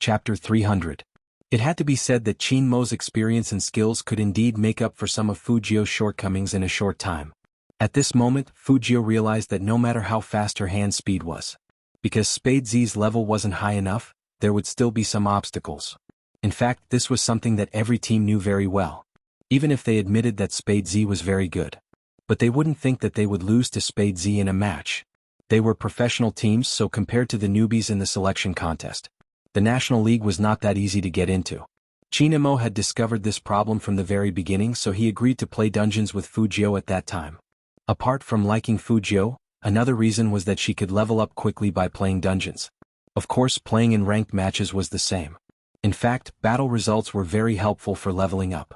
Chapter 300. It had to be said that Qin Mo's experience and skills could indeed make up for some of Fujio's shortcomings in a short time. At this moment, Fujio realized that no matter how fast her hand speed was, because Spade Z's level wasn't high enough, there would still be some obstacles. In fact, this was something that every team knew very well, even if they admitted that Spade Z was very good. But they wouldn't think that they would lose to Spade Z in a match. They were professional teams, so compared to the newbies in the selection contest, the National League was not that easy to get into. Qin Mo had discovered this problem from the very beginning, so he agreed to play dungeons with Fujio at that time. Apart from liking Fujio, another reason was that she could level up quickly by playing dungeons. Of course, playing in ranked matches was the same. In fact, battle results were very helpful for leveling up.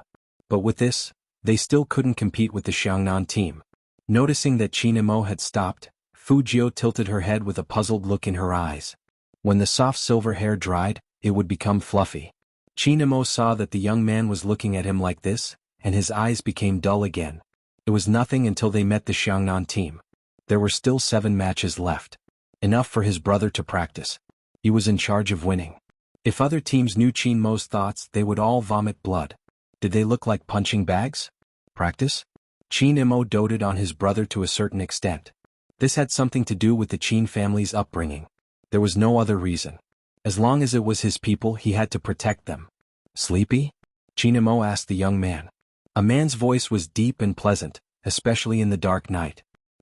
But with this, they still couldn't compete with the Xiangnan team. Noticing that Qin Mo had stopped, Fujio tilted her head with a puzzled look in her eyes. When the soft silver hair dried, it would become fluffy. Qin Mo saw that the young man was looking at him like this, and his eyes became dull again. It was nothing until they met the Xiangnan team. There were still 7 matches left. Enough for his brother to practice. He was in charge of winning. If other teams knew Qin Mo's thoughts, they would all vomit blood. Did they look like punching bags? Practice? Qin Mo doted on his brother to a certain extent. This had something to do with the Qin family's upbringing. There was no other reason. As long as it was his people, he had to protect them. Sleepy? Qin Mo asked the young man. A man's voice was deep and pleasant, especially in the dark night.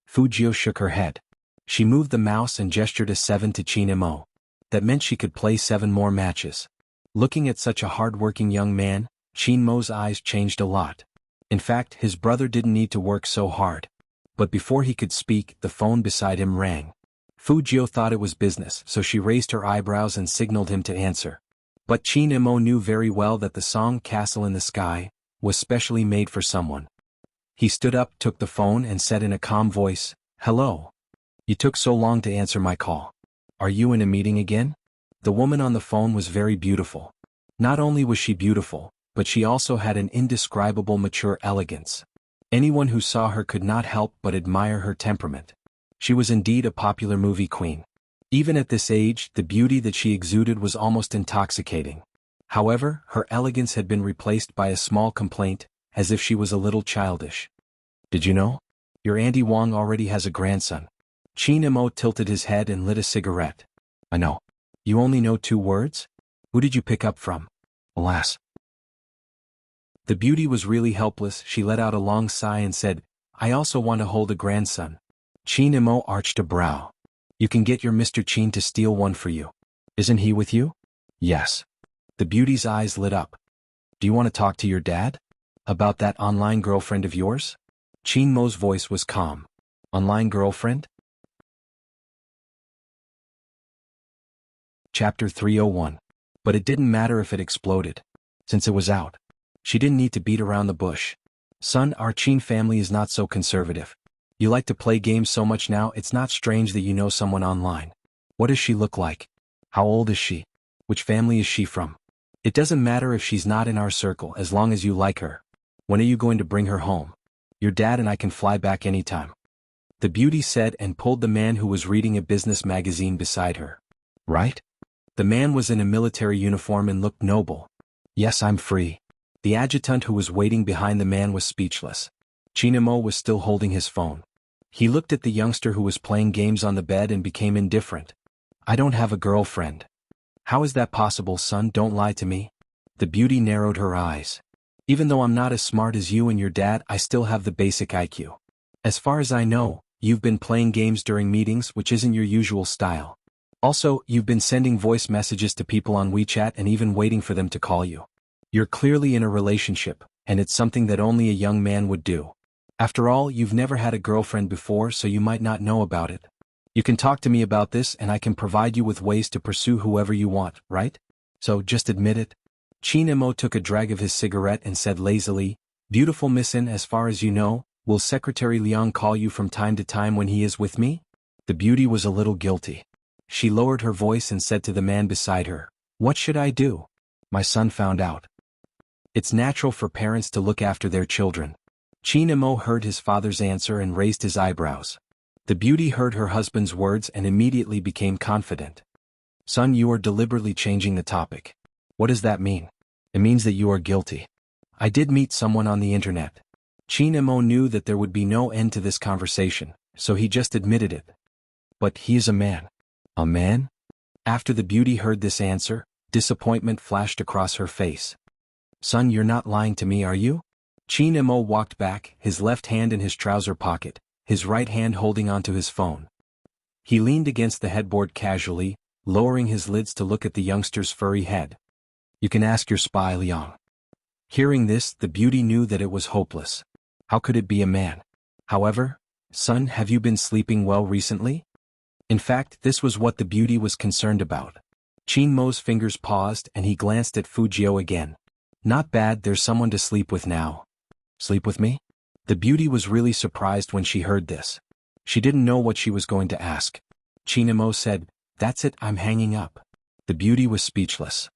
Fujio shook her head. She moved the mouse and gestured a 7 to Qin Mo. That meant she could play 7 more matches. Looking at such a hard-working young man, Qin Mo's eyes changed a lot. In fact, his brother didn't need to work so hard. But before he could speak, the phone beside him rang. Fujio thought it was business, so she raised her eyebrows and signaled him to answer. But Qin Mo knew very well that the song Castle in the Sky was specially made for someone. He stood up, took the phone, and said in a calm voice, "Hello. You took so long to answer my call. Are you in a meeting again?" The woman on the phone was very beautiful. Not only was she beautiful, but she also had an indescribable mature elegance. Anyone who saw her could not help but admire her temperament. She was indeed a popular movie queen. Even at this age, the beauty that she exuded was almost intoxicating. However, her elegance had been replaced by a small complaint, as if she was a little childish. "Did you know? Your Auntie Wang already has a grandson." Qin Mo tilted his head and lit a cigarette. "I know. You only know 2 words? Who did you pick up from?" "Alas." The beauty was really helpless. She let out a long sigh and said, "I also want to hold a grandson." Qin Mo arched a brow. "You can get your Mr. Qin to steal one for you. Isn't he with you?" "Yes." The beauty's eyes lit up. "Do you want to talk to your dad? About that online girlfriend of yours?" Qin Mo's voice was calm. "Online girlfriend?" Chapter 301. But it didn't matter if it exploded. Since it was out. She didn't need to beat around the bush. "Son, our Qin family is not so conservative. You like to play games so much now, it's not strange that you know someone online. What does she look like? How old is she? Which family is she from? It doesn't matter if she's not in our circle as long as you like her. When are you going to bring her home? Your dad and I can fly back anytime." The beauty said and pulled the man who was reading a business magazine beside her. "Right?" The man was in a military uniform and looked noble. "Yes, I'm free." The adjutant who was waiting behind the man was speechless. Qin Mo was still holding his phone. He looked at the youngster who was playing games on the bed and became indifferent. "I don't have a girlfriend." "How is that possible, son? Don't lie to me." The beauty narrowed her eyes. "Even though I'm not as smart as you and your dad, I still have the basic IQ. As far as I know, you've been playing games during meetings, which isn't your usual style. Also, you've been sending voice messages to people on WeChat and even waiting for them to call you. You're clearly in a relationship, and it's something that only a young man would do. After all, you've never had a girlfriend before, so you might not know about it. You can talk to me about this and I can provide you with ways to pursue whoever you want, right? So just admit it." Qin Mo took a drag of his cigarette and said lazily, "Beautiful missin, as far as you know, will Secretary Liang call you from time to time when he is with me?" The beauty was a little guilty. She lowered her voice and said to the man beside her, "What should I do? My son found out." It's natural for parents to look after their children. Qin Mo heard his father's answer and raised his eyebrows. The beauty heard her husband's words and immediately became confident. Son, you are deliberately changing the topic. What does that mean? It means that you are guilty. I did meet someone on the internet. Qin Mo knew that there would be no end to this conversation, so he just admitted it. But he is a man. A man? After the beauty heard this answer, disappointment flashed across her face. Son, you're not lying to me, are you? Qin Mo walked back, his left hand in his trouser pocket, his right hand holding onto his phone. He leaned against the headboard casually, lowering his lids to look at the youngster's furry head. You can ask your spy Liang. Hearing this, the beauty knew that it was hopeless. How could it be a man? However, son, have you been sleeping well recently? In fact, this was what the beauty was concerned about. Qin Mo's fingers paused and he glanced at Fu Jiao again. Not bad, there's someone to sleep with now. Sleep with me? The beauty was really surprised when she heard this. She didn't know what she was going to ask. Qin Mo said, That's it, I'm hanging up. The beauty was speechless.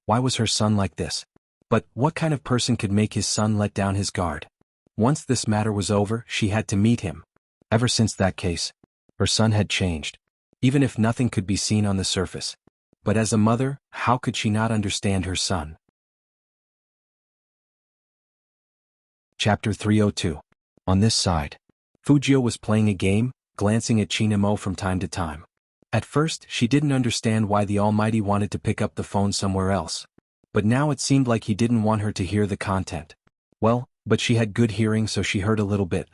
Why was her son like this? But what kind of person could make his son let down his guard? Once this matter was over, she had to meet him. Ever since that case, her son had changed. Even if nothing could be seen on the surface. But as a mother, how could she not understand her son? Chapter 302. On this side. Fu Jiao was playing a game, glancing at Qin Mo from time to time. At first, she didn't understand why the Almighty wanted to pick up the phone somewhere else. But now it seemed like he didn't want her to hear the content. Well, but she had good hearing, so she heard a little bit.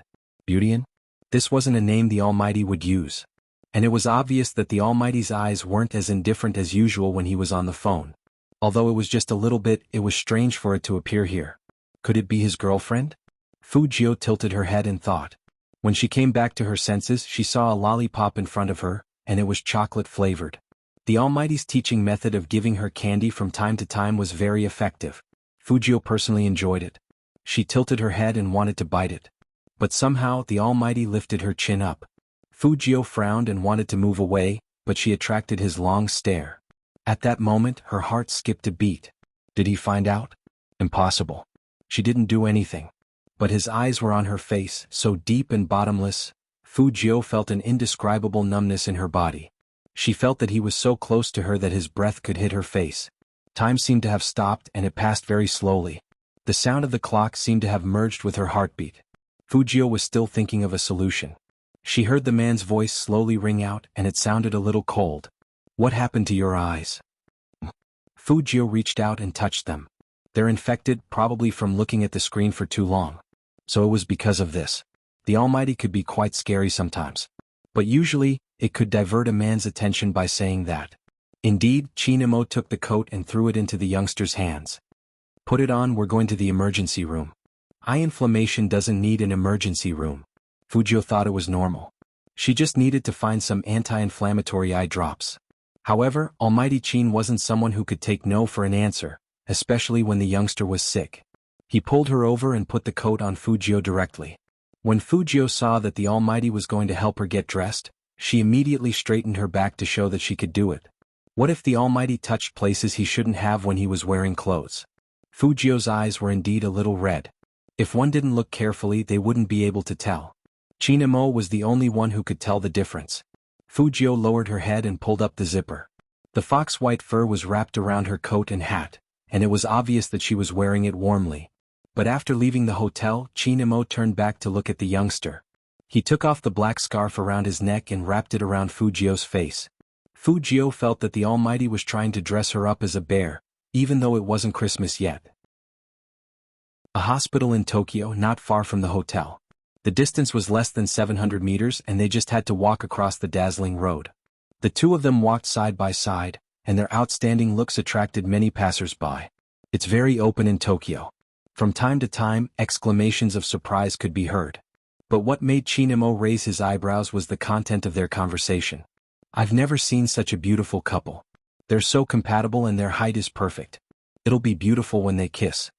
Beautyan? This wasn't a name the Almighty would use. And it was obvious that the Almighty's eyes weren't as indifferent as usual when he was on the phone. Although it was just a little bit, it was strange for it to appear here. Could it be his girlfriend? Fu Jiao tilted her head and thought. When she came back to her senses, she saw a lollipop in front of her, and it was chocolate-flavored. The Almighty's teaching method of giving her candy from time to time was very effective. Fu Jiao personally enjoyed it. She tilted her head and wanted to bite it. But somehow the Almighty lifted her chin up. Fu Jiao frowned and wanted to move away, but she attracted his long stare. At that moment, her heart skipped a beat. Did he find out? Impossible. She didn't do anything. But his eyes were on her face, so deep and bottomless. Fu Jiao felt an indescribable numbness in her body. She felt that he was so close to her that his breath could hit her face. Time seemed to have stopped and it passed very slowly. The sound of the clock seemed to have merged with her heartbeat. Fu Jiao was still thinking of a solution. She heard the man's voice slowly ring out and it sounded a little cold. What happened to your eyes? Fu Jiao reached out and touched them. They're infected, probably from looking at the screen for too long. So it was because of this. The Almighty could be quite scary sometimes. But usually, it could divert a man's attention by saying that. Indeed, Qin Mo took the coat and threw it into the youngster's hands. Put it on, we're going to the emergency room. Eye inflammation doesn't need an emergency room. Fu Jiao thought it was normal. She just needed to find some anti-inflammatory eye drops. However, Almighty Qin wasn't someone who could take no for an answer, especially when the youngster was sick. He pulled her over and put the coat on Fu Jiao directly. When Fu Jiao saw that the Almighty was going to help her get dressed, she immediately straightened her back to show that she could do it. What if the Almighty touched places he shouldn't have when he was wearing clothes? Fu Jiao's eyes were indeed a little red. If one didn't look carefully, they wouldn't be able to tell. Qin Mo was the only one who could tell the difference. Fu Jiao lowered her head and pulled up the zipper. The fox-white fur was wrapped around her coat and hat, and it was obvious that she was wearing it warmly. But after leaving the hotel, Qin Mo turned back to look at the youngster. He took off the black scarf around his neck and wrapped it around Fu Jiao's face. Fu Jiao felt that the Almighty was trying to dress her up as a bear, even though it wasn't Christmas yet. A hospital in Tokyo, not far from the hotel. The distance was less than 700 meters and they just had to walk across the dazzling road. The two of them walked side by side, and their outstanding looks attracted many passers-by. It's very open in Tokyo. From time to time, exclamations of surprise could be heard. But what made Qin Mo raise his eyebrows was the content of their conversation. I've never seen such a beautiful couple. They're so compatible and their height is perfect. It'll be beautiful when they kiss.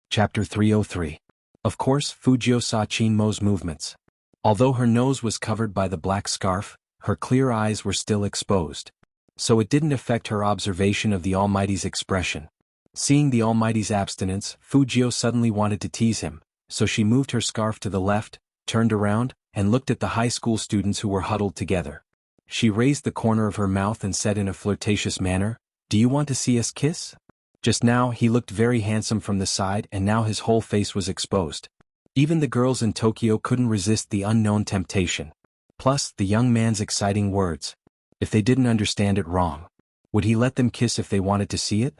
Chapter 303. Of course, Fu Jiao saw Qin Mo's movements. Although her nose was covered by the black scarf, her clear eyes were still exposed. So it didn't affect her observation of the Almighty's expression. Seeing the Almighty's abstinence, Fu Jiao suddenly wanted to tease him, so she moved her scarf to the left, turned around, and looked at the high school students who were huddled together. She raised the corner of her mouth and said in a flirtatious manner, "Do you want to see us kiss?" Just now he looked very handsome from the side and now his whole face was exposed. Even the girls in Tokyo couldn't resist the unknown temptation. Plus, the young man's exciting words. If they didn't understand it wrong, would he let them kiss if they wanted to see it?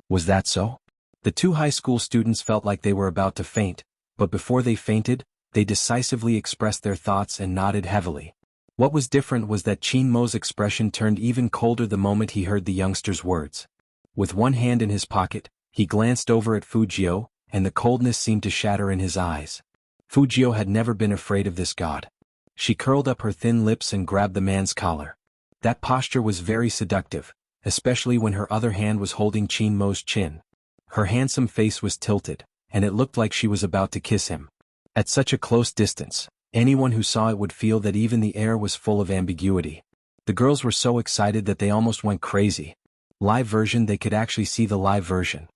Was that so? The two high school students felt like they were about to faint, but before they fainted, they decisively expressed their thoughts and nodded heavily. What was different was that Chin Mo's expression turned even colder the moment he heard the youngster's words. With one hand in his pocket, he glanced over at Fujio, and the coldness seemed to shatter in his eyes. Fujio had never been afraid of this god. She curled up her thin lips and grabbed the man's collar. That posture was very seductive, especially when her other hand was holding Chin Mo's chin. Her handsome face was tilted, and it looked like she was about to kiss him. At such a close distance, anyone who saw it would feel that even the air was full of ambiguity. The girls were so excited that they almost went crazy. Live version, they could actually see the live version.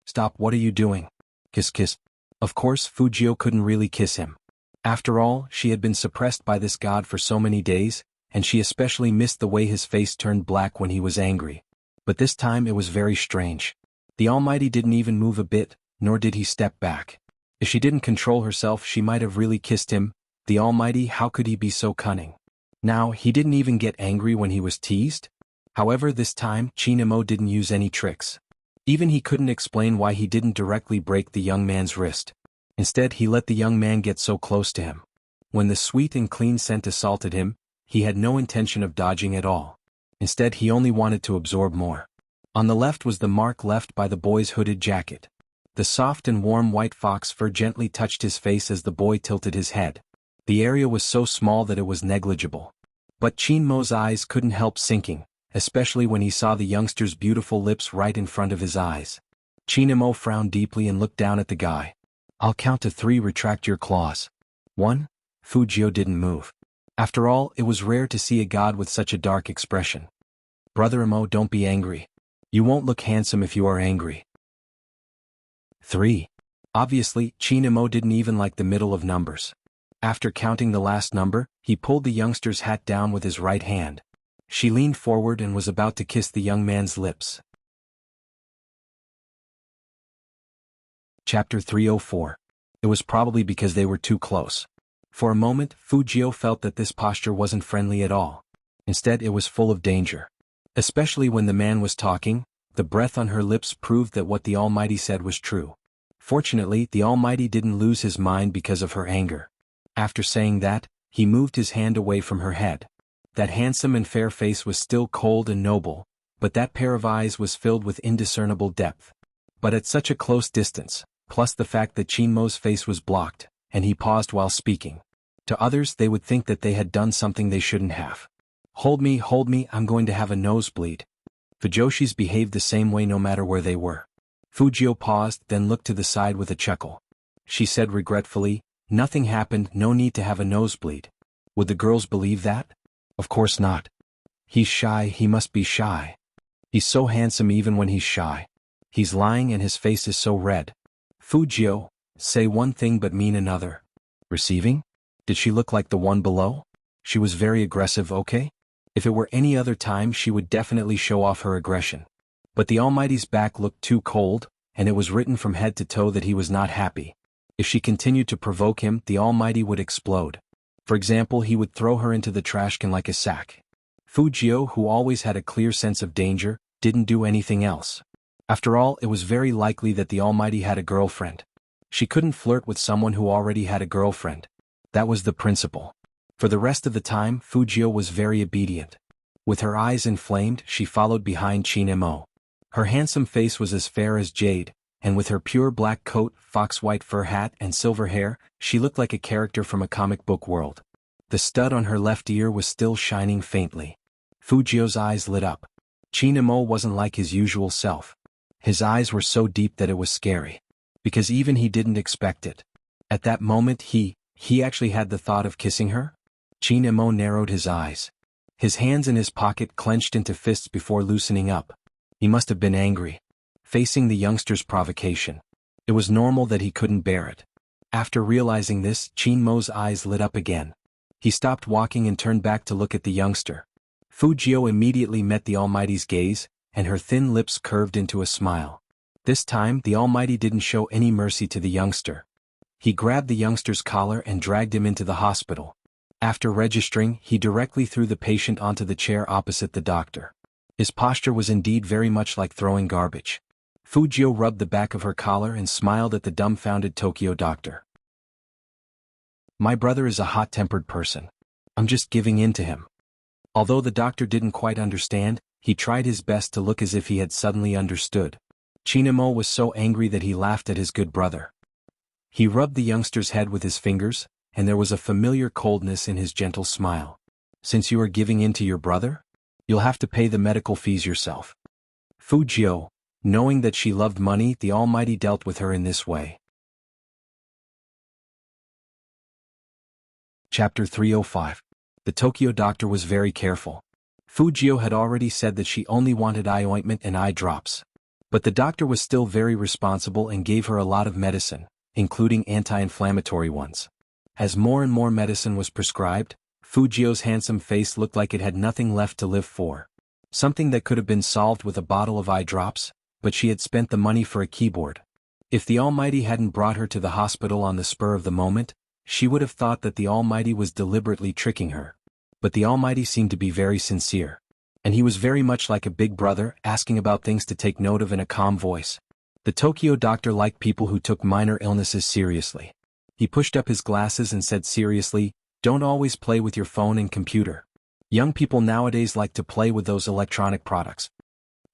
"Stop, what are you doing? Kiss kiss." Of course, Fujio couldn't really kiss him. After all, she had been suppressed by this god for so many days, and she especially missed the way his face turned black when he was angry. But this time it was very strange. The Almighty didn't even move a bit, nor did he step back. If she didn't control herself, she might have really kissed him. The Almighty, how could he be so cunning? Now, he didn't even get angry when he was teased. However, this time, Chin Mo didn't use any tricks. Even he couldn't explain why he didn't directly break the young man's wrist. Instead, he let the young man get so close to him. When the sweet and clean scent assaulted him, he had no intention of dodging at all. Instead, he only wanted to absorb more. On the left was the mark left by the boy's hooded jacket. The soft and warm white fox fur gently touched his face as the boy tilted his head. The area was so small that it was negligible. But Chin Mo's eyes couldn't help sinking, especially when he saw the youngster's beautiful lips right in front of his eyes. Chin Mo frowned deeply and looked down at the guy. "I'll count to 3, retract your claws." 1. Fujio didn't move. After all, it was rare to see a god with such a dark expression. "Brother Mo, don't be angry. You won't look handsome if you are angry." 3. Obviously, Chin Mo didn't even like the middle of numbers. After counting the last number, he pulled the youngster's hat down with his right hand. She leaned forward and was about to kiss the young man's lips. Chapter 304. It was probably because they were too close. For a moment, Fujio felt that this posture wasn't friendly at all. Instead, it was full of danger. Especially when the man was talking, the breath on her lips proved that what the Almighty said was true. Fortunately, the Almighty didn't lose his mind because of her anger. After saying that, he moved his hand away from her head. That handsome and fair face was still cold and noble, but that pair of eyes was filled with indiscernible depth. But at such a close distance, plus the fact that Chin Mo's face was blocked, and he paused while speaking. To others, they would think that they had done something they shouldn't have. Hold me, I'm going to have a nosebleed." Fujoshis behaved the same way no matter where they were. Fujio paused, then looked to the side with a chuckle. She said regretfully, "Nothing happened, no need to have a nosebleed." Would the girls believe that? Of course not. He's shy, he must be shy. He's so handsome even when he's shy. He's lying and his face is so red. Fujio, say one thing but mean another. Receiving? Did she look like the one below? She was very aggressive, okay? If it were any other time, she would definitely show off her aggression. But the Almighty's back looked too cold, and it was written from head to toe that he was not happy. If she continued to provoke him, the Almighty would explode. For example, he would throw her into the trash can like a sack. Fujio, who always had a clear sense of danger, didn't do anything else. After all, it was very likely that the Almighty had a girlfriend. She couldn't flirt with someone who already had a girlfriend. That was the principle. For the rest of the time, Fujio was very obedient. With her eyes inflamed, she followed behind Chin Mo. Her handsome face was as fair as jade, and with her pure black coat, fox-white fur hat, and silver hair, she looked like a character from a comic book world. The stud on her left ear was still shining faintly. Fujio's eyes lit up. Chin Mo wasn't like his usual self. His eyes were so deep that it was scary. Because even he didn't expect it. At that moment he actually had the thought of kissing her? Chin Mo narrowed his eyes. His hands in his pocket clenched into fists before loosening up. He must have been angry. Facing the youngster's provocation. It was normal that he couldn't bear it. After realizing this, Qin Mo's eyes lit up again. He stopped walking and turned back to look at the youngster. Fu Jiu immediately met the Almighty's gaze, and her thin lips curved into a smile. This time, the Almighty didn't show any mercy to the youngster. He grabbed the youngster's collar and dragged him into the hospital. After registering, he directly threw the patient onto the chair opposite the doctor. His posture was indeed very much like throwing garbage. Fu Jiu rubbed the back of her collar and smiled at the dumbfounded Tokyo doctor. My brother is a hot-tempered person. I'm just giving in to him. Although the doctor didn't quite understand, he tried his best to look as if he had suddenly understood. Chinamo was so angry that he laughed at his good brother. He rubbed the youngster's head with his fingers, and there was a familiar coldness in his gentle smile. Since you are giving in to your brother? You'll have to pay the medical fees yourself. Fu Jiu, knowing that she loved money, the Almighty dealt with her in this way. Chapter 305. The Tokyo doctor was very careful. Fu Jiu had already said that she only wanted eye ointment and eye drops. But the doctor was still very responsible and gave her a lot of medicine, including anti-inflammatory ones. As more and more medicine was prescribed, Fu Jiu's handsome face looked like it had nothing left to live for. Something that could have been solved with a bottle of eye drops, but she had spent the money for a keyboard. If the Almighty hadn't brought her to the hospital on the spur of the moment, she would have thought that the Almighty was deliberately tricking her. But the Almighty seemed to be very sincere. And he was very much like a big brother, asking about things to take note of in a calm voice. The Tokyo doctor liked people who took minor illnesses seriously. He pushed up his glasses and said seriously, "Don't always play with your phone and computer. Young people nowadays like to play with those electronic products."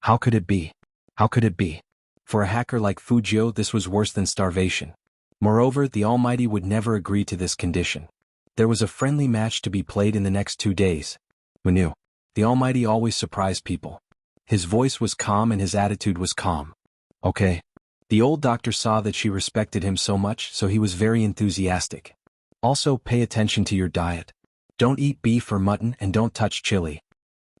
How could it be? How could it be? For a hacker like Fu Jiu, this was worse than starvation. Moreover, the Almighty would never agree to this condition. There was a friendly match to be played in the next 2 days. Who knew? The Almighty always surprised people. His voice was calm and his attitude was calm. Okay. The old doctor saw that she respected him so much, so he was very enthusiastic. Also, pay attention to your diet. Don't eat beef or mutton and don't touch chili.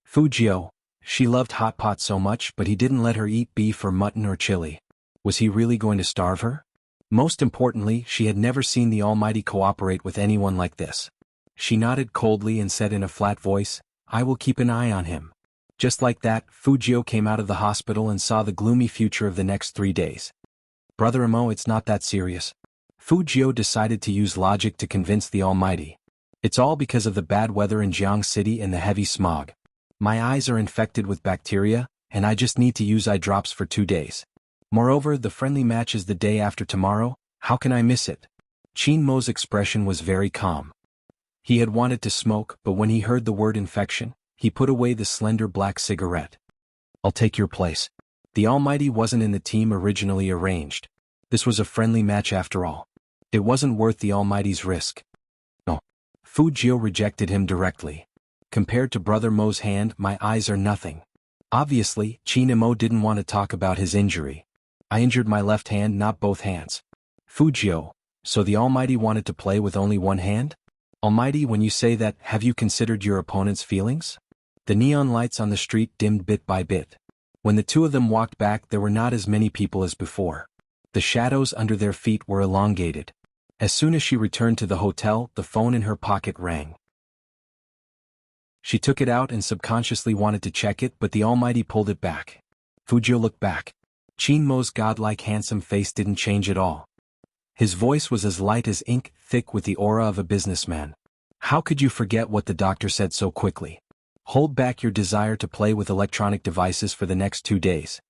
Fu Jiu, she loved hot pot so much, but he didn't let her eat beef or mutton or chili. Was he really going to starve her? Most importantly, she had never seen the Almighty cooperate with anyone like this. She nodded coldly and said in a flat voice, "I will keep an eye on him." Just like that, Fu Jiu came out of the hospital and saw the gloomy future of the next 3 days. Brother Amo, it's not that serious. Fu Jiu decided to use logic to convince the Almighty. It's all because of the bad weather in Jiang City and the heavy smog. My eyes are infected with bacteria, and I just need to use eye drops for 2 days. Moreover, the friendly match is the day after tomorrow. How can I miss it? Qin Mo's expression was very calm. He had wanted to smoke, but when he heard the word infection, he put away the slender black cigarette. I'll take your place. The Almighty wasn't in the team originally arranged. This was a friendly match after all. It wasn't worth the Almighty's risk. No. Fu Jiu rejected him directly. Compared to Brother Mo's hand, my eyes are nothing. Obviously, Qin Mo didn't want to talk about his injury. I injured my left hand, not both hands. Fu Jiu, so the Almighty wanted to play with only one hand? Almighty, when you say that, have you considered your opponent's feelings? The neon lights on the street dimmed bit by bit. When the two of them walked back, there were not as many people as before. The shadows under their feet were elongated. As soon as she returned to the hotel, the phone in her pocket rang. She took it out and subconsciously wanted to check it, but the Almighty pulled it back. Fu Jiu looked back. Qin Mo's godlike handsome face didn't change at all. His voice was as light as ink, thick with the aura of a businessman. How could you forget what the doctor said so quickly? Hold back your desire to play with electronic devices for the next 2 days.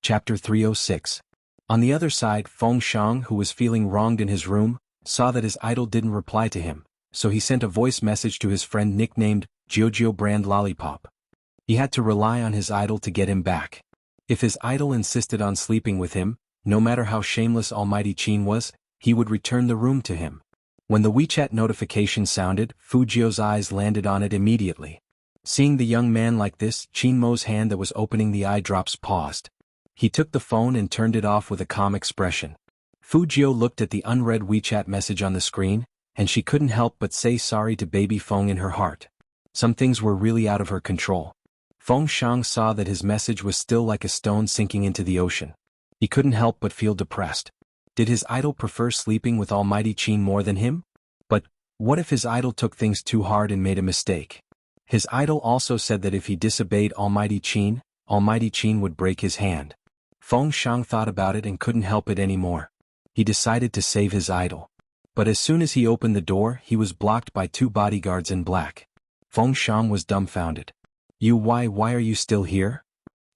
Chapter 306. On the other side, Feng Shang, who was feeling wronged in his room, saw that his idol didn't reply to him, so he sent a voice message to his friend nicknamed Jojo Brand Lollipop. He had to rely on his idol to get him back. If his idol insisted on sleeping with him, no matter how shameless Almighty Qin was, he would return the room to him. When the WeChat notification sounded, Fu Jiu's eyes landed on it immediately. Seeing the young man like this, Qin Mo's hand that was opening the eye drops paused. He took the phone and turned it off with a calm expression. Fu Jiu looked at the unread WeChat message on the screen, and she couldn't help but say sorry to baby Feng in her heart. Some things were really out of her control. Feng Shang saw that his message was still like a stone sinking into the ocean. He couldn't help but feel depressed. Did his idol prefer sleeping with Almighty Qin more than him? But what if his idol took things too hard and made a mistake? His idol also said that if he disobeyed Almighty Qin would break his hand. Feng Shang thought about it and couldn't help it anymore. He decided to save his idol. But as soon as he opened the door, he was blocked by 2 bodyguards in black. Feng Shang was dumbfounded. Why are you still here?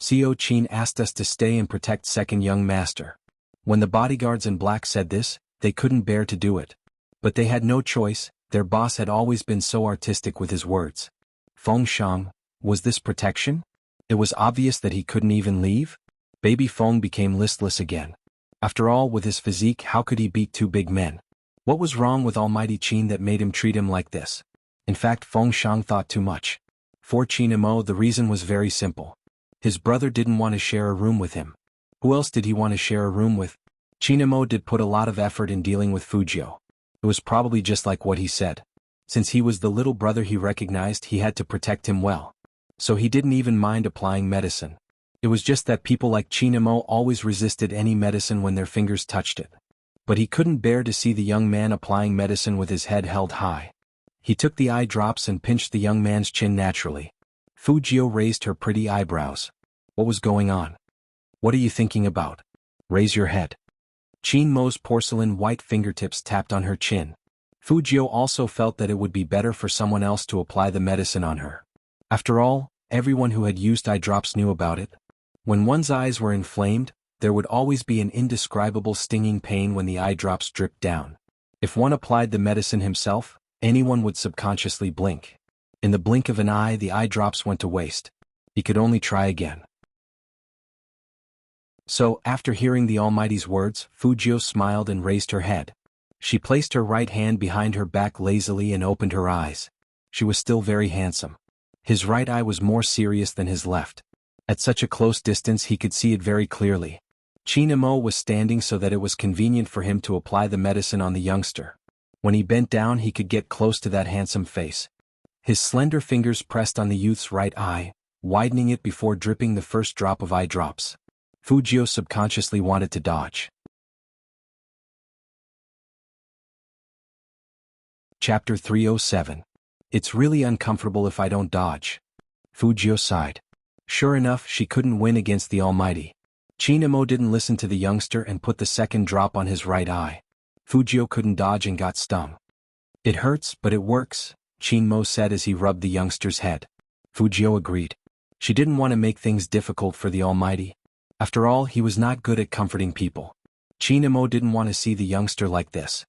Xiao Qin asked us to stay and protect second young master. When the bodyguards in black said this, they couldn't bear to do it. But they had no choice, their boss had always been so artistic with his words. Feng Shang, was this protection? It was obvious that he couldn't even leave. Baby Feng became listless again. After all, with his physique, how could he beat 2 big men? What was wrong with Almighty Qin that made him treat him like this? In fact, Feng Shang thought too much. For Qin Mo, the reason was very simple. His brother didn't want to share a room with him. Who else did he want to share a room with? Qin Mo did put a lot of effort in dealing with Fujio. It was probably just like what he said. Since he was the little brother he recognized, he had to protect him well. So he didn't even mind applying medicine. It was just that people like Qin Mo always resisted any medicine when their fingers touched it. But he couldn't bear to see the young man applying medicine with his head held high. He took the eye drops and pinched the young man's chin naturally. Fujio raised her pretty eyebrows. What was going on? What are you thinking about? Raise your head. Qin Mo's porcelain white fingertips tapped on her chin. Fujio also felt that it would be better for someone else to apply the medicine on her. After all, everyone who had used eye drops knew about it. When one's eyes were inflamed, there would always be an indescribable stinging pain when the eye drops dripped down. If one applied the medicine himself, anyone would subconsciously blink. In the blink of an eye, the eye drops went to waste. He could only try again. So, after hearing the Almighty's words, Fujio smiled and raised her head. She placed her right hand behind her back lazily and opened her eyes. She was still very handsome. His right eye was more serious than his left. At such a close distance he could see it very clearly. Qin Mo was standing so that it was convenient for him to apply the medicine on the youngster. When he bent down he could get close to that handsome face. His slender fingers pressed on the youth's right eye, widening it before dripping the first drop of eye drops. Fujio subconsciously wanted to dodge. Chapter 307. It's really uncomfortable if I don't dodge. Fujio sighed. Sure enough, she couldn't win against the Almighty. Qin Mo didn't listen to the youngster and put the second drop on his right eye. Fujio couldn't dodge and got stung. It hurts, but it works, Qin Mo said as he rubbed the youngster's head. Fujio agreed. She didn't want to make things difficult for the Almighty. After all, he was not good at comforting people. Qin Mo didn't want to see the youngster like this.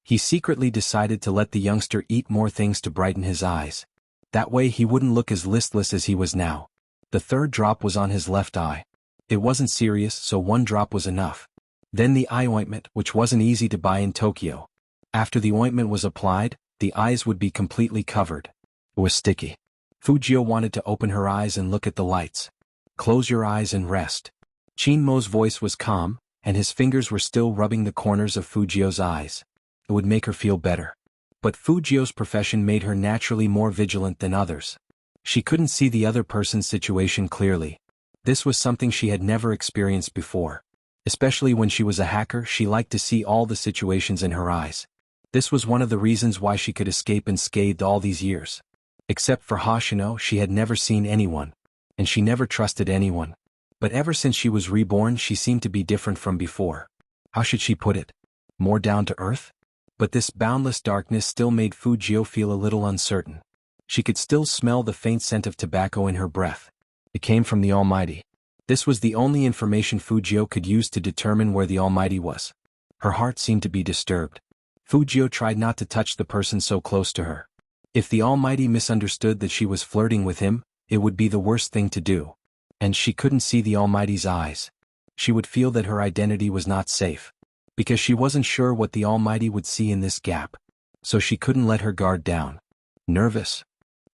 He secretly decided to let the youngster eat more things to brighten his eyes. That way he wouldn't look as listless as he was now. The third drop was on his left eye. It wasn't serious, so 1 drop was enough. Then the eye ointment, which wasn't easy to buy in Tokyo. After the ointment was applied, the eyes would be completely covered. It was sticky. Fujio wanted to open her eyes and look at the lights. Close your eyes and rest. Qin Mo's voice was calm, and his fingers were still rubbing the corners of Fujio's eyes. It would make her feel better. But Fujio's profession made her naturally more vigilant than others. She couldn't see the other person's situation clearly. This was something she had never experienced before. Especially when she was a hacker, she liked to see all the situations in her eyes. This was one of the reasons why she could escape unscathed all these years. Except for Hoshino, she had never seen anyone. And she never trusted anyone. But ever since she was reborn, she seemed to be different from before. How should she put it? More down to earth? But this boundless darkness still made Fujio feel a little uncertain. She could still smell the faint scent of tobacco in her breath. It came from the Almighty. This was the only information Fujio could use to determine where the Almighty was. Her heart seemed to be disturbed. Fujio tried not to touch the person so close to her. If the Almighty misunderstood that she was flirting with him, it would be the worst thing to do. And she couldn't see the Almighty's eyes. She would feel that her identity was not safe. Because she wasn't sure what the Almighty would see in this gap. So she couldn't let her guard down. Nervous?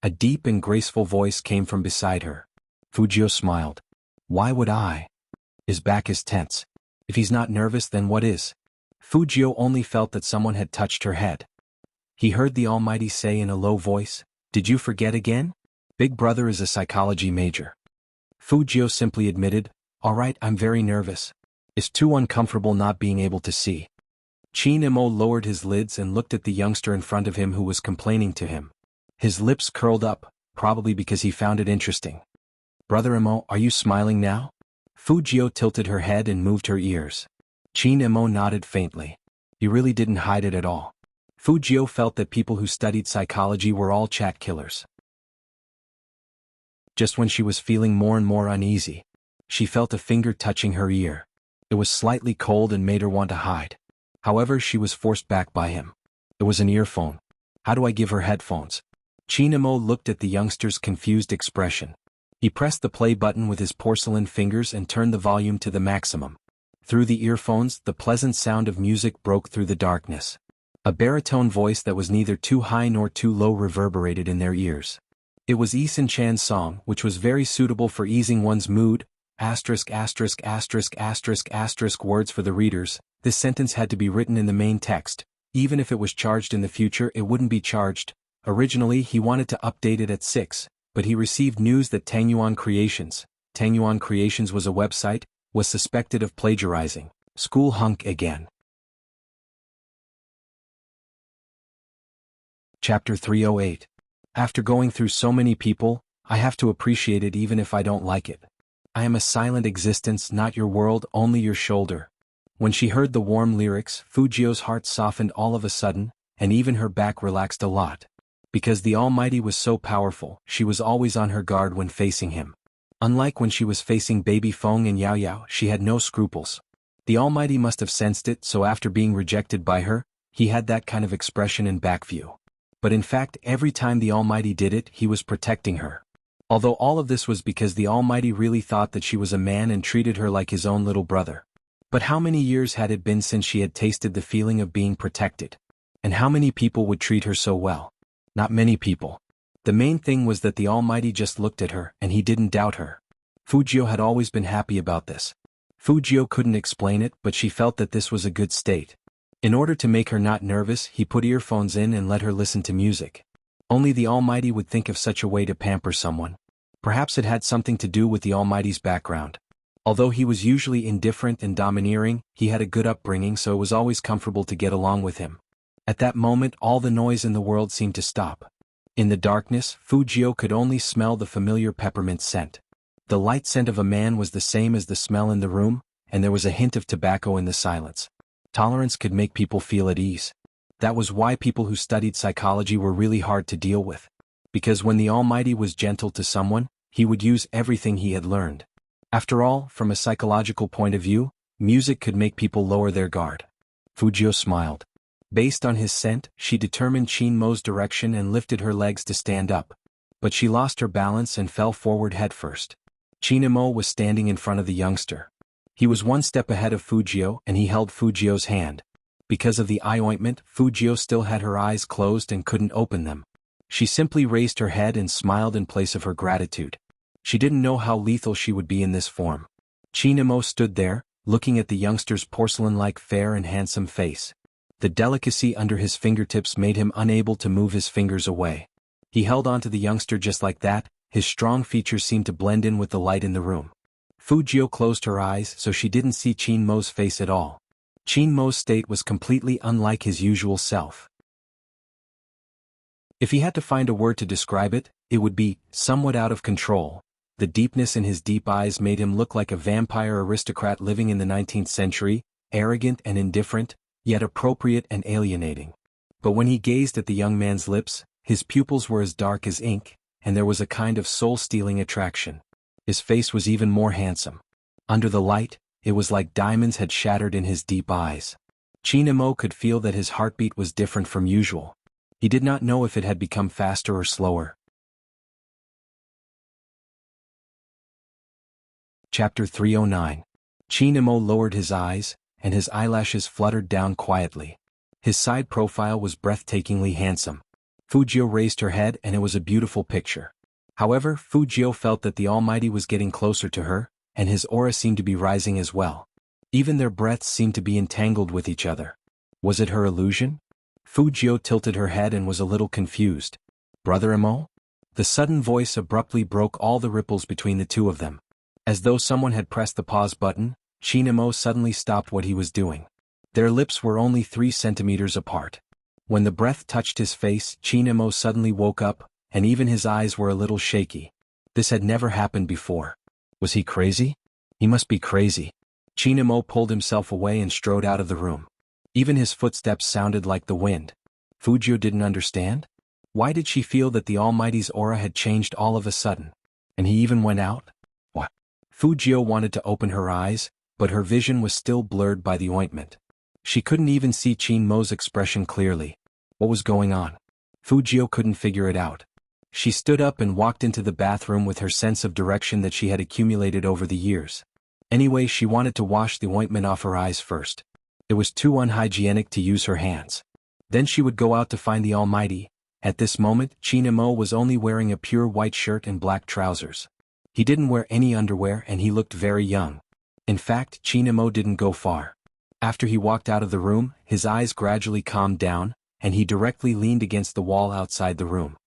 A deep and graceful voice came from beside her. Fujio smiled. Why would I? His back is tense. If he's not nervous, then what is? Fujio only felt that someone had touched her head. He heard the Almighty say in a low voice, "Did you forget again? Big brother is a psychology major." Fujio simply admitted, "All right, I'm very nervous." It's too uncomfortable not being able to see. Chin Mo lowered his lids and looked at the youngster in front of him who was complaining to him. His lips curled up, probably because he found it interesting. Brother Mo, are you smiling now? Fu Jio tilted her head and moved her ears. Chin Mo nodded faintly. You really didn't hide it at all. Fu Jio felt that people who studied psychology were all chat killers. Just when she was feeling more and more uneasy, she felt a finger touching her ear. It was slightly cold and made her want to hide. However, she was forced back by him. It was an earphone. How do I give her headphones? Chin Mo looked at the youngster's confused expression. He pressed the play button with his porcelain fingers and turned the volume to the maximum. Through the earphones, the pleasant sound of music broke through the darkness. A baritone voice that was neither too high nor too low reverberated in their ears. It was Eason Chan's song, which was very suitable for easing one's mood. Words for the readers. This sentence had to be written in the main text. Even if it was charged in the future, it wouldn't be charged. Originally, he wanted to update it at 6, but he received news that Tangyuan Creations was a website, was suspected of plagiarizing. School hunk again. Chapter 308. After going through so many people, I have to appreciate it even if I don't like it. I am a silent existence, not your world, only your shoulder. When she heard the warm lyrics, Fu Jio's heart softened all of a sudden, and even her back relaxed a lot. Because the Almighty was so powerful, she was always on her guard when facing him. Unlike when she was facing Baby Feng and Yao Yao, she had no scruples. The Almighty must have sensed it, so after being rejected by her, he had that kind of expression in back view. But in fact, every time the Almighty did it, he was protecting her. Although all of this was because the Almighty really thought that she was a man and treated her like his own little brother. But how many years had it been since she had tasted the feeling of being protected? And how many people would treat her so well? Not many people. The main thing was that the Almighty just looked at her, and he didn't doubt her. Fu Jio had always been happy about this. Fu Jio couldn't explain it, but she felt that this was a good state. In order to make her not nervous, he put earphones in and let her listen to music. Only the Almighty would think of such a way to pamper someone. Perhaps it had something to do with the Almighty's background. Although he was usually indifferent and domineering, he had a good upbringing, so it was always comfortable to get along with him. At that moment, all the noise in the world seemed to stop. In the darkness, Fu Jio could only smell the familiar peppermint scent. The light scent of a man was the same as the smell in the room, and there was a hint of tobacco in the silence. Tolerance could make people feel at ease. That was why people who studied psychology were really hard to deal with. Because when the Almighty was gentle to someone, he would use everything he had learned. After all, from a psychological point of view, music could make people lower their guard. Fu Jio smiled. Based on his scent, she determined Chin Mo's direction and lifted her legs to stand up. But she lost her balance and fell forward headfirst. Chin Mo was standing in front of the youngster. He was one step ahead of Fu Jio and he held Fu Jio's hand. Because of the eye ointment, Fu Jio still had her eyes closed and couldn't open them. She simply raised her head and smiled in place of her gratitude. She didn't know how lethal she would be in this form. Chin Mo stood there, looking at the youngster's porcelain-like fair and handsome face. The delicacy under his fingertips made him unable to move his fingers away. He held on to the youngster just like that, his strong features seemed to blend in with the light in the room. Fu Jio closed her eyes so she didn't see Chin Mo's face at all. Chin Mo's state was completely unlike his usual self. If he had to find a word to describe it, it would be somewhat out of control. The deepness in his deep eyes made him look like a vampire aristocrat living in the 19th century, arrogant and indifferent, yet appropriate and alienating. But when he gazed at the young man's lips, his pupils were as dark as ink, and there was a kind of soul-stealing attraction. His face was even more handsome. Under the light, it was like diamonds had shattered in his deep eyes. Chin Mo could feel that his heartbeat was different from usual. He did not know if it had become faster or slower. Chapter 309. Chin Mo lowered his eyes, and his eyelashes fluttered down quietly. His side profile was breathtakingly handsome. Fu Jio raised her head and it was a beautiful picture. However, Fu Jio felt that the Almighty was getting closer to her, and his aura seemed to be rising as well. Even their breaths seemed to be entangled with each other. Was it her illusion? Fu Jio tilted her head and was a little confused. Brother Mo? The sudden voice abruptly broke all the ripples between the two of them. As though someone had pressed the pause button, Chinamo suddenly stopped what he was doing. Their lips were only 3 centimeters apart. When the breath touched his face, Chinamo suddenly woke up, and even his eyes were a little shaky. This had never happened before. Was he crazy? He must be crazy. Chinamo pulled himself away and strode out of the room. Even his footsteps sounded like the wind. Fujio didn't understand? Why did she feel that the Almighty's aura had changed all of a sudden? And he even went out? What? Fujio wanted to open her eyes, but her vision was still blurred by the ointment. She couldn't even see Chinmo's expression clearly. What was going on? Fujio couldn't figure it out. She stood up and walked into the bathroom with her sense of direction that she had accumulated over the years. Anyway, she wanted to wash the ointment off her eyes first. It was too unhygienic to use her hands. Then she would go out to find the Almighty. At this moment, Chinamo was only wearing a pure white shirt and black trousers. He didn't wear any underwear and he looked very young. In fact, Chinamo didn't go far. After he walked out of the room, his eyes gradually calmed down, and he directly leaned against the wall outside the room.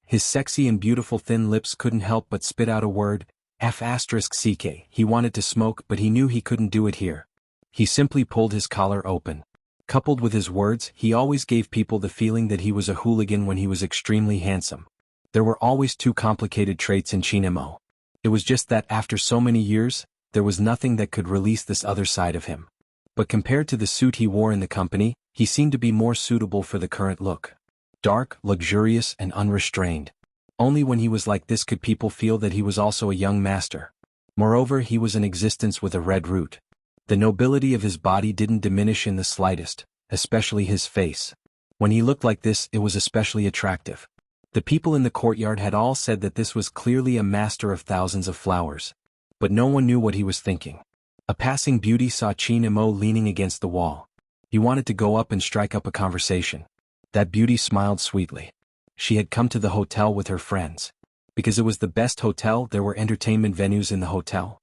His sexy and beautiful thin lips couldn't help but spit out a word, F***ck. He wanted to smoke, but he knew he couldn't do it here. He simply pulled his collar open. Coupled with his words, he always gave people the feeling that he was a hooligan when he was extremely handsome. There were always 2 complicated traits in Chinamo. It was just that after so many years, there was nothing that could release this other side of him. But compared to the suit he wore in the company, he seemed to be more suitable for the current look. Dark, luxurious, and unrestrained. Only when he was like this could people feel that he was also a young master. Moreover, he was an existence with a red root. The nobility of his body didn't diminish in the slightest, especially his face. When he looked like this, it was especially attractive. The people in the courtyard had all said that this was clearly a master of thousands of flowers. But no one knew what he was thinking. A passing beauty saw Chinamo leaning against the wall. He wanted to go up and strike up a conversation. That beauty smiled sweetly. She had come to the hotel with her friends. Because it was the best hotel, there were entertainment venues in the hotel.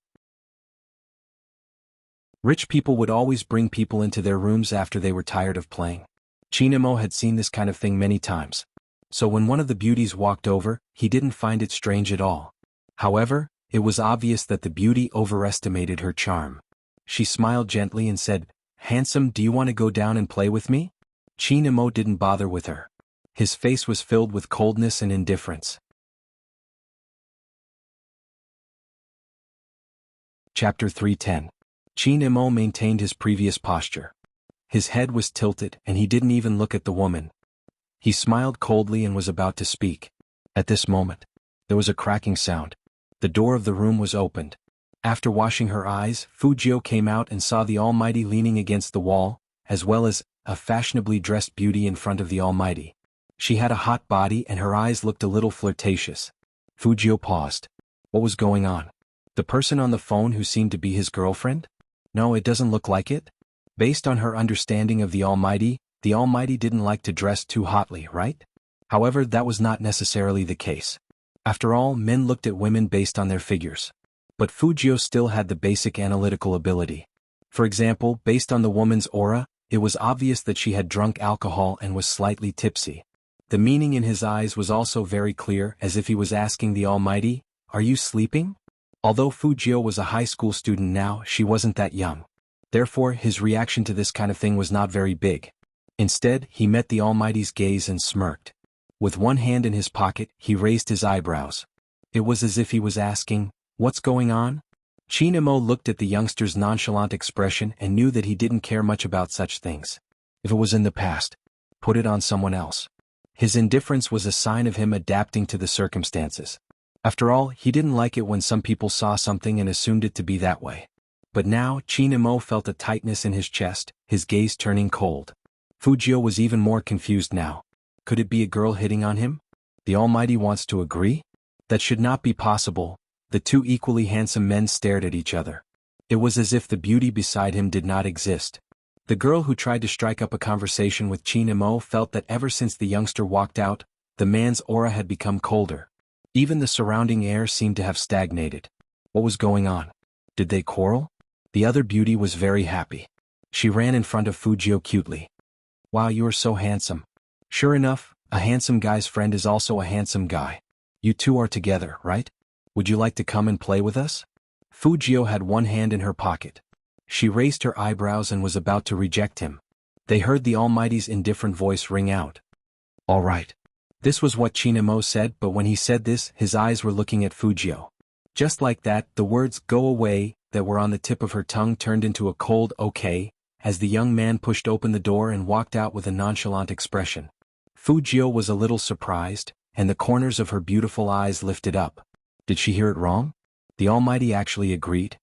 Rich people would always bring people into their rooms after they were tired of playing. Chinamo had seen this kind of thing many times. So when one of the beauties walked over, he didn't find it strange at all. However, it was obvious that the beauty overestimated her charm. She smiled gently and said, "Handsome, do you want to go down and play with me?" Chinamo didn't bother with her. His face was filled with coldness and indifference. Chapter 310. Chinamo maintained his previous posture. His head was tilted and he didn't even look at the woman. He smiled coldly and was about to speak. At this moment, there was a cracking sound. The door of the room was opened. After washing her eyes, Fujio came out and saw the Almighty leaning against the wall, as well as a fashionably dressed beauty in front of the Almighty. She had a hot body and her eyes looked a little flirtatious. Fujio paused. What was going on? The person on the phone who seemed to be his girlfriend? No, it doesn't look like it. Based on her understanding of the Almighty didn't like to dress too hotly, right? However, that was not necessarily the case. After all, men looked at women based on their figures. But Fujio still had the basic analytical ability. For example, based on the woman's aura, it was obvious that she had drunk alcohol and was slightly tipsy. The meaning in his eyes was also very clear, as if he was asking the Almighty, "Are you sleeping?" Although Fujio was a high school student now, she wasn't that young. Therefore, his reaction to this kind of thing was not very big. Instead, he met the Almighty's gaze and smirked. With one hand in his pocket, he raised his eyebrows. It was as if he was asking, "What's going on?" Chinamo looked at the youngster's nonchalant expression and knew that he didn't care much about such things. If it was in the past, put it on someone else. His indifference was a sign of him adapting to the circumstances. After all, he didn't like it when some people saw something and assumed it to be that way. But now, Chinamo felt a tightness in his chest, his gaze turning cold. Fujio was even more confused now. Could it be a girl hitting on him? The Almighty wants to agree? That should not be possible. The 2 equally handsome men stared at each other. It was as if the beauty beside him did not exist. The girl who tried to strike up a conversation with Chinamo felt that ever since the youngster walked out, the man's aura had become colder. Even the surrounding air seemed to have stagnated. What was going on? Did they quarrel? The other beauty was very happy. She ran in front of Fujio cutely. "Wow, you are so handsome." Sure enough, a handsome guy's friend is also a handsome guy. You 2 are together, right? Would you like to come and play with us? Fujio had one hand in her pocket. She raised her eyebrows and was about to reject him. They heard the Almighty's indifferent voice ring out. "All right." This was what Chinamo said, but when he said this, his eyes were looking at Fujio. Just like that, the words "go away" that were on the tip of her tongue turned into a cold "okay," as the young man pushed open the door and walked out with a nonchalant expression. Fujio was a little surprised, and the corners of her beautiful eyes lifted up. Did she hear it wrong? The Almighty actually agreed?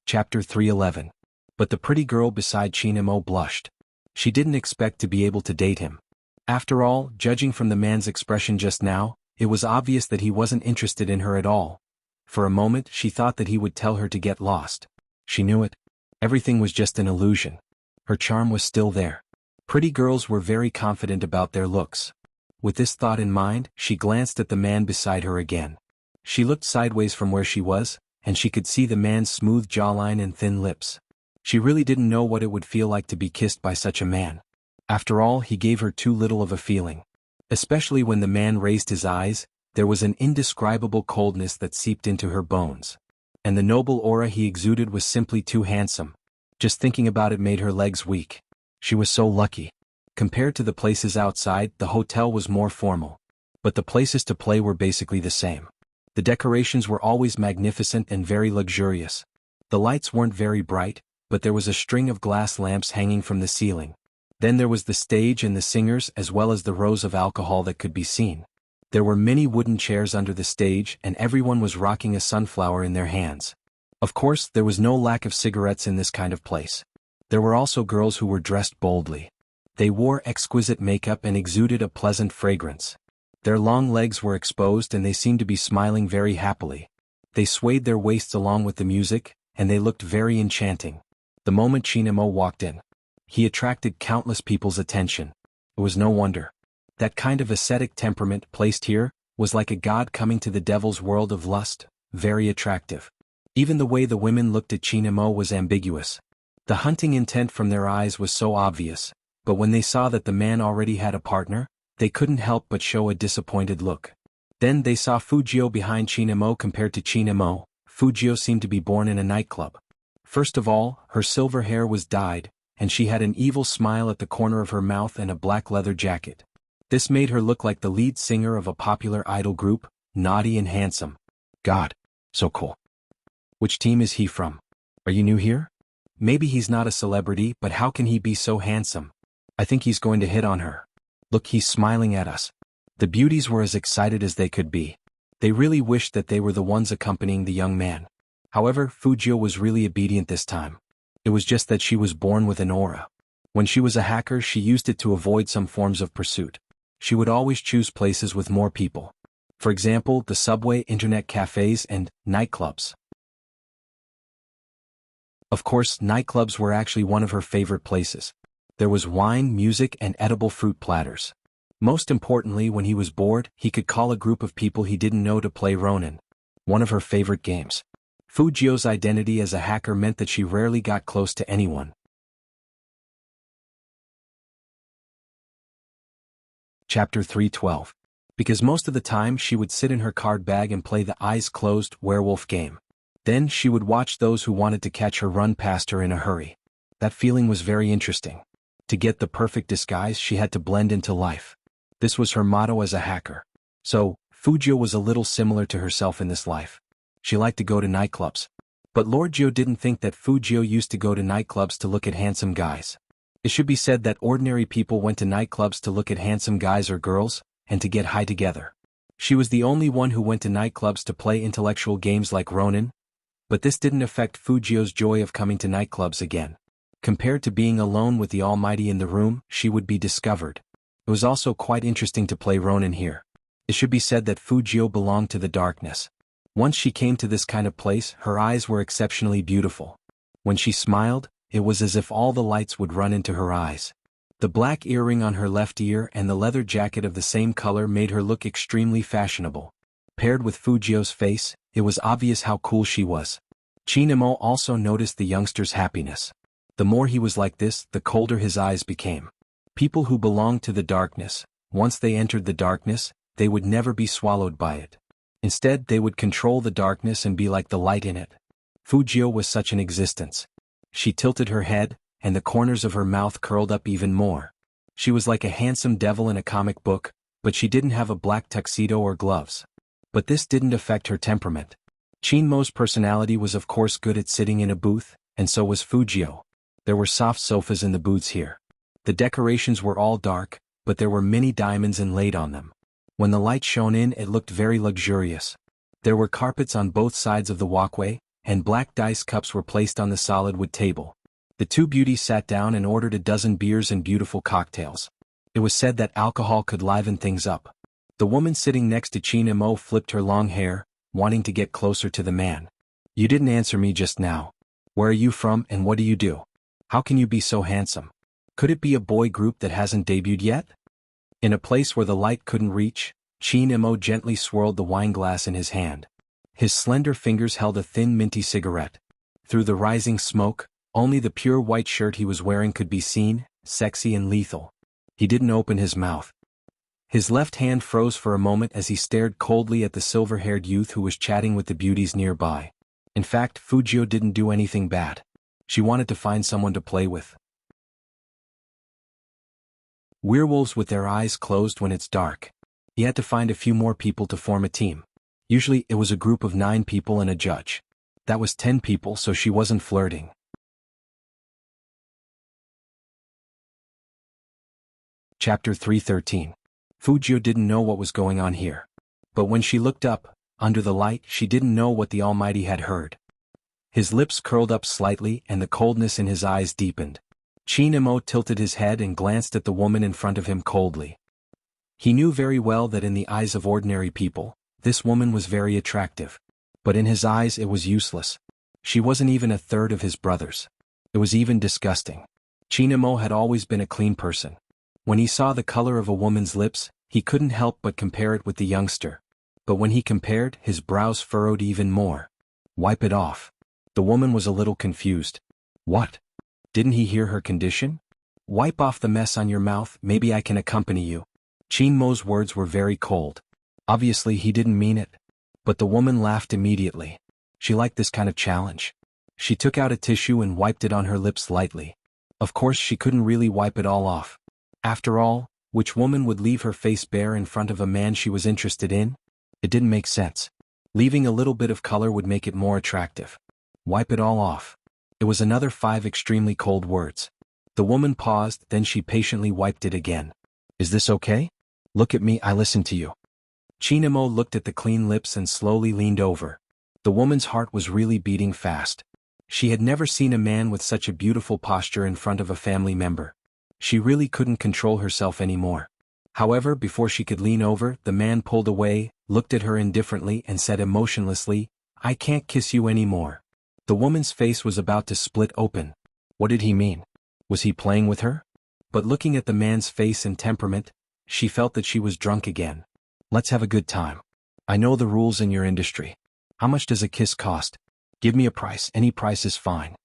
Chapter 311. But the pretty girl beside Chinamo blushed. She didn't expect to be able to date him. After all, judging from the man's expression just now, it was obvious that he wasn't interested in her at all. For a moment she thought that he would tell her to get lost. She knew it. Everything was just an illusion. Her charm was still there. Pretty girls were very confident about their looks. With this thought in mind, she glanced at the man beside her again. She looked sideways from where she was, and she could see the man's smooth jawline and thin lips. She really didn't know what it would feel like to be kissed by such a man. After all, he gave her too little of a feeling. Especially when the man raised his eyes, there was an indescribable coldness that seeped into her bones. And the noble aura he exuded was simply too handsome. Just thinking about it made her legs weak. She was so lucky. Compared to the places outside, the hotel was more formal. But the places to play were basically the same. The decorations were always magnificent and very luxurious. The lights weren't very bright, but there was a string of glass lamps hanging from the ceiling. Then there was the stage and the singers as well as the rows of alcohol that could be seen. There were many wooden chairs under the stage and everyone was rocking a sunflower in their hands. Of course, there was no lack of cigarettes in this kind of place. There were also girls who were dressed boldly. They wore exquisite makeup and exuded a pleasant fragrance. Their long legs were exposed and they seemed to be smiling very happily. They swayed their waists along with the music, and they looked very enchanting. The moment Chinamo walked in, he attracted countless people's attention. It was no wonder. That kind of ascetic temperament placed here was like a god coming to the devil's world of lust, very attractive. Even the way the women looked at Chinamo was ambiguous. The hunting intent from their eyes was so obvious, but when they saw that the man already had a partner, they couldn't help but show a disappointed look. Then they saw Fujio behind Chinamo. Compared to Chinamo, Fujio seemed to be born in a nightclub. First of all, her silver hair was dyed, and she had an evil smile at the corner of her mouth and a black leather jacket. This made her look like the lead singer of a popular idol group, naughty and handsome. God, so cool. Which team is he from? Are you new here? Maybe he's not a celebrity, but how can he be so handsome? I think he's going to hit on her. Look, he's smiling at us. The beauties were as excited as they could be. They really wished that they were the ones accompanying the young man. However, Fujio was really obedient this time. It was just that she was born with an aura. When she was a hacker, she used it to avoid some forms of pursuit. She would always choose places with more people. For example, the subway, internet cafes, and nightclubs. Of course, nightclubs were actually one of her favorite places. There was wine, music, and edible fruit platters. Most importantly, when he was bored, he could call a group of people he didn't know to play Ronin, one of her favorite games. Fujio's identity as a hacker meant that she rarely got close to anyone. Chapter 312. Because most of the time she would sit in her card bag and play the eyes closed werewolf game. Then she would watch those who wanted to catch her run past her in a hurry. That feeling was very interesting. To get the perfect disguise, she had to blend into life. This was her motto as a hacker. So, Fujio was a little similar to herself in this life. She liked to go to nightclubs. But Lord Gio didn't think that Fujio used to go to nightclubs to look at handsome guys. It should be said that ordinary people went to nightclubs to look at handsome guys or girls, and to get high together. She was the only one who went to nightclubs to play intellectual games like Ronin. But this didn't affect Fujio's joy of coming to nightclubs again. Compared to being alone with the Almighty in the room, she would be discovered. It was also quite interesting to play Ronin here. It should be said that Fujio belonged to the darkness. Once she came to this kind of place, her eyes were exceptionally beautiful. When she smiled, it was as if all the lights would run into her eyes. The black earring on her left ear and the leather jacket of the same color made her look extremely fashionable. Paired with Fujio's face, it was obvious how cool she was. Chinamo also noticed the youngster's happiness. The more he was like this, the colder his eyes became. People who belonged to the darkness, once they entered the darkness, they would never be swallowed by it. Instead, they would control the darkness and be like the light in it. Fujio was such an existence. She tilted her head, and the corners of her mouth curled up even more. She was like a handsome devil in a comic book, but she didn't have a black tuxedo or gloves. But this didn't affect her temperament. Chinmo's personality was of course good at sitting in a booth, and so was Fujio. There were soft sofas in the booths here. The decorations were all dark, but there were many diamonds inlaid on them. When the light shone in, it looked very luxurious. There were carpets on both sides of the walkway, and black dice cups were placed on the solid wood table. The two beauties sat down and ordered a dozen beers and beautiful cocktails. It was said that alcohol could liven things up. The woman sitting next to Chinmo flipped her long hair, wanting to get closer to the man. "You didn't answer me just now. Where are you from and what do you do? How can you be so handsome? Could it be a boy group that hasn't debuted yet?" In a place where the light couldn't reach, Chinmo gently swirled the wine glass in his hand. His slender fingers held a thin minty cigarette. Through the rising smoke, only the pure white shirt he was wearing could be seen, sexy and lethal. He didn't open his mouth. His left hand froze for a moment as he stared coldly at the silver-haired youth who was chatting with the beauties nearby. In fact, Fujio didn't do anything bad. She wanted to find someone to play with. Werewolves with their eyes closed when it's dark. He had to find a few more people to form a team. Usually it was a group of 9 people and a judge. That was 10 people, so she wasn't flirting. Chapter 313. Fujio didn't know what was going on here. But when she looked up, under the light, she didn't know what the Almighty had heard. His lips curled up slightly and the coldness in his eyes deepened. Chinmo tilted his head and glanced at the woman in front of him coldly. He knew very well that in the eyes of ordinary people, this woman was very attractive. But in his eyes it was useless. She wasn't even a third of his brothers. It was even disgusting. Chinmo had always been a clean person. When he saw the color of a woman's lips, he couldn't help but compare it with the youngster. But when he compared, his brows furrowed even more. "Wipe it off." The woman was a little confused. "What? Didn't he hear her condition? Wipe off the mess on your mouth, maybe I can accompany you." Chinmo's words were very cold. Obviously he didn't mean it. But the woman laughed immediately. She liked this kind of challenge. She took out a tissue and wiped it on her lips lightly. Of course she couldn't really wipe it all off. After all, which woman would leave her face bare in front of a man she was interested in? It didn't make sense. Leaving a little bit of color would make it more attractive. Wipe it all off. It was another 5 extremely cold words. The woman paused, then she patiently wiped it again. "Is this okay? Look at me, I listen to you." Chinmo looked at the clean lips and slowly leaned over. The woman's heart was really beating fast. She had never seen a man with such a beautiful posture in front of a family member. She really couldn't control herself anymore. However, before she could lean over, the man pulled away, looked at her indifferently and said emotionlessly, "I can't kiss you anymore." The woman's face was about to split open. What did he mean? Was he playing with her? But looking at the man's face and temperament, she felt that she was drunk again. "Let's have a good time. I know the rules in your industry. How much does a kiss cost? Give me a price, any price is fine."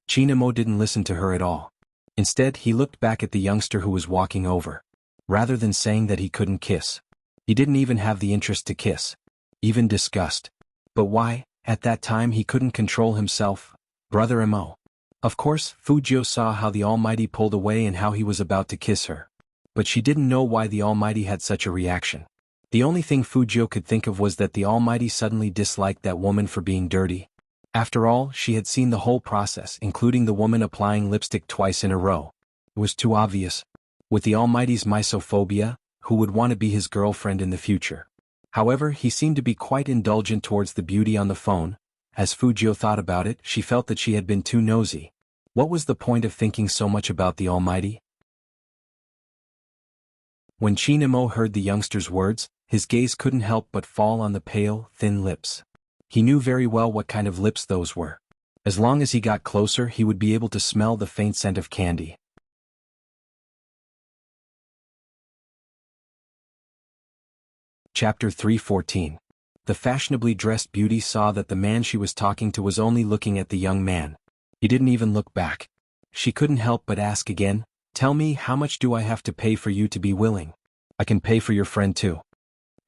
Chinmo didn't listen to her at all. Instead, he looked back at the youngster who was walking over. Rather than saying that he couldn't kiss, he didn't even have the interest to kiss. Even disgust. But why? At that time he couldn't control himself. Brother Mo. Of course, Fujio saw how the Almighty pulled away and how he was about to kiss her. But she didn't know why the Almighty had such a reaction. The only thing Fujio could think of was that the Almighty suddenly disliked that woman for being dirty. After all, she had seen the whole process, including the woman applying lipstick twice in a row. It was too obvious. With the Almighty's misophobia, who would want to be his girlfriend in the future? However, he seemed to be quite indulgent towards the beauty on the phone. As Fujio thought about it, she felt that she had been too nosy. What was the point of thinking so much about the Almighty? When Chinmo heard the youngster's words, his gaze couldn't help but fall on the pale, thin lips. He knew very well what kind of lips those were. As long as he got closer, he would be able to smell the faint scent of candy. Chapter 314. The fashionably dressed beauty saw that the man she was talking to was only looking at the young man. He didn't even look back. She couldn't help but ask again, "Tell me, how much do I have to pay for you to be willing? I can pay for your friend too."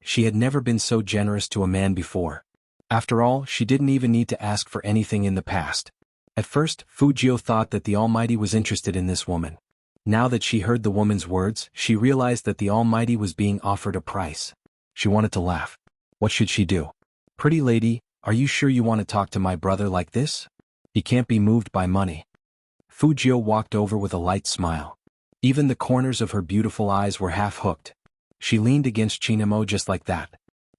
She had never been so generous to a man before. After all, she didn't even need to ask for anything in the past. At first, Fujio thought that the Almighty was interested in this woman. Now that she heard the woman's words, she realized that the Almighty was being offered a price. She wanted to laugh. What should she do? "Pretty lady, are you sure you want to talk to my brother like this? He can't be moved by money." Fujio walked over with a light smile. Even the corners of her beautiful eyes were half-hooked. She leaned against Chinamo just like that.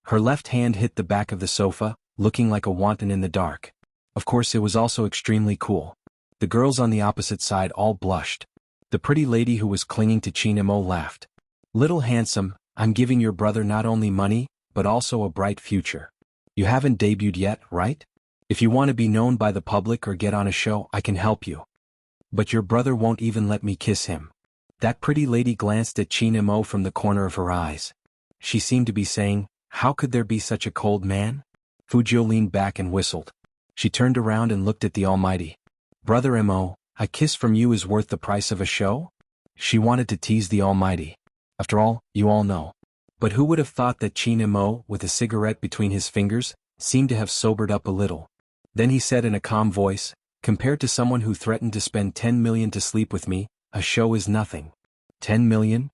Her left hand hit the back of the sofa, looking like a wanton in the dark. Of course, it was also extremely cool. The girls on the opposite side all blushed. The pretty lady who was clinging to Chinamo laughed. "Little handsome, I'm giving your brother not only money, but also a bright future. You haven't debuted yet, right? If you want to be known by the public or get on a show, I can help you. But your brother won't even let me kiss him." That pretty lady glanced at Chinamo from the corner of her eyes. She seemed to be saying, "How could there be such a cold man?" Fujio leaned back and whistled. She turned around and looked at the Almighty. "Brother Mo, a kiss from you is worth the price of a show?" She wanted to tease the Almighty. After all, you all know. But who would have thought that Chinamo, with a cigarette between his fingers, seemed to have sobered up a little. Then he said in a calm voice, "Compared to someone who threatened to spend 10 million to sleep with me, a show is nothing." 10 million?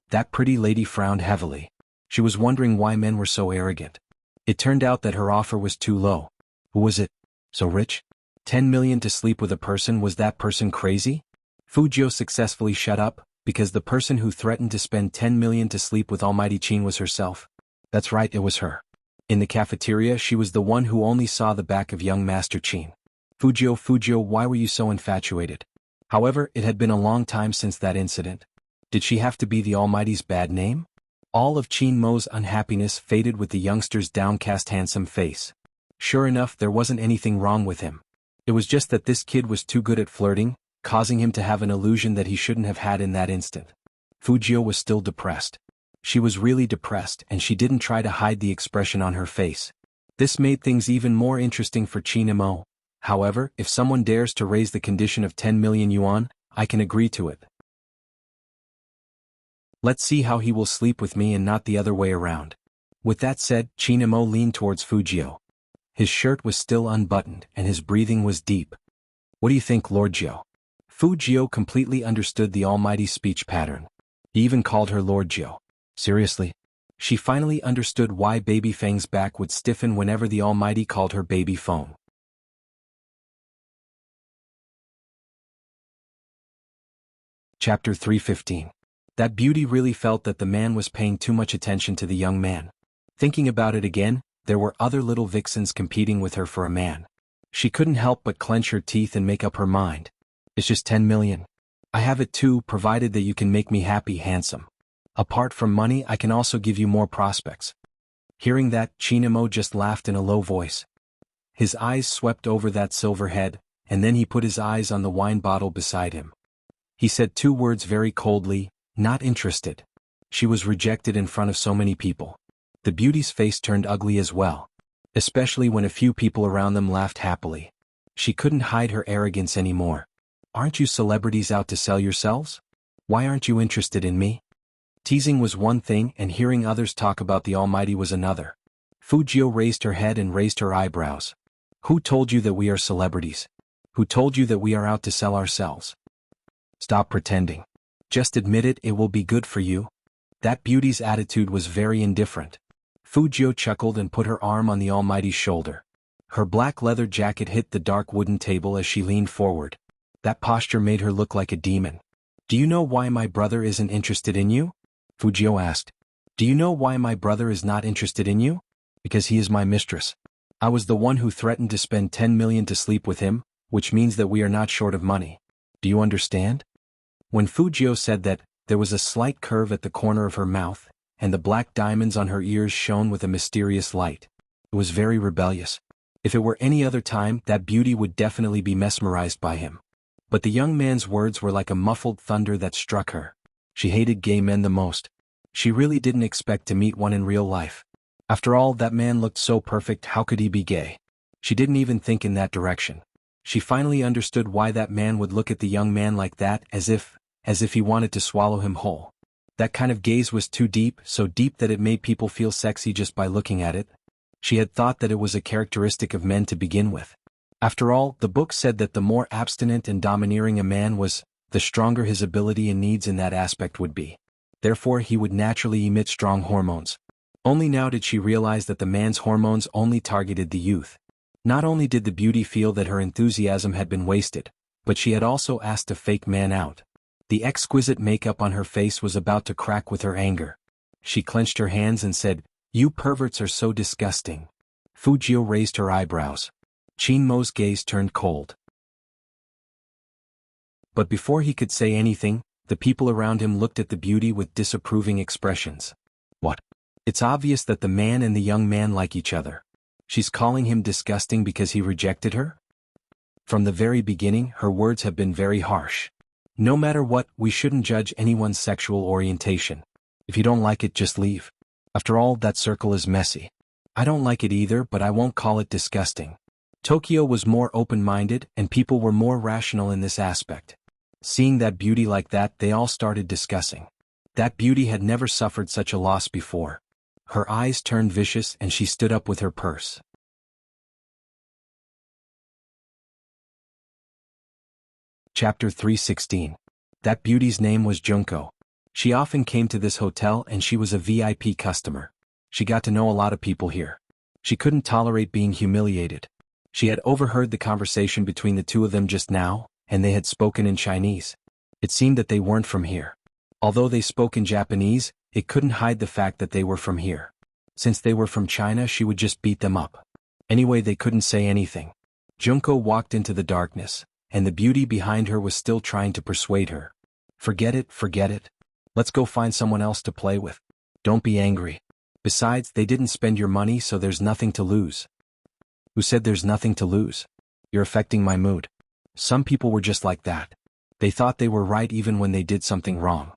That pretty lady frowned heavily. She was wondering why men were so arrogant. It turned out that her offer was too low. Who was it? So rich? 10 million to sleep with a person? Was that person crazy? Fujio successfully shut up, because the person who threatened to spend 10 million to sleep with Almighty Chin was herself. That's right, it was her. In the cafeteria, she was the one who only saw the back of young Master Chin. Fujio, why were you so infatuated?" However, it had been a long time since that incident. Did she have to be the Almighty's bad name? All of Chin Mo's unhappiness faded with the youngster's downcast handsome face. Sure enough, there wasn't anything wrong with him. It was just that this kid was too good at flirting, causing him to have an illusion that he shouldn't have had in that instant. Fujio was still depressed. She was really depressed, and she didn't try to hide the expression on her face. This made things even more interesting for Chinamo. However, if someone dares to raise the condition of 10 million yuan, I can agree to it. Let's see how he will sleep with me and not the other way around. With that said, Chinamo leaned towards Fujio. His shirt was still unbuttoned and his breathing was deep. "What do you think, Lord Jio?" Fujio completely understood the Almighty's speech pattern. He even called her Lord Jio. Seriously? She finally understood why Baby Fang's back would stiffen whenever the Almighty called her baby phone. Chapter 315. That beauty really felt that the man was paying too much attention to the young man. Thinking about it again, there were other little vixens competing with her for a man. She couldn't help but clench her teeth and make up her mind. "It's just 10 million. I have it too, provided that you can make me happy, handsome. Apart from money, I can also give you more prospects." Hearing that, Chinamo just laughed in a low voice. His eyes swept over that silver head, and then he put his eyes on the wine bottle beside him. He said two words very coldly, "Not interested." She was rejected in front of so many people. The beauty's face turned ugly as well, especially when a few people around them laughed happily. She couldn't hide her arrogance anymore. "Aren't you celebrities out to sell yourselves? Why aren't you interested in me?" Teasing was one thing and hearing others talk about the Almighty was another. Fujio raised her head and raised her eyebrows. "Who told you that we are celebrities? Who told you that we are out to sell ourselves? Stop pretending. Just admit it, it will be good for you." That beauty's attitude was very indifferent. Fujio chuckled and put her arm on the Almighty's shoulder. Her black leather jacket hit the dark wooden table as she leaned forward. That posture made her look like a demon. "Do you know why my brother isn't interested in you?" Fujio asked. "Do you know why my brother is not interested in you? Because he is my mistress. I was the one who threatened to spend 10 million to sleep with him, which means that we are not short of money. Do you understand?" When Fujio said that, there was a slight curve at the corner of her mouth, and the black diamonds on her ears shone with a mysterious light. It was very rebellious. If it were any other time, that beauty would definitely be mesmerized by him. But the young man's words were like a muffled thunder that struck her. She hated gay men the most. She really didn't expect to meet one in real life. After all, that man looked so perfect, how could he be gay? She didn't even think in that direction. She finally understood why that man would look at the young man like that, as if he wanted to swallow him whole. That kind of gaze was too deep, so deep that it made people feel sexy just by looking at it. She had thought that it was a characteristic of men to begin with. After all, the book said that the more abstinent and domineering a man was, the stronger his ability and needs in that aspect would be. Therefore he would naturally emit strong hormones. Only now did she realize that the man's hormones only targeted the youth. Not only did the beauty feel that her enthusiasm had been wasted, but she had also asked a fake man out. The exquisite makeup on her face was about to crack with her anger. She clenched her hands and said, "You perverts are so disgusting." Fujio raised her eyebrows. Qin Mo's gaze turned cold. But before he could say anything, the people around him looked at the beauty with disapproving expressions. What? It's obvious that the man and the young man like each other. She's calling him disgusting because he rejected her? From the very beginning, her words have been very harsh. No matter what, we shouldn't judge anyone's sexual orientation. If you don't like it, just leave. After all, that circle is messy. I don't like it either, but I won't call it disgusting. Tokyo was more open-minded, and people were more rational in this aspect. Seeing that beauty like that, they all started discussing. That beauty had never suffered such a loss before. Her eyes turned vicious and she stood up with her purse. Chapter 316. That beauty's name was Junko. She often came to this hotel and she was a VIP customer. She got to know a lot of people here. She couldn't tolerate being humiliated. She had overheard the conversation between the two of them just now, and they had spoken in Chinese. It seemed that they weren't from here. Although they spoke in Japanese, it couldn't hide the fact that they were from here. Since they were from China, she would just beat them up. Anyway, they couldn't say anything. Junko walked into the darkness, and the beauty behind her was still trying to persuade her. Forget it, forget it. Let's go find someone else to play with. Don't be angry. Besides, they didn't spend your money, so there's nothing to lose. Who said there's nothing to lose? You're affecting my mood. Some people were just like that. They thought they were right even when they did something wrong.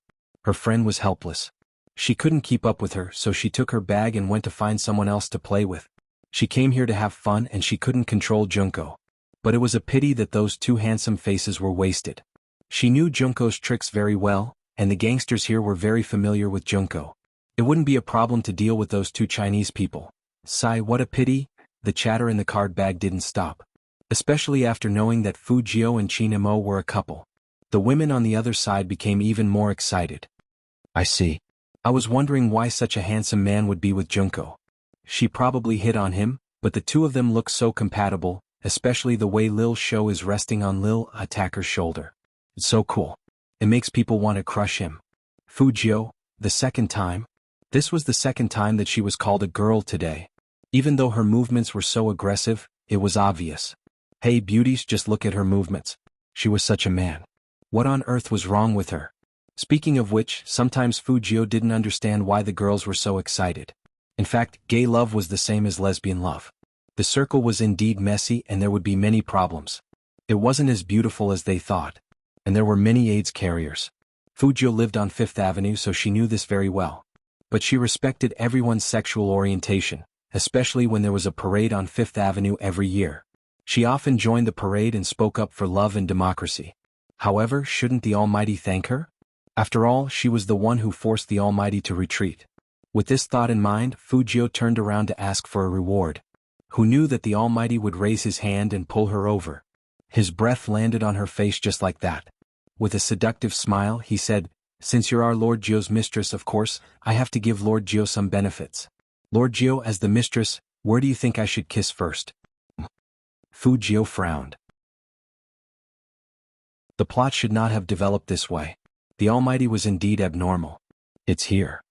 Her friend was helpless. She couldn't keep up with her, so she took her bag and went to find someone else to play with. She came here to have fun and she couldn't control Junko. But it was a pity that those two handsome faces were wasted. She knew Junko's tricks very well, and the gangsters here were very familiar with Junko. It wouldn't be a problem to deal with those two Chinese people. Sigh, what a pity. The chatter in the card bag didn't stop. Especially after knowing that Fujio and Chinamo were a couple. The women on the other side became even more excited. I see. I was wondering why such a handsome man would be with Junko. She probably hit on him, but the two of them look so compatible, especially the way Lil Shou is resting on Lil Attacker's shoulder. It's so cool. It makes people want to crush him. Fujio, the second time. This was the second time that she was called a girl today. Even though her movements were so aggressive, it was obvious. Hey beauties, just look at her movements. She was such a man. What on earth was wrong with her? Speaking of which, sometimes Fujio didn't understand why the girls were so excited. In fact, gay love was the same as lesbian love. The circle was indeed messy and there would be many problems. It wasn't as beautiful as they thought. And there were many AIDS carriers. Fujio lived on Fifth Avenue, so she knew this very well. But she respected everyone's sexual orientation, especially when there was a parade on Fifth Avenue every year. She often joined the parade and spoke up for love and democracy. However, shouldn't the Almighty thank her? After all, she was the one who forced the Almighty to retreat. With this thought in mind, Fujio turned around to ask for a reward. Who knew that the Almighty would raise his hand and pull her over? His breath landed on her face just like that. With a seductive smile, he said, "Since you're our Lord Jio's mistress, of course, I have to give Lord Jio some benefits. Lord Jio, as the mistress, where do you think I should kiss first?" Fujio frowned. The plot should not have developed this way. The Almighty was indeed abnormal. It's here.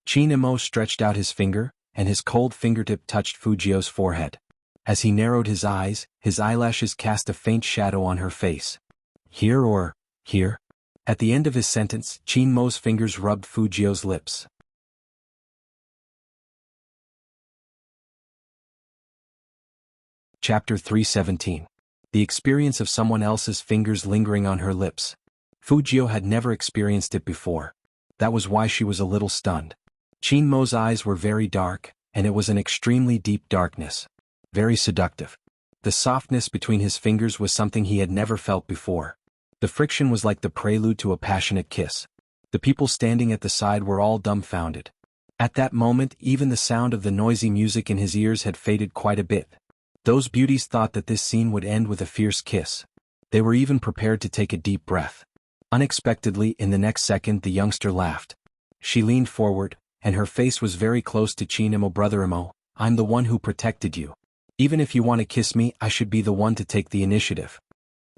Chinamo stretched out his finger, and his cold fingertip touched Fujio's forehead. As he narrowed his eyes, his eyelashes cast a faint shadow on her face. Here or here? At the end of his sentence, Chinmo's fingers rubbed Fujio's lips. Chapter 317. The experience of someone else's fingers lingering on her lips. Fujio had never experienced it before. That was why she was a little stunned. Chinmo's eyes were very dark, and it was an extremely deep darkness. Very seductive. The softness between his fingers was something he had never felt before. The friction was like the prelude to a passionate kiss. The people standing at the side were all dumbfounded. At that moment, even the sound of the noisy music in his ears had faded quite a bit. Those beauties thought that this scene would end with a fierce kiss. They were even prepared to take a deep breath. Unexpectedly, in the next second, the youngster laughed. She leaned forward, and her face was very close to Chin Imo. Brother Imo, I'm the one who protected you. Even if you want to kiss me, I should be the one to take the initiative.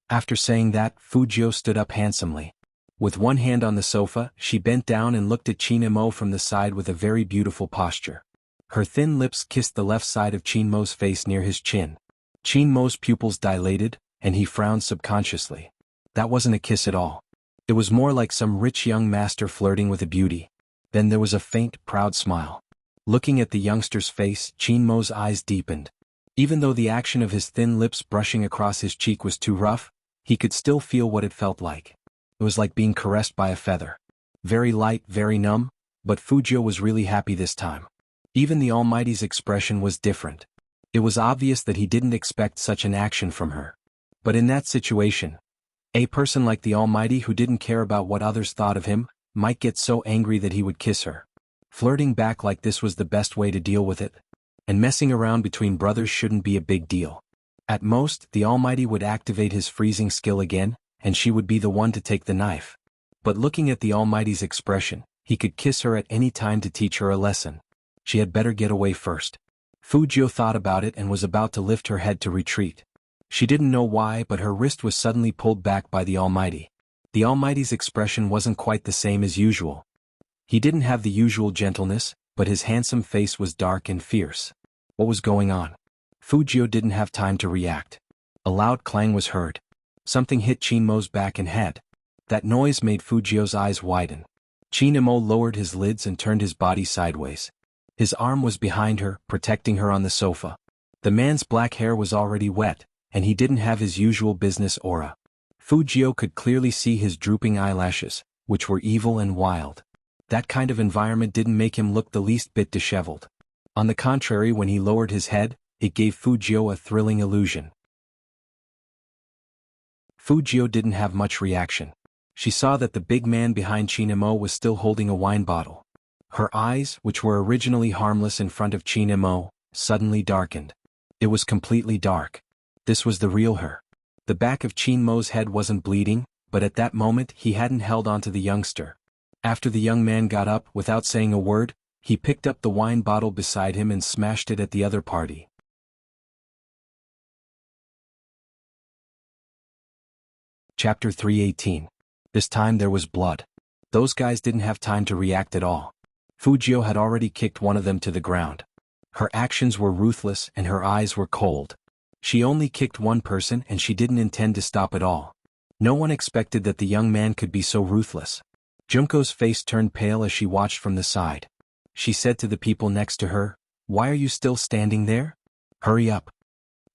After saying that, Fujio stood up handsomely. With one hand on the sofa, she bent down and looked at Chin Imo from the side with a very beautiful posture. Her thin lips kissed the left side of Chin Mo's face near his chin. Chin Mo's pupils dilated, and he frowned subconsciously. That wasn't a kiss at all. It was more like some rich young master flirting with a beauty. Then there was a faint, proud smile. Looking at the youngster's face, Chin Mo's eyes deepened. Even though the action of his thin lips brushing across his cheek was too rough, he could still feel what it felt like. It was like being caressed by a feather. Very light, very numb, but Fujio was really happy this time. Even the Almighty's expression was different. It was obvious that he didn't expect such an action from her. But in that situation, a person like the Almighty who didn't care about what others thought of him, might get so angry that he would kiss her. Flirting back like this was the best way to deal with it. And messing around between brothers shouldn't be a big deal. At most, the Almighty would activate his freezing skill again, and she would be the one to take the knife. But looking at the Almighty's expression, he could kiss her at any time to teach her a lesson. She had better get away first. Fujio thought about it and was about to lift her head to retreat. She didn't know why, but her wrist was suddenly pulled back by the Almighty. The Almighty's expression wasn't quite the same as usual. He didn't have the usual gentleness, but his handsome face was dark and fierce. What was going on? Fujio didn't have time to react. A loud clang was heard. Something hit Chin Mo's back and head. That noise made Fujio's eyes widen. Chin Imo lowered his lids and turned his body sideways. His arm was behind her, protecting her on the sofa. The man's black hair was already wet, and he didn't have his usual business aura. Fujio could clearly see his drooping eyelashes, which were evil and wild. That kind of environment didn't make him look the least bit disheveled. On the contrary, when he lowered his head, it gave Fujio a thrilling illusion. Fujio didn't have much reaction. She saw that the big man behind Chin Imo was still holding a wine bottle. Her eyes, which were originally harmless in front of Chin Imo, suddenly darkened. It was completely dark. This was the real her. The back of Chin Mo's head wasn't bleeding, but at that moment he hadn't held onto the youngster. After the young man got up, without saying a word, he picked up the wine bottle beside him and smashed it at the other party. Chapter 318. This time there was blood. Those guys didn't have time to react at all. Fujio had already kicked one of them to the ground. Her actions were ruthless and her eyes were cold. She only kicked one person and she didn't intend to stop at all. No one expected that the young man could be so ruthless. Junko's face turned pale as she watched from the side. She said to the people next to her, "Why are you still standing there? Hurry up."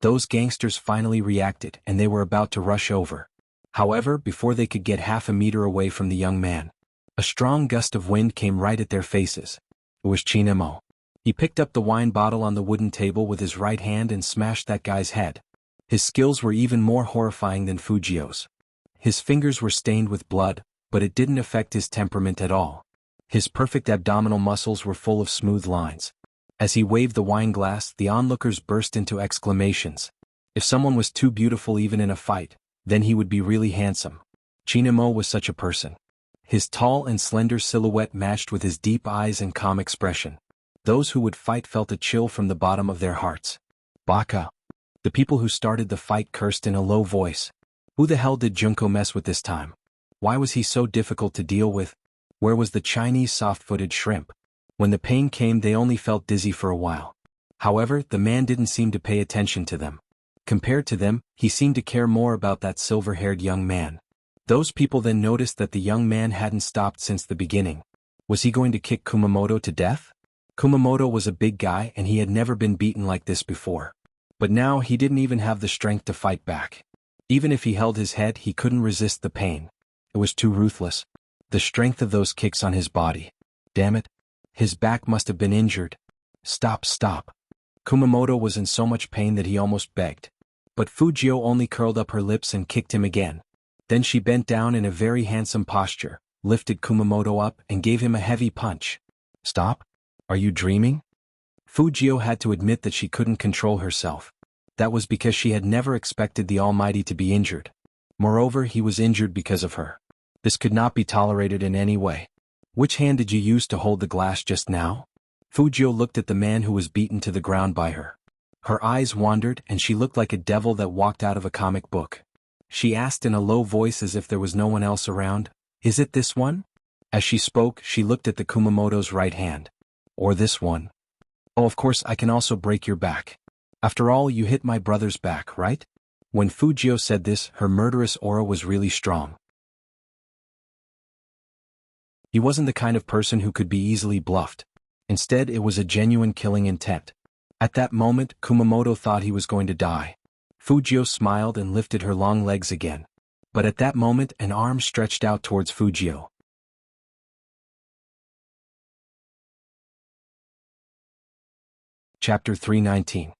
Those gangsters finally reacted and they were about to rush over. However, before they could get half a meter away from the young man, a strong gust of wind came right at their faces. It was Chin Imo. He picked up the wine bottle on the wooden table with his right hand and smashed that guy's head. His skills were even more horrifying than Fujio's. His fingers were stained with blood, but it didn't affect his temperament at all. His perfect abdominal muscles were full of smooth lines. As he waved the wine glass, the onlookers burst into exclamations. If someone was too beautiful even in a fight, then he would be really handsome. Chin Imo was such a person. His tall and slender silhouette matched with his deep eyes and calm expression. Those who would fight felt a chill from the bottom of their hearts. Baka. The people who started the fight cursed in a low voice. Who the hell did Junko mess with this time? Why was he so difficult to deal with? Where was the Chinese soft-footed shrimp? When the pain came, they only felt dizzy for a while. However, the man didn't seem to pay attention to them. Compared to them, he seemed to care more about that silver-haired young man. Those people then noticed that the young man hadn't stopped since the beginning. Was he going to kick Kumamoto to death? Kumamoto was a big guy and he had never been beaten like this before. But now he didn't even have the strength to fight back. Even if he held his head, he couldn't resist the pain. It was too ruthless. The strength of those kicks on his body. Damn it. His back must have been injured. Stop, stop. Kumamoto was in so much pain that he almost begged. But Fujio only curled up her lips and kicked him again. Then she bent down in a very handsome posture, lifted Kumamoto up and gave him a heavy punch. Stop? Are you dreaming? Fujio had to admit that she couldn't control herself. That was because she had never expected the Almighty to be injured. Moreover, he was injured because of her. This could not be tolerated in any way. Which hand did you use to hold the glass just now? Fujio looked at the man who was beaten to the ground by her. Her eyes wandered and she looked like a devil that walked out of a comic book. She asked in a low voice as if there was no one else around, "Is it this one?" As she spoke, she looked at the Kumamoto's right hand. Or this one. Oh, of course I can also break your back. After all, you hit my brother's back, right? When Fujio said this, her murderous aura was really strong. He wasn't the kind of person who could be easily bluffed. Instead, it was a genuine killing intent. At that moment, Kumamoto thought he was going to die. Fujio smiled and lifted her long legs again. But at that moment, an arm stretched out towards Fujio. Chapter 319.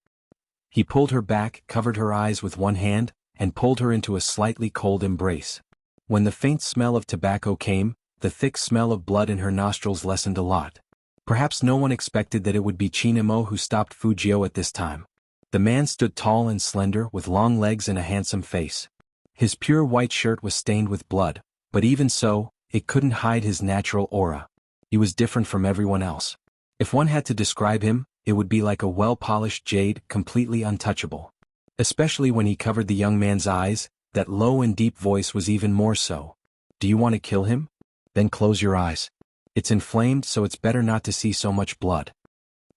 He pulled her back, covered her eyes with one hand, and pulled her into a slightly cold embrace. When the faint smell of tobacco came, the thick smell of blood in her nostrils lessened a lot. Perhaps no one expected that it would be Chinemo who stopped Fujio at this time. The man stood tall and slender, with long legs and a handsome face. His pure white shirt was stained with blood, but even so, it couldn't hide his natural aura. He was different from everyone else. If one had to describe him, it would be like a well-polished jade, completely untouchable. Especially when he covered the young man's eyes, that low and deep voice was even more so. Do you want to kill him? Then close your eyes. It's inflamed, so it's better not to see so much blood.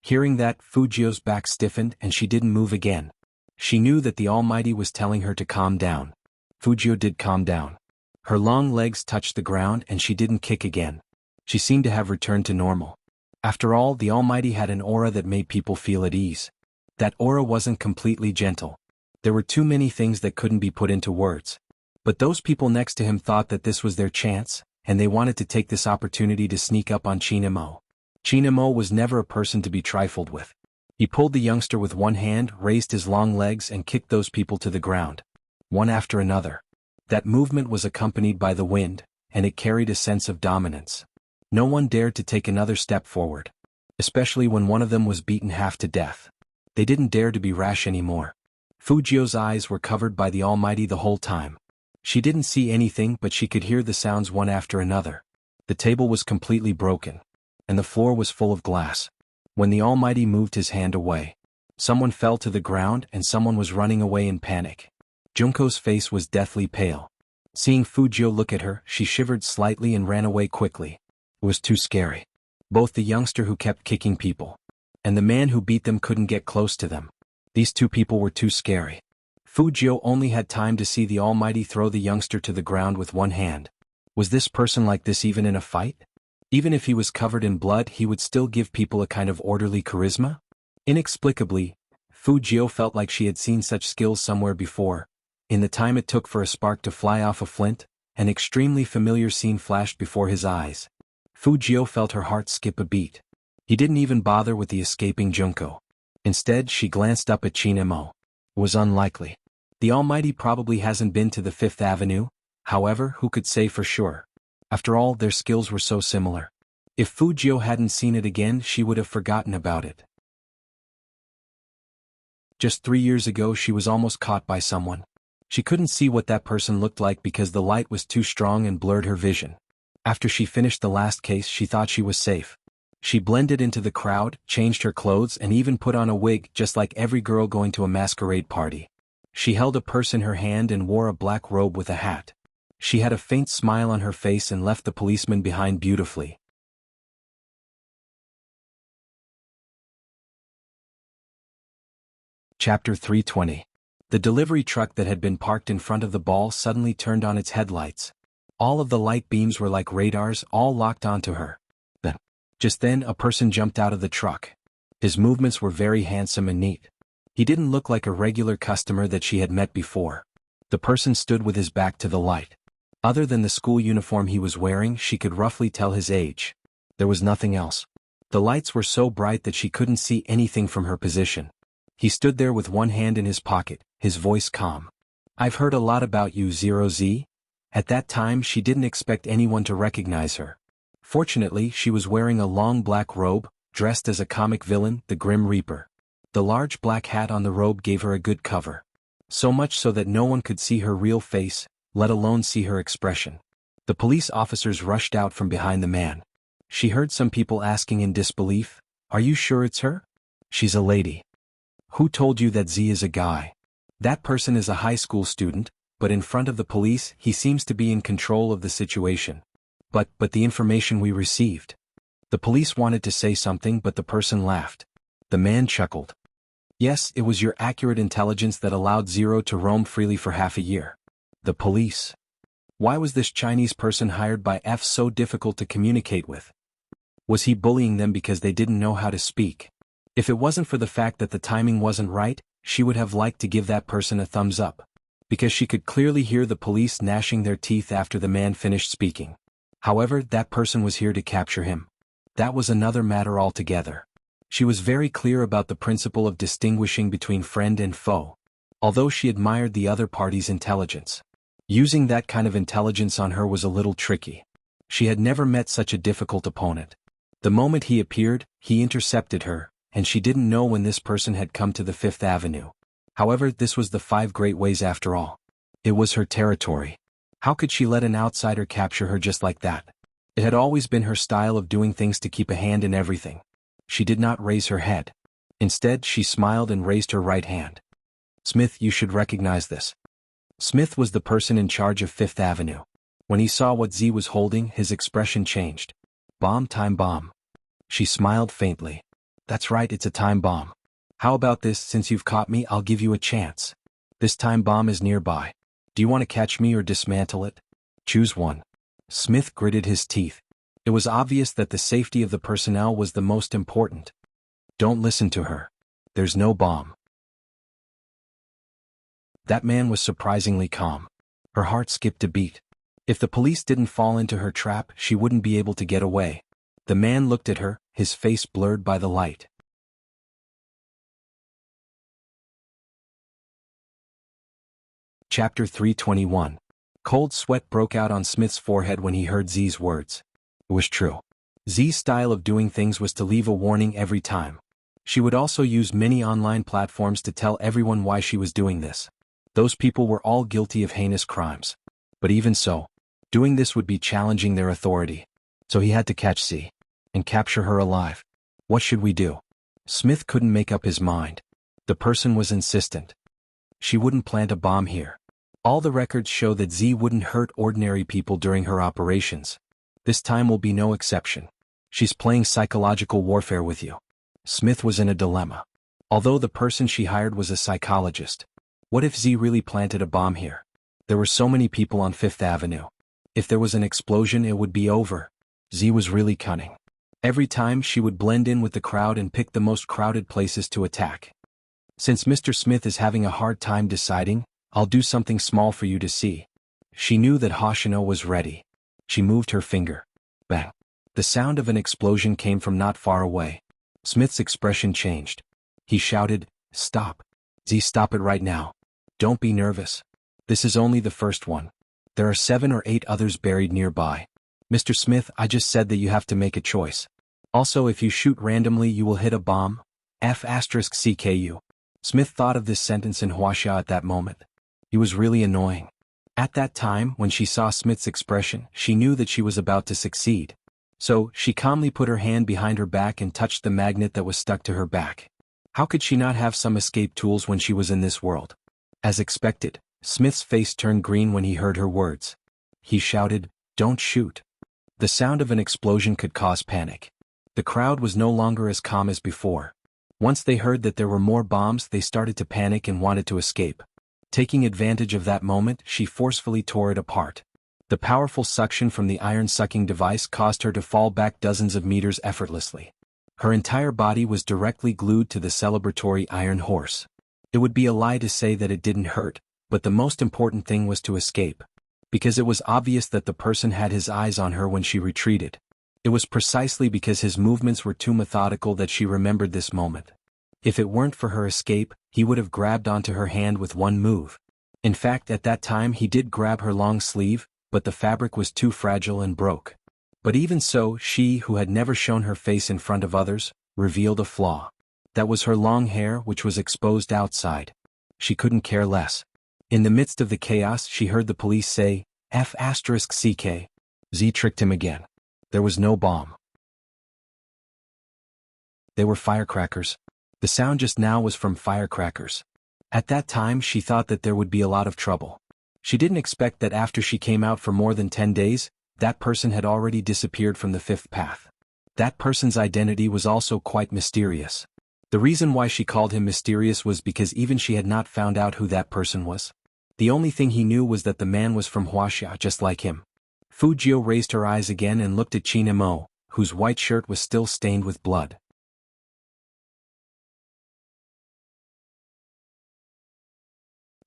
Hearing that, Fujio's back stiffened and she didn't move again. She knew that the Almighty was telling her to calm down. Fujio did calm down. Her long legs touched the ground and she didn't kick again. She seemed to have returned to normal. After all, the Almighty had an aura that made people feel at ease. That aura wasn't completely gentle. There were too many things that couldn't be put into words. But those people next to him thought that this was their chance, and they wanted to take this opportunity to sneak up on Chinemo. Chinemo was never a person to be trifled with. He pulled the youngster with one hand, raised his long legs and kicked those people to the ground. One after another. That movement was accompanied by the wind, and it carried a sense of dominance. No one dared to take another step forward. Especially when one of them was beaten half to death. They didn't dare to be rash anymore. Fujio's eyes were covered by the Almighty the whole time. She didn't see anything, but she could hear the sounds one after another. The table was completely broken. And the floor was full of glass. When the Almighty moved his hand away, someone fell to the ground and someone was running away in panic. Junko's face was deathly pale. Seeing Fujio look at her, she shivered slightly and ran away quickly. It was too scary. Both the youngster who kept kicking people and the man who beat them couldn't get close to them. These two people were too scary. Fujio only had time to see the Almighty throw the youngster to the ground with one hand. Was this person like this even in a fight? Even if he was covered in blood, he would still give people a kind of orderly charisma? Inexplicably, Fujio felt like she had seen such skills somewhere before. In the time it took for a spark to fly off a flint, an extremely familiar scene flashed before his eyes. Fujio felt her heart skip a beat. He didn't even bother with the escaping Junko. Instead, she glanced up at Chinemo. It was unlikely. The Almighty probably hasn't been to the Fifth Avenue, however, who could say for sure? After all, their skills were so similar. If Fujio hadn't seen it again, she would have forgotten about it. Just 3 years ago she was almost caught by someone. She couldn't see what that person looked like because the light was too strong and blurred her vision. After she finished the last case, she thought she was safe. She blended into the crowd, changed her clothes and even put on a wig just like every girl going to a masquerade party. She held a purse in her hand and wore a black robe with a hat. She had a faint smile on her face and left the policeman behind beautifully. Chapter 320. The delivery truck that had been parked in front of the ball suddenly turned on its headlights. All of the light beams were like radars, all locked onto her. Just then, a person jumped out of the truck. His movements were very handsome and neat. He didn't look like a regular customer that she had met before. The person stood with his back to the light. Other than the school uniform he was wearing, she could roughly tell his age. There was nothing else. The lights were so bright that she couldn't see anything from her position. He stood there with one hand in his pocket, his voice calm. "I've heard a lot about you, 0Z. At that time she didn't expect anyone to recognize her. Fortunately, she was wearing a long black robe, dressed as a comic villain, the Grim Reaper. The large black hat on the robe gave her a good cover. So much so that no one could see her real face, let alone see her expression. The police officers rushed out from behind the man. She heard some people asking in disbelief, "Are you sure it's her? She's a lady." "Who told you that Z is a guy?" "That person is a high school student, but in front of the police he seems to be in control of the situation." But the information we received." The police wanted to say something, but the person laughed. The man chuckled. "Yes, it was your accurate intelligence that allowed Zero to roam freely for half a year." The police. Why was this Chinese person hired by F so difficult to communicate with? Was he bullying them because they didn't know how to speak? If it wasn't for the fact that the timing wasn't right, she would have liked to give that person a thumbs up. Because she could clearly hear the police gnashing their teeth after the man finished speaking. However, that person was here to capture him. That was another matter altogether. She was very clear about the principle of distinguishing between friend and foe. Although she admired the other party's intelligence, using that kind of intelligence on her was a little tricky. She had never met such a difficult opponent. The moment he appeared, he intercepted her, and she didn't know when this person had come to the Fifth Avenue. However, this was the Five Great Ways after all. It was her territory. How could she let an outsider capture her just like that? It had always been her style of doing things to keep a hand in everything. She did not raise her head. Instead, she smiled and raised her right hand. "Smith, you should recognize this." Smith was the person in charge of Fifth Avenue. When he saw what Z was holding, his expression changed. "Bomb time bomb." She smiled faintly. "That's right, it's a time bomb. How about this, since you've caught me, I'll give you a chance. This time bomb is nearby. Do you want to catch me or dismantle it? Choose one." Smith gritted his teeth. It was obvious that the safety of the personnel was the most important. "Don't listen to her. There's no bomb." That man was surprisingly calm. Her heart skipped a beat. If the police didn't fall into her trap, she wouldn't be able to get away. The man looked at her, his face blurred by the light. Chapter 321. Cold sweat broke out on Smith's forehead when he heard Z's words. It was true. Z's style of doing things was to leave a warning every time. She would also use many online platforms to tell everyone why she was doing this. Those people were all guilty of heinous crimes. But even so, doing this would be challenging their authority. So he had to catch Z. And capture her alive. What should we do? Smith couldn't make up his mind. The person was insistent. She wouldn't plant a bomb here. All the records show that Z wouldn't hurt ordinary people during her operations. This time will be no exception. She's playing psychological warfare with you. Smith was in a dilemma. Although the person she hired was a psychologist. What if Z really planted a bomb here? There were so many people on Fifth Avenue. If there was an explosion, it would be over. Z was really cunning. Every time she would blend in with the crowd and pick the most crowded places to attack. "Since Mr. Smith is having a hard time deciding, I'll do something small for you to see." She knew that Hoshino was ready. She moved her finger. Bang. The sound of an explosion came from not far away. Smith's expression changed. He shouted, "Stop. Z, stop it right now. Don't be nervous. This is only the first one. There are 7 or 8 others buried nearby. Mr. Smith, I just said that you have to make a choice. Also, if you shoot randomly, you will hit a bomb. F***CKU. Smith thought of this sentence in Wuxia at that moment. He was really annoying. At that time, when she saw Smith's expression, she knew that she was about to succeed. So, she calmly put her hand behind her back and touched the magnet that was stuck to her back. How could she not have some escape tools when she was in this world? As expected, Smith's face turned green when he heard her words. He shouted, "Don't shoot." The sound of an explosion could cause panic. The crowd was no longer as calm as before. Once they heard that there were more bombs, they started to panic and wanted to escape. Taking advantage of that moment, she forcefully tore it apart. The powerful suction from the iron-sucking device caused her to fall back dozens of meters effortlessly. Her entire body was directly glued to the celebratory iron horse. It would be a lie to say that it didn't hurt, but the most important thing was to escape. Because it was obvious that the person had his eyes on her when she retreated. It was precisely because his movements were too methodical that she remembered this moment. If it weren't for her escape, he would have grabbed onto her hand with one move. In fact, at that time he did grab her long sleeve, but the fabric was too fragile and broke. But even so, she, who had never shown her face in front of others, revealed a flaw. That was her long hair, which was exposed outside. She couldn't care less. In the midst of the chaos, she heard the police say, F***CK. Z tricked him again. There was no bomb. They were firecrackers. The sound just now was from firecrackers. At that time, she thought that there would be a lot of trouble. She didn't expect that after she came out for more than 10 days, that person had already disappeared from the fifth path. That person's identity was also quite mysterious. The reason why she called him mysterious was because even she had not found out who that person was. The only thing he knew was that the man was from Wuxia just like him. Fujio raised her eyes again and looked at Chinemo, whose white shirt was still stained with blood.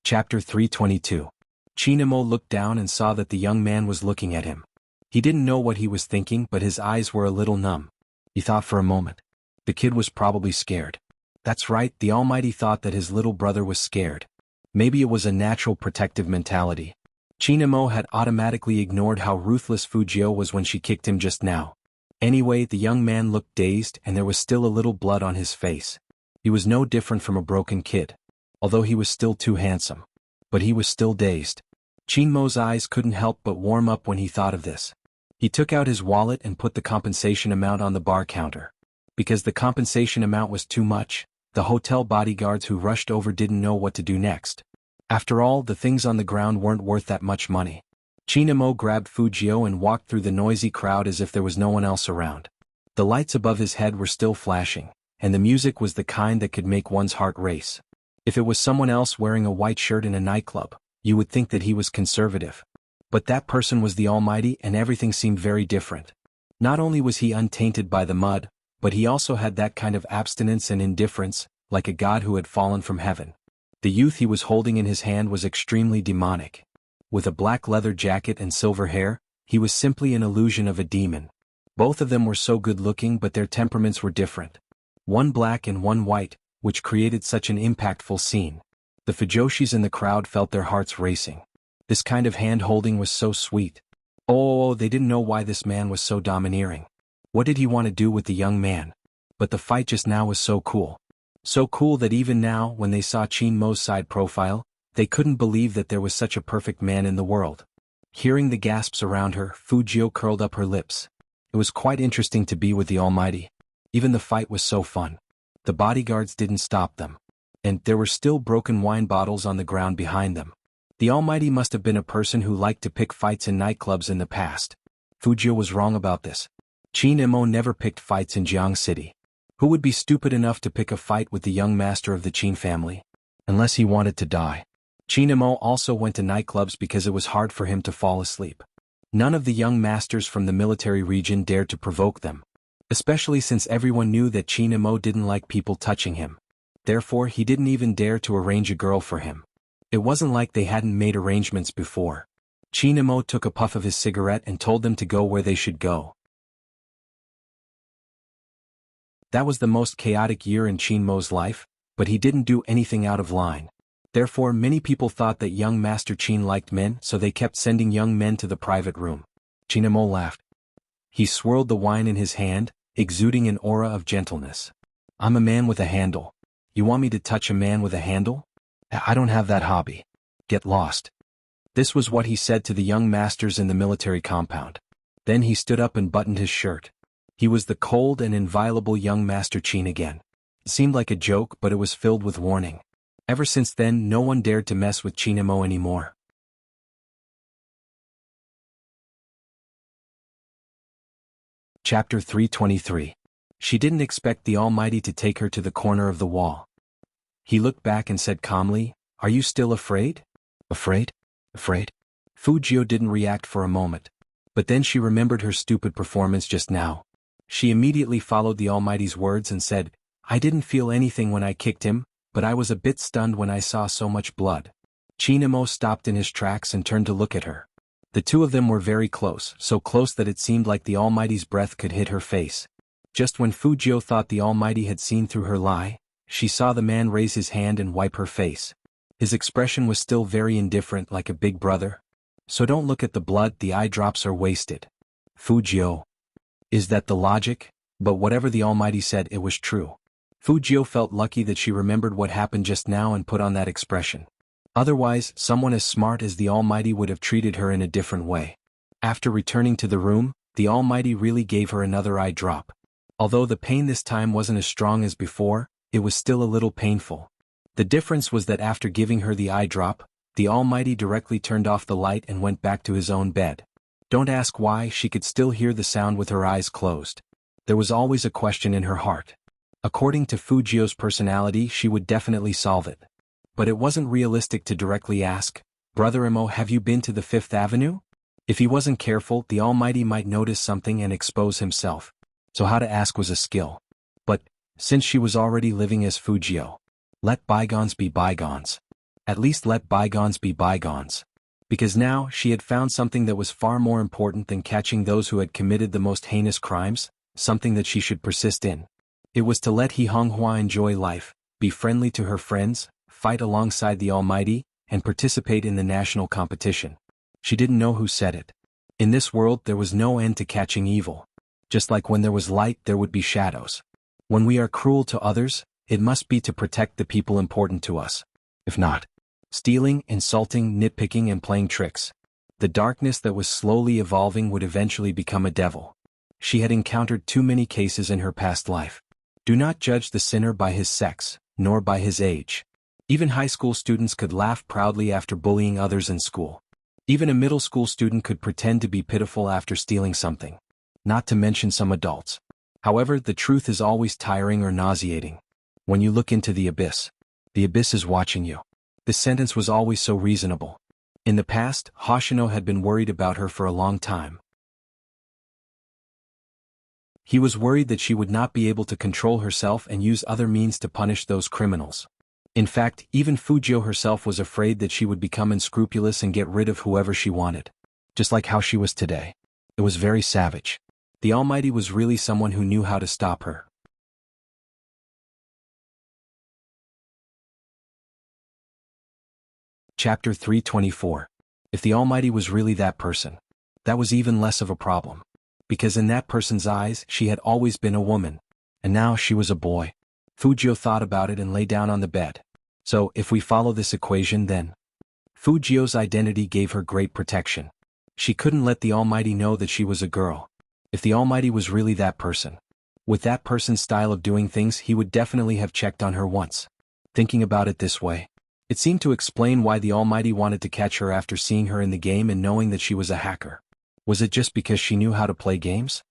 Chapter 322. Chinemo looked down and saw that the young man was looking at him. He didn't know what he was thinking, but his eyes were a little numb. He thought for a moment. The kid was probably scared. That's right, the Almighty thought that his little brother was scared. Maybe it was a natural protective mentality. Chinemo had automatically ignored how ruthless Fujio was when she kicked him just now. Anyway, the young man looked dazed and there was still a little blood on his face. He was no different from a broken kid. Although he was still too handsome. But he was still dazed. Chinmo's eyes couldn't help but warm up when he thought of this. He took out his wallet and put the compensation amount on the bar counter. Because the compensation amount was too much, the hotel bodyguards who rushed over didn't know what to do next. After all, the things on the ground weren't worth that much money. Chinemo grabbed Fujio and walked through the noisy crowd as if there was no one else around. The lights above his head were still flashing, and the music was the kind that could make one's heart race. If it was someone else wearing a white shirt in a nightclub, you would think that he was conservative. But that person was the Almighty and everything seemed very different. Not only was he untainted by the mud, but he also had that kind of abstinence and indifference, like a god who had fallen from heaven. The youth he was holding in his hand was extremely demonic. With a black leather jacket and silver hair, he was simply an illusion of a demon. Both of them were so good-looking, but their temperaments were different. One black and one white, which created such an impactful scene. The Fujoshis in the crowd felt their hearts racing. This kind of hand-holding was so sweet. Oh, they didn't know why this man was so domineering. What did he want to do with the young man? But the fight just now was so cool. So cool that even now, when they saw Chinmo's side profile, they couldn't believe that there was such a perfect man in the world. Hearing the gasps around her, Fujio curled up her lips. It was quite interesting to be with the Almighty. Even the fight was so fun. The bodyguards didn't stop them. And there were still broken wine bottles on the ground behind them. The Almighty must have been a person who liked to pick fights in nightclubs in the past. Fujio was wrong about this. Chinemo never picked fights in Jiang City. Who would be stupid enough to pick a fight with the young master of the Qin family? Unless he wanted to die. Chinemo also went to nightclubs because it was hard for him to fall asleep. None of the young masters from the military region dared to provoke them. Especially since everyone knew that Chinemo didn't like people touching him. Therefore, he didn't even dare to arrange a girl for him. It wasn't like they hadn't made arrangements before. Chinemo took a puff of his cigarette and told them to go where they should go. That was the most chaotic year in Chinmo's life, but he didn't do anything out of line. Therefore, many people thought that young Master Qin liked men, so they kept sending young men to the private room. Chinemo laughed. He swirled the wine in his hand, exuding an aura of gentleness. I'm a man with a handle. You want me to touch a man with a handle? I don't have that hobby. Get lost. This was what he said to the young masters in the military compound. Then he stood up and buttoned his shirt. He was the cold and inviolable young Master Qin again. It seemed like a joke, but it was filled with warning. Ever since then, no one dared to mess with Chinemo anymore. Chapter 323. She didn't expect the Almighty to take her to the corner of the wall. He looked back and said calmly, "Are you still afraid?" "Afraid? Afraid?" Fujio didn't react for a moment. But then she remembered her stupid performance just now. She immediately followed the Almighty's words and said, "I didn't feel anything when I kicked him, but I was a bit stunned when I saw so much blood." Chinemo stopped in his tracks and turned to look at her. The two of them were very close, so close that it seemed like the Almighty's breath could hit her face. Just when Fujio thought the Almighty had seen through her lie, she saw the man raise his hand and wipe her face. His expression was still very indifferent, like a big brother. So don't look at the blood, the eye drops are wasted. Fujio. Is that the logic? But whatever the Almighty said, it was true. Fujio felt lucky that she remembered what happened just now and put on that expression. Otherwise, someone as smart as the Almighty would have treated her in a different way. After returning to the room, the Almighty really gave her another eye drop. Although the pain this time wasn't as strong as before, it was still a little painful. The difference was that after giving her the eye drop, the Almighty directly turned off the light and went back to his own bed. Don't ask why, she could still hear the sound with her eyes closed. There was always a question in her heart. According to Fujio's personality, she would definitely solve it. But it wasn't realistic to directly ask, "Brother Emo, have you been to the Fifth Avenue?" If he wasn't careful, the Almighty might notice something and expose himself. So how to ask was a skill. But, since she was already living as Fujio, let bygones be bygones. At least let bygones be bygones. Because now, she had found something that was far more important than catching those who had committed the most heinous crimes, something that she should persist in. It was to let He Honghua enjoy life, be friendly to her friends, fight alongside the Almighty, and participate in the national competition. She didn't know who said it. In this world there was no end to catching evil. Just like when there was light there would be shadows. When we are cruel to others, it must be to protect the people important to us. If not, stealing, insulting, nitpicking and playing tricks. The darkness that was slowly evolving would eventually become a devil. She had encountered too many cases in her past life. Do not judge the sinner by his sex, nor by his age. Even high school students could laugh proudly after bullying others in school. Even a middle school student could pretend to be pitiful after stealing something. Not to mention some adults. However, the truth is always tiring or nauseating. When you look into the abyss is watching you. This sentence was always so reasonable. In the past, Hoshino had been worried about her for a long time. He was worried that she would not be able to control herself and use other means to punish those criminals. In fact, even Fujio herself was afraid that she would become unscrupulous and get rid of whoever she wanted. Just like how she was today. It was very savage. The Almighty was really someone who knew how to stop her. Chapter 324. If the Almighty was really that person, that was even less of a problem. Because in that person's eyes, she had always been a woman. And now she was a boy. Fujio thought about it and lay down on the bed. So, if we follow this equation then, Fujio's identity gave her great protection. She couldn't let the Almighty know that she was a girl. If the Almighty was really that person, with that person's style of doing things, he would definitely have checked on her once. Thinking about it this way, it seemed to explain why the Almighty wanted to catch her after seeing her in the game and knowing that she was a hacker. Was it just because she knew how to play games?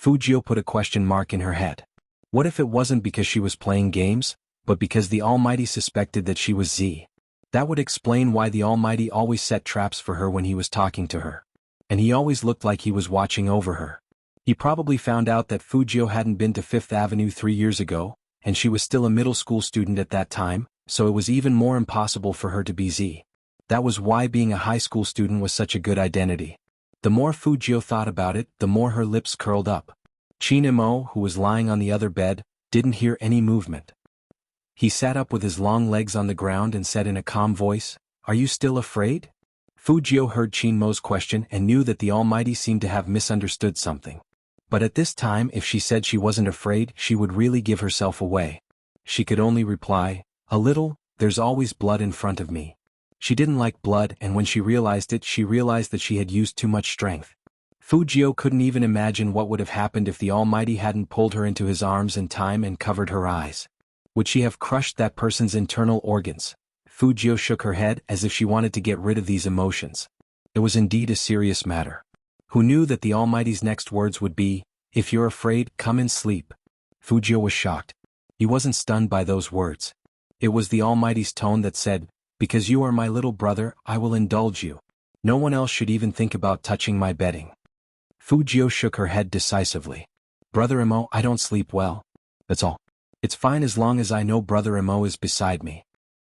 Fujio put a question mark in her head. What if it wasn't because she was playing games, but because the Almighty suspected that she was Z? That would explain why the Almighty always set traps for her when he was talking to her. And he always looked like he was watching over her. He probably found out that Fujio hadn't been to Fifth Avenue 3 years ago, and she was still a middle school student at that time, so it was even more impossible for her to be Z. That was why being a high school student was such a good identity. The more Fujio thought about it, the more her lips curled up. Chinemo, who was lying on the other bed, didn't hear any movement. He sat up with his long legs on the ground and said in a calm voice, "Are you still afraid?" Fujio heard Chinmo's question and knew that the Almighty seemed to have misunderstood something. But at this time, if she said she wasn't afraid, she would really give herself away. She could only reply, "A little, there's always blood in front of me." She didn't like blood, and when she realized it, she realized that she had used too much strength. Fujio couldn't even imagine what would have happened if the Almighty hadn't pulled her into his arms in time and covered her eyes. Would she have crushed that person's internal organs? Fujio shook her head as if she wanted to get rid of these emotions. It was indeed a serious matter. Who knew that the Almighty's next words would be, "If you're afraid, come and sleep"? Fujio was shocked. He wasn't stunned by those words. It was the Almighty's tone that said, "Because you are my little brother, I will indulge you. No one else should even think about touching my bedding." Fujio shook her head decisively. "Brother Emo, I don't sleep well. That's all. It's fine as long as I know Brother Emo is beside me."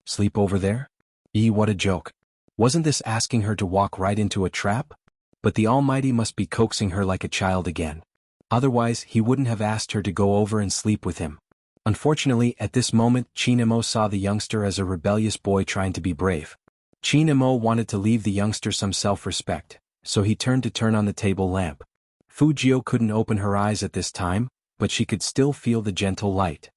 Sleep over there? What a joke. Wasn't this asking her to walk right into a trap? But the Almighty must be coaxing her like a child again. Otherwise, he wouldn't have asked her to go over and sleep with him. Unfortunately, at this moment, Chinemo saw the youngster as a rebellious boy trying to be brave. Qin Mo wanted to leave the youngster some self-respect, so he turned to turn on the table lamp. Fujio couldn't open her eyes at this time, but she could still feel the gentle light.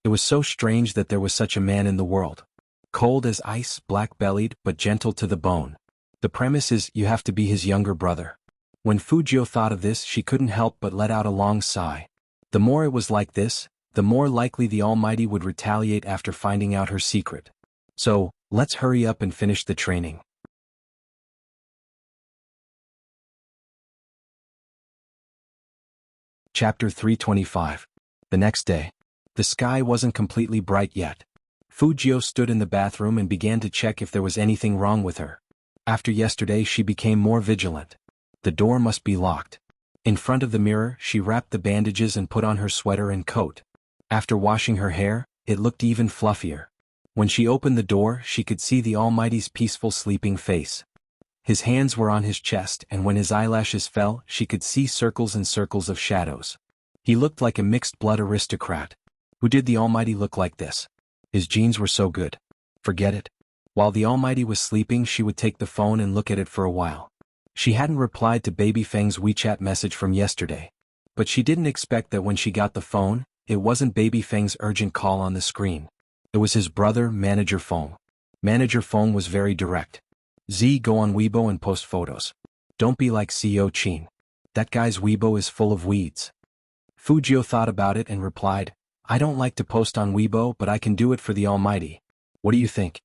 It was so strange that there was such a man in the world. Cold as ice, black-bellied, but gentle to the bone. The premise is you have to be his younger brother. When Fujio thought of this, she couldn't help but let out a long sigh. The more it was like this, the more likely the Almighty would retaliate after finding out her secret. So, let's hurry up and finish the training. Chapter 325. The next day. The sky wasn't completely bright yet. Fujio stood in the bathroom and began to check if there was anything wrong with her. After yesterday she became more vigilant. The door must be locked. In front of the mirror she wrapped the bandages and put on her sweater and coat. After washing her hair, it looked even fluffier. When she opened the door she could see the Almighty's peaceful sleeping face. His hands were on his chest, and when his eyelashes fell she could see circles and circles of shadows. He looked like a mixed-blood aristocrat. Who did the Almighty look like this? His genes were so good. Forget it. While the Almighty was sleeping she would take the phone and look at it for a while. She hadn't replied to Baby Feng's WeChat message from yesterday. But she didn't expect that when she got the phone, it wasn't Baby Feng's urgent call on the screen. It was his brother, Manager Feng. Manager Feng was very direct. Go on Weibo and post photos. Don't be like CEO Qin. That guy's Weibo is full of weeds. Fujio thought about it and replied, I don't like to post on Weibo, but I can do it for the Almighty. What do you think?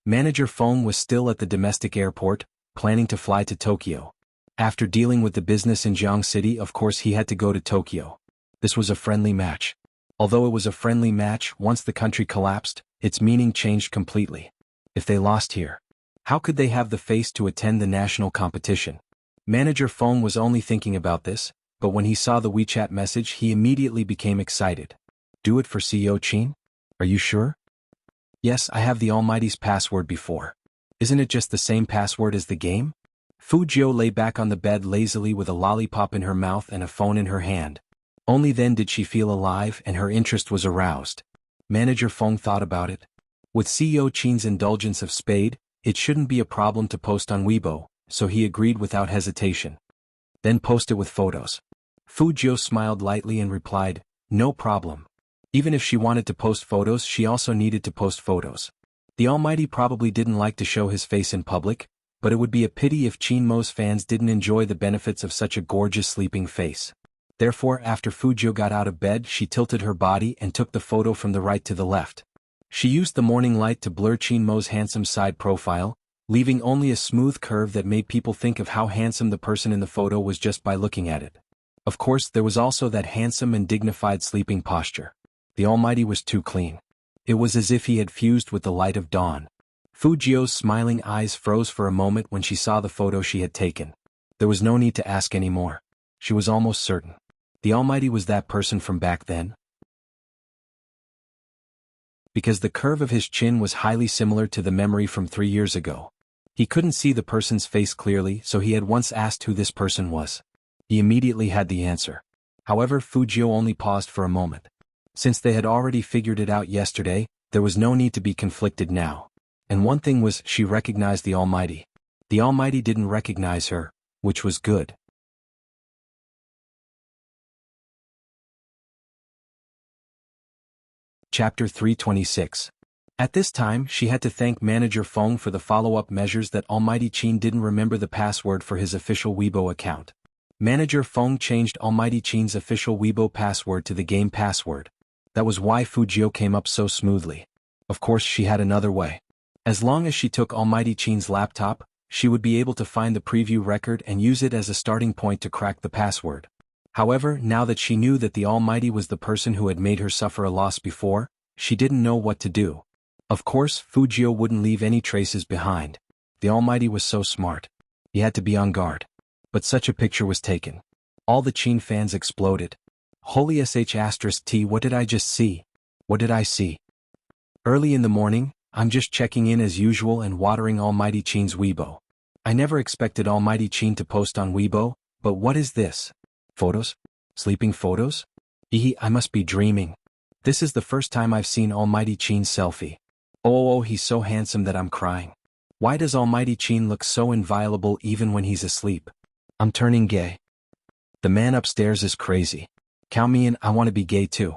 Manager Feng was still at the domestic airport, planning to fly to Tokyo. After dealing with the business in Jiang City, of course he had to go to Tokyo. This was a friendly match. Although it was a friendly match, once the country collapsed, its meaning changed completely. If they lost here, how could they have the face to attend the national competition? Manager Feng was only thinking about this, but when he saw the WeChat message he immediately became excited. Do it for CEO Qin? Are you sure? Yes, I have the Almighty's password before. Isn't it just the same password as the game? Fujio lay back on the bed lazily with a lollipop in her mouth and a phone in her hand. Only then did she feel alive and her interest was aroused. Manager Feng thought about it. With CEO Qin's indulgence of Spade, it shouldn't be a problem to post on Weibo, so he agreed without hesitation. Then post it with photos. Fujio smiled lightly and replied, no problem. Even if she wanted to post photos, she also needed to post photos. The Almighty probably didn't like to show his face in public, but it would be a pity if Qin Mo's fans didn't enjoy the benefits of such a gorgeous sleeping face. Therefore, after Fujio got out of bed, she tilted her body and took the photo from the right to the left. She used the morning light to blur Qin Mo's handsome side profile, leaving only a smooth curve that made people think of how handsome the person in the photo was just by looking at it. Of course, there was also that handsome and dignified sleeping posture. The Almighty was too clean. It was as if he had fused with the light of dawn. Fujio's smiling eyes froze for a moment when she saw the photo she had taken. There was no need to ask any more. She was almost certain. The Almighty was that person from back then. Because the curve of his chin was highly similar to the memory from 3 years ago. He couldn't see the person's face clearly, so he had once asked who this person was. He immediately had the answer. However, Fujio only paused for a moment. Since they had already figured it out yesterday, there was no need to be conflicted now. And one thing was, she recognized the Almighty. The Almighty didn't recognize her, which was good. Chapter 326. At this time, she had to thank Manager Feng for the follow-up measures that Almighty Qin didn't remember the password for his official Weibo account. Manager Feng changed Almighty Qin's official Weibo password to the game password. That was why Fujio came up so smoothly. Of course, she had another way. As long as she took Almighty Qin's laptop, she would be able to find the preview record and use it as a starting point to crack the password. However, now that she knew that the Almighty was the person who had made her suffer a loss before, she didn't know what to do. Of course, Fujio wouldn't leave any traces behind. The Almighty was so smart. He had to be on guard. But such a picture was taken. All the Qin fans exploded. Holy sh*t, what did I just see? What did I see? Early in the morning, I'm just checking in as usual and watering Almighty Qin's Weibo. I never expected Almighty Qin to post on Weibo, but what is this? Photos? Sleeping photos? I must be dreaming. This is the first time I've seen Almighty Qin's selfie. Oh, he's so handsome that I'm crying. Why does Almighty Qin look so inviolable even when he's asleep? I'm turning gay. The man upstairs is crazy. Count me in, I want to be gay too.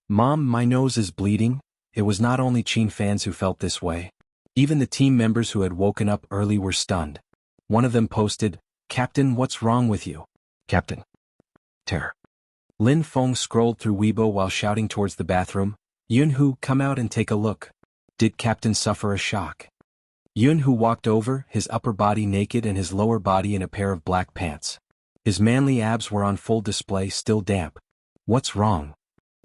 Mom, my nose is bleeding. It was not only Qin fans who felt this way. Even the team members who had woken up early were stunned. One of them posted, "Captain, what's wrong with you?" Captain. Terror. Lin Feng scrolled through Weibo while shouting towards the bathroom, "Yunhu, come out and take a look." Did Captain suffer a shock? Yunhu walked over, his upper body naked and his lower body in a pair of black pants. His manly abs were on full display, still damp. What's wrong?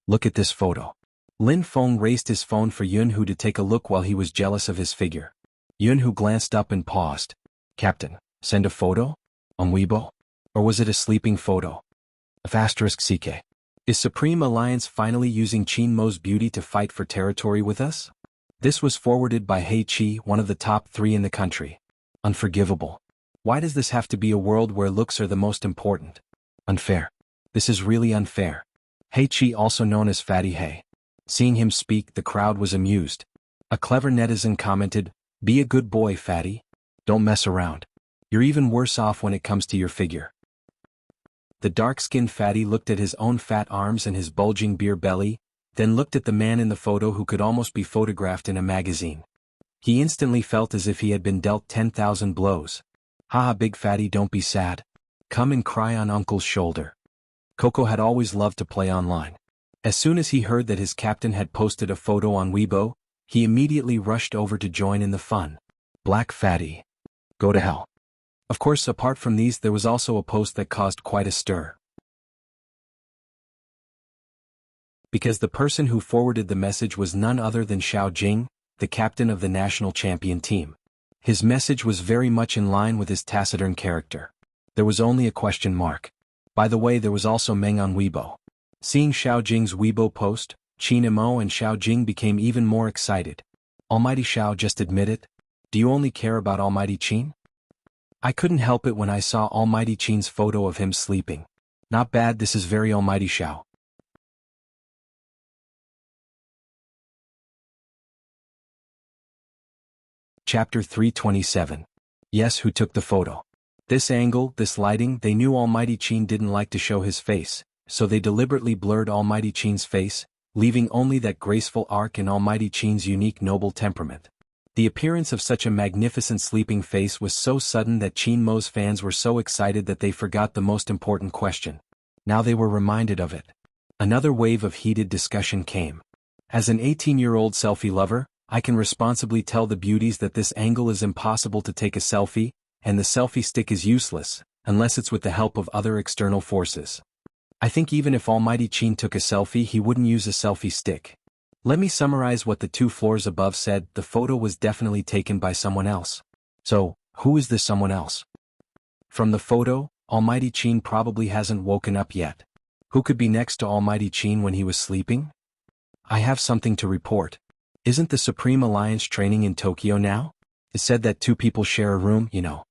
Look at this photo. Lin Feng raised his phone for Yunhu to take a look while he was jealous of his figure. Yunhu glanced up and paused. Captain, send a photo? On Weibo? Or was it a sleeping photo? *CK. Is Supreme Alliance finally using Qin Mo's beauty to fight for territory with us? This was forwarded by Hei Qi, one of the top 3 in the country. Unforgivable. Why does this have to be a world where looks are the most important? Unfair. This is really unfair. Hei Qi, also known as Fatty Hei. Seeing him speak, the crowd was amused. A clever netizen commented, "Be a good boy, Fatty. Don't mess around. You're even worse off when it comes to your figure." The dark-skinned Fatty looked at his own fat arms and his bulging beer belly, then looked at the man in the photo who could almost be photographed in a magazine. He instantly felt as if he had been dealt 10,000 blows. "Haha, big Fatty, don't be sad. Come and cry on Uncle's shoulder." Coco had always loved to play online. As soon as he heard that his captain had posted a photo on Weibo, he immediately rushed over to join in the fun. Black Fatty. Go to hell. Of course, apart from these, there was also a post that caused quite a stir. Because the person who forwarded the message was none other than Xiao Jing, the captain of the national champion team. His message was very much in line with his taciturn character. There was only a question mark. By the way, there was also Meng on Weibo. Seeing Xiao Jing's Weibo post, Qin Mo and Xiao Jing became even more excited. "Almighty Xiao, just admit it. Do you only care about Almighty Qin?" "I couldn't help it when I saw Almighty Qin's photo of him sleeping. Not bad, this is very Almighty Xiao." Chapter 327. Yes, who took the photo? This angle, this lighting, they knew Almighty Qin didn't like to show his face, so they deliberately blurred Almighty Qin's face, leaving only that graceful arc in Almighty Qin's unique noble temperament. The appearance of such a magnificent sleeping face was so sudden that Qin Mo's fans were so excited that they forgot the most important question. Now they were reminded of it. Another wave of heated discussion came. As an 18-year-old selfie lover, I can responsibly tell the beauties that this angle is impossible to take a selfie, and the selfie stick is useless, unless it's with the help of other external forces. I think even if Almighty Qin took a selfie, he wouldn't use a selfie stick. Let me summarize what the 2 floors above said. The photo was definitely taken by someone else. So, who is this someone else? From the photo, Almighty Qin probably hasn't woken up yet. Who could be next to Almighty Qin when he was sleeping? I have something to report. Isn't the Supreme Alliance training in Tokyo now? It's said that 2 people share a room, you know.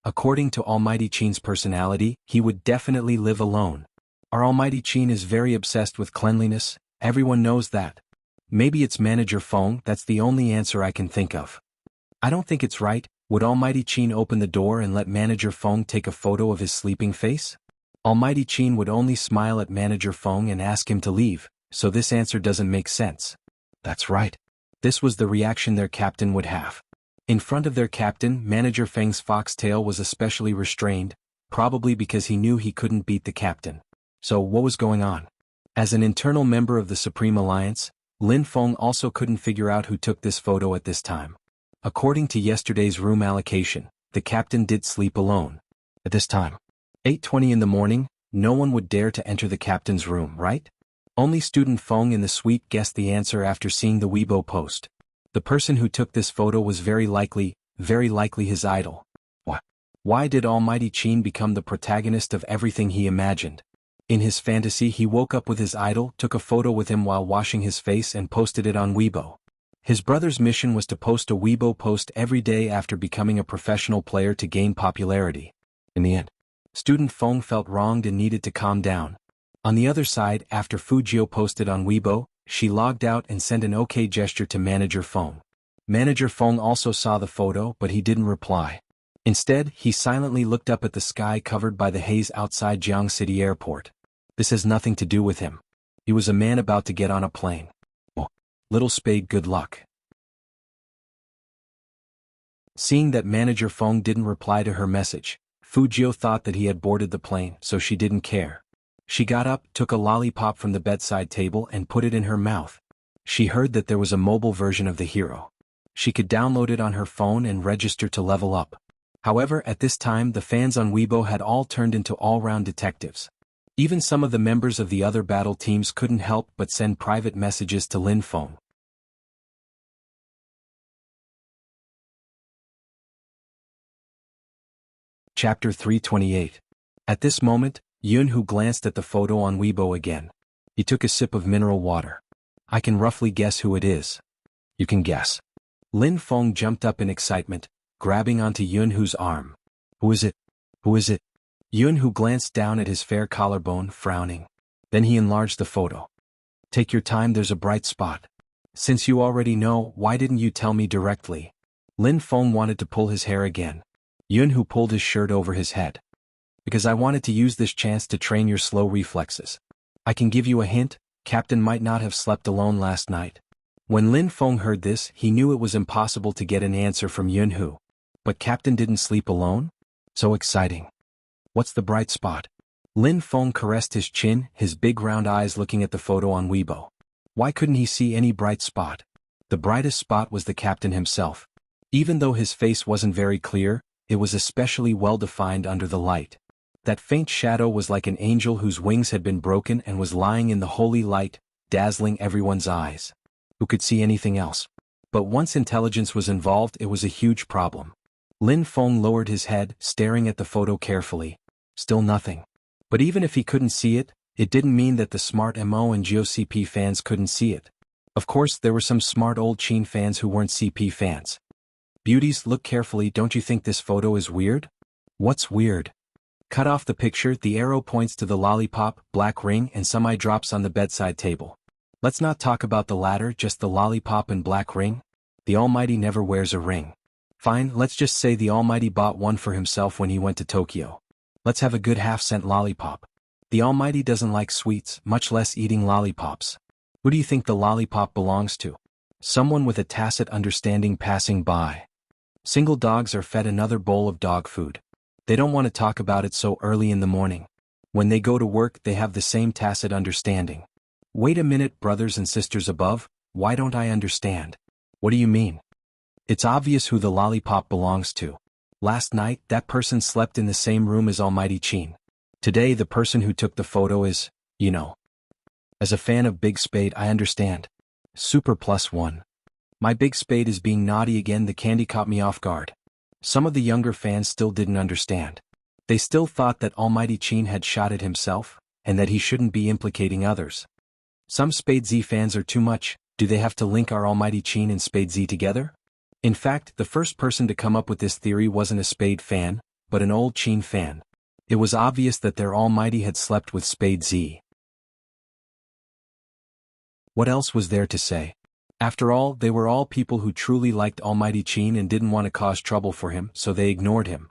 According to Almighty Qin's personality, he would definitely live alone. Our Almighty Qin is very obsessed with cleanliness, everyone knows that. Maybe it's Manager Feng, that's the only answer I can think of. I don't think it's right. Would Almighty Qin open the door and let Manager Feng take a photo of his sleeping face? Almighty Qin would only smile at Manager Feng and ask him to leave, so this answer doesn't make sense. That's right. This was the reaction their captain would have. In front of their captain, Manager Feng's foxtail was especially restrained, probably because he knew he couldn't beat the captain. So what was going on? As an internal member of the Supreme Alliance, Lin Feng also couldn't figure out who took this photo at this time. According to yesterday's room allocation, the captain did sleep alone. At this time, 8:20 in the morning, no one would dare to enter the captain's room, right? Only student Feng in the suite guessed the answer after seeing the Weibo post. The person who took this photo was very likely his idol. What? Why did Almighty Qin become the protagonist of everything he imagined? In his fantasy, he woke up with his idol, took a photo with him while washing his face and posted it on Weibo. His brother's mission was to post a Weibo post every day after becoming a professional player to gain popularity. In the end, student Feng felt wronged and needed to calm down. On the other side, after Fujio posted on Weibo, She logged out and sent an OK gesture to Manager Feng. Manager Feng also saw the photo but he didn't reply. Instead, he silently looked up at the sky covered by the haze outside Jiang City Airport. This has nothing to do with him. He was a man about to get on a plane. Oh, little Spade, good luck. Seeing that Manager Feng didn't reply to her message, Fujio thought that he had boarded the plane, so she didn't care. She got up, took a lollipop from the bedside table and put it in her mouth. She heard that there was a mobile version of the hero. She could download it on her phone and register to level up. However, at this time the fans on Weibo had all turned into all-round detectives. Even some of the members of the other battle teams couldn't help but send private messages to Lin Feng. Chapter 328. At this moment, Yunhu glanced at the photo on Weibo again. He took a sip of mineral water. I can roughly guess who it is. You can guess. Lin Feng jumped up in excitement, grabbing onto Yunhu's arm. Who is it? Who is it? Yunhu glanced down at his fair collarbone, frowning. Then he enlarged the photo. Take your time, there's a bright spot. Since you already know, why didn't you tell me directly? Lin Feng wanted to pull his hair again. Yunhu pulled his shirt over his head. Because I wanted to use this chance to train your slow reflexes. I can give you a hint, Captain might not have slept alone last night. When Lin Feng heard this, he knew it was impossible to get an answer from Yunhu. But Captain didn't sleep alone? So exciting. What's the bright spot? Lin Feng caressed his chin, his big round eyes looking at the photo on Weibo. Why couldn't he see any bright spot? The brightest spot was the Captain himself. Even though his face wasn't very clear, it was especially well defined under the light. That faint shadow was like an angel whose wings had been broken and was lying in the holy light, dazzling everyone's eyes. Who could see anything else? But once intelligence was involved, it was a huge problem. Lin Feng lowered his head, staring at the photo carefully. Still nothing. But even if he couldn't see it, it didn't mean that the smart MO and GeoCP fans couldn't see it. Of course, there were some smart old Qin fans who weren't CP fans. Beauties, look carefully, don't you think this photo is weird? What's weird? Cut off the picture, the arrow points to the lollipop, black ring and some eye drops on the bedside table. Let's not talk about the latter, just the lollipop and black ring. The Almighty never wears a ring. Fine, let's just say the Almighty bought one for himself when he went to Tokyo. Let's have a good half-cent lollipop. The Almighty doesn't like sweets, much less eating lollipops. Who do you think the lollipop belongs to? Someone with a tacit understanding passing by. Single dogs are fed another bowl of dog food. They don't want to talk about it so early in the morning. When they go to work, they have the same tacit understanding. Wait a minute, brothers and sisters above, why don't I understand? What do you mean? It's obvious who the lollipop belongs to. Last night, that person slept in the same room as Almighty Qin. Today, the person who took the photo is, you know. As a fan of Big Spade, I understand. Super +1. My Big Spade is being naughty again, the candy caught me off guard. Some of the younger fans still didn't understand. They still thought that Almighty Qin had shot it himself, and that he shouldn't be implicating others. Some Spade Z fans are too much. Do they have to link our Almighty Qin and Spade Z together? In fact, the first person to come up with this theory wasn't a Spade fan, but an old Qin fan. It was obvious that their Almighty had slept with Spade Z. What else was there to say? After all, they were all people who truly liked Almighty Qin and didn't want to cause trouble for him, so they ignored him.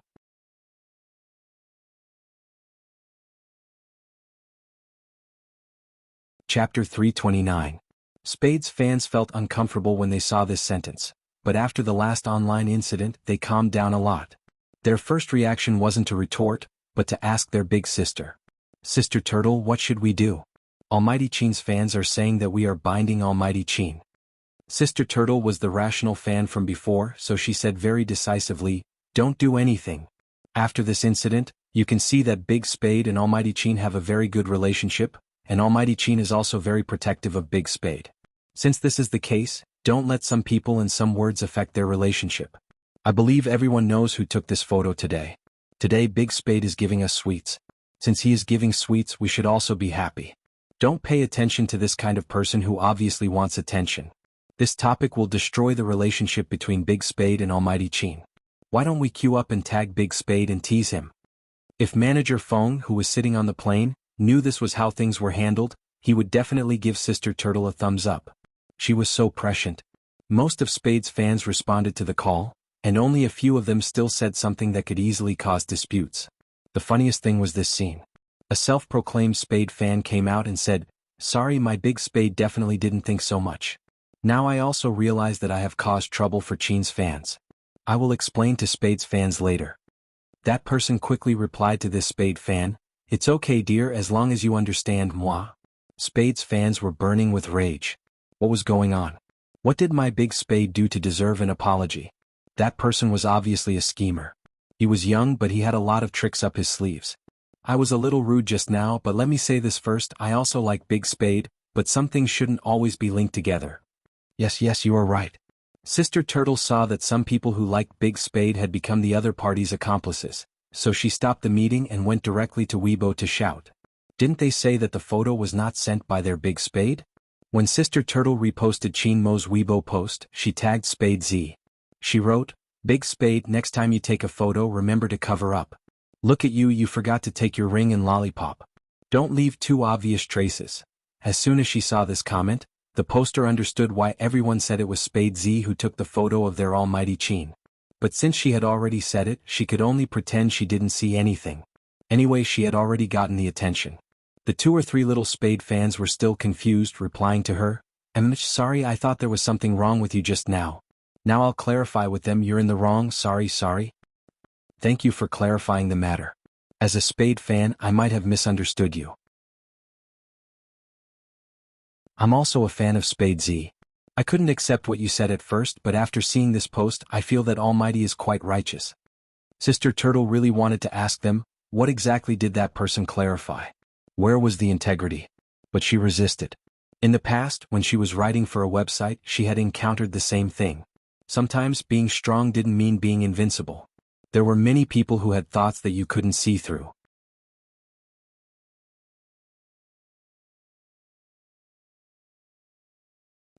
Chapter 329. Spade's fans felt uncomfortable when they saw this sentence, but after the last online incident, they calmed down a lot. Their first reaction wasn't to retort, but to ask their big sister. Sister Turtle, what should we do? Almighty Qin's fans are saying that we are binding Almighty Qin. Sister Turtle was the rational fan from before, so she said very decisively, don't do anything. After this incident, you can see that Big Spade and Almighty Qin have a very good relationship, and Almighty Qin is also very protective of Big Spade. Since this is the case, don't let some people and some words affect their relationship. I believe everyone knows who took this photo today. Today Big Spade is giving us sweets. Since he is giving sweets, we should also be happy. Don't pay attention to this kind of person who obviously wants attention. This topic will destroy the relationship between Big Spade and Almighty Qin. Why don't we queue up and tag Big Spade and tease him? If Manager Feng, who was sitting on the plane, knew this was how things were handled, he would definitely give Sister Turtle a thumbs up. She was so prescient. Most of Spade's fans responded to the call, and only a few of them still said something that could easily cause disputes. The funniest thing was this scene. A self-proclaimed Spade fan came out and said, "Sorry, my big Spade definitely didn't think so much. Now I also realize that I have caused trouble for Chin's fans. I will explain to Spade's fans later." That person quickly replied to this Spade fan, "It's okay dear as long as you understand moi." Spade's fans were burning with rage. What was going on? What did my big Spade do to deserve an apology? That person was obviously a schemer. He was young but he had a lot of tricks up his sleeves. I was a little rude just now but let me say this first, I also like Big Spade, but some things shouldn't always be linked together. Yes, you are right. Sister Turtle saw that some people who liked Big Spade had become the other party's accomplices, so she stopped the meeting and went directly to Weibo to shout. Didn't they say that the photo was not sent by their Big Spade? When Sister Turtle reposted Chin Mo's Weibo post, she tagged Spade Z. She wrote, "Big Spade, next time you take a photo remember to cover up. Look at you forgot to take your ring and lollipop. Don't leave too obvious traces." As soon as she saw this comment, the poster understood why everyone said it was Spade Z who took the photo of their almighty Chin. But since she had already said it, she could only pretend she didn't see anything. Anyway, she had already gotten the attention. The 2 or 3 little Spade fans were still confused, replying to her, "Sorry, I thought there was something wrong with you just now. Now I'll clarify with them you're in the wrong, sorry. Thank you for clarifying the matter. As a Spade fan, I might have misunderstood you. I'm also a fan of Spade Z. I couldn't accept what you said at first, but after seeing this post I feel that Almighty is quite righteous." Sister Turtle really wanted to ask them, what exactly did that person clarify? Where was the integrity? But she resisted. In the past, when she was writing for a website, she had encountered the same thing. Sometimes being strong didn't mean being invincible. There were many people who had thoughts that you couldn't see through.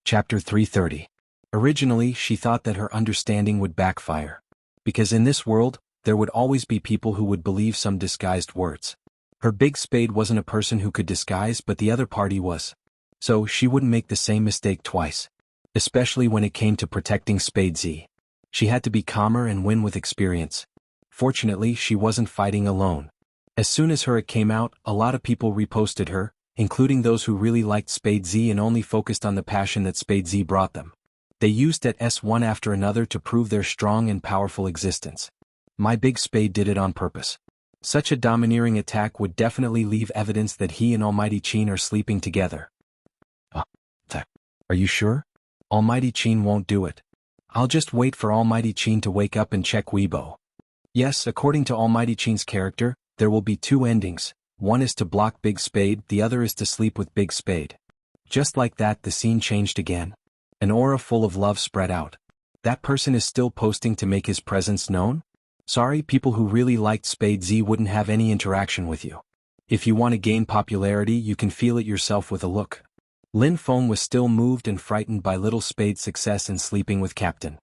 Chapter 330. Originally, she thought that her understanding would backfire. Because in this world, there would always be people who would believe some disguised words. Her Big Spade wasn't a person who could disguise, but the other party was. So she wouldn't make the same mistake twice. Especially when it came to protecting Spade Z. She had to be calmer and win with experience. Fortunately, she wasn't fighting alone. As soon as it came out, a lot of people reposted her, including those who really liked Spade Z and only focused on the passion that Spade Z brought them. They used that S one after another to prove their strong and powerful existence. My Big Spade did it on purpose. Such a domineering attack would definitely leave evidence that he and Almighty Chin are sleeping together. Are you sure? Almighty Chin won't do it. I'll just wait for Almighty Chin to wake up and check Weibo. Yes, according to Almighty Chin's character, there will be 2 endings. One is to block Big Spade, the other is to sleep with Big Spade. Just like that, the scene changed again. An aura full of love spread out. That person is still posting to make his presence known? Sorry, people who really liked Spade Z wouldn't have any interaction with you. If you want to gain popularity, you can feel it yourself with a look. Lin Feng was still moved and frightened by Little Spade's success in sleeping with Captain.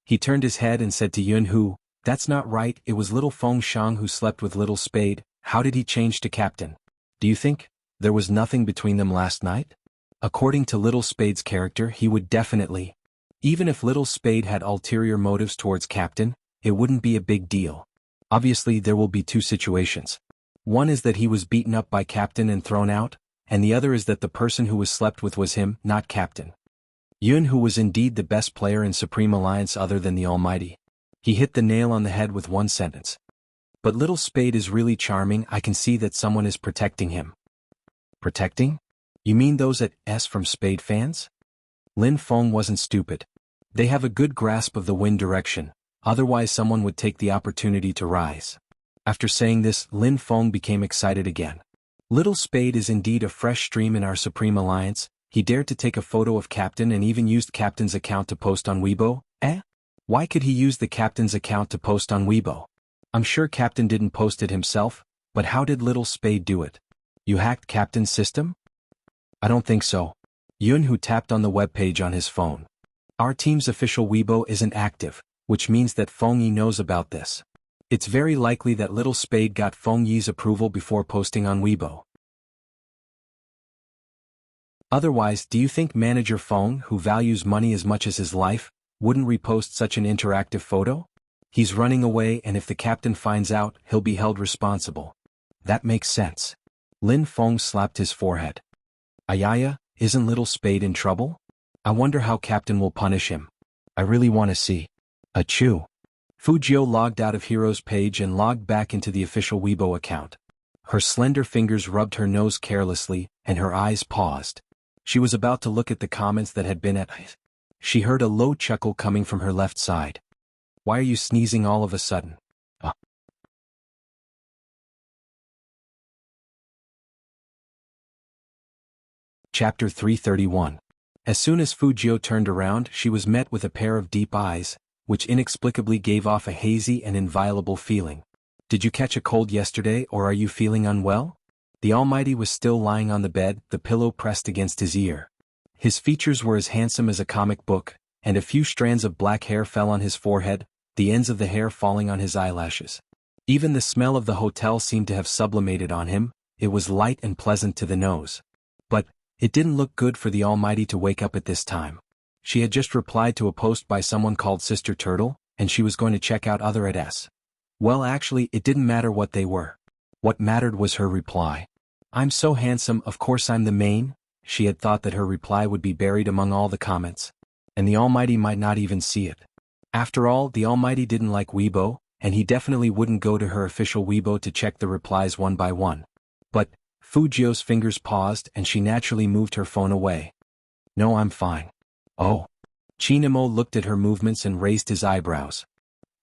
He turned his head and said to Yun Hu, "That's not right, it was Little Feng Shang who slept with Little Spade. How did he change to Captain? Do you think there was nothing between them last night?" According to Little Spade's character, he would definitely. Even if Little Spade had ulterior motives towards Captain, it wouldn't be a big deal. Obviously, there will be 2 situations. One is that he was beaten up by Captain and thrown out, and the other is that the person who was slept with was him, not Captain. Yun Hu was indeed the best player in Supreme Alliance other than the Almighty. He hit the nail on the head with one sentence. But Little Spade is really charming. I can see that someone is protecting him. Protecting? You mean those at S from Spade fans? Lin Feng wasn't stupid. They have a good grasp of the wind direction, otherwise someone would take the opportunity to rise. After saying this, Lin Feng became excited again. Little Spade is indeed a fresh stream in our Supreme Alliance. He dared to take a photo of Captain and even used Captain's account to post on Weibo. Why could he use the Captain's account to post on Weibo? I'm sure Captain didn't post it himself, but how did Little Spade do it? You hacked Captain's system? I don't think so. Yun Hu tapped on the webpage on his phone. Our team's official Weibo isn't active, which means that Feng Yi knows about this. It's very likely that Little Spade got Feng Yi's approval before posting on Weibo. Otherwise, do you think Manager Feng, who values money as much as his life, wouldn't repost such an interactive photo? He's running away, and if the captain finds out, he'll be held responsible. That makes sense. Lin Feng slapped his forehead. Ayaya, isn't little Spade in trouble? I wonder how Captain will punish him. I really want to see. Achoo. Fujio logged out of Hero's page and logged back into the official Weibo account. Her slender fingers rubbed her nose carelessly, and her eyes paused. She was about to look at the comments that had been at it. She heard a low chuckle coming from her left side. Why are you sneezing all of a sudden? Chapter 331. As soon as Fujio turned around, she was met with a pair of deep eyes, which inexplicably gave off a hazy and inviolable feeling. Did you catch a cold yesterday, or are you feeling unwell? The Almighty was still lying on the bed, the pillow pressed against his ear. His features were as handsome as a comic book, and a few strands of black hair fell on his forehead, the ends of the hair falling on his eyelashes. Even the smell of the hotel seemed to have sublimated on him. It was light and pleasant to the nose. But it didn't look good for the Almighty to wake up at this time. She had just replied to a post by someone called Sister Turtle, and she was going to check out other ads. Well, actually, it didn't matter what they were. What mattered was her reply. I'm so handsome, of course I'm the main. She had thought that her reply would be buried among all the comments, and the Almighty might not even see it. After all, the Almighty didn't like Weibo, and he definitely wouldn't go to her official Weibo to check the replies one by one. But Fujio's fingers paused, and she naturally moved her phone away. No, I'm fine. Oh. Chinamo looked at her movements and raised his eyebrows.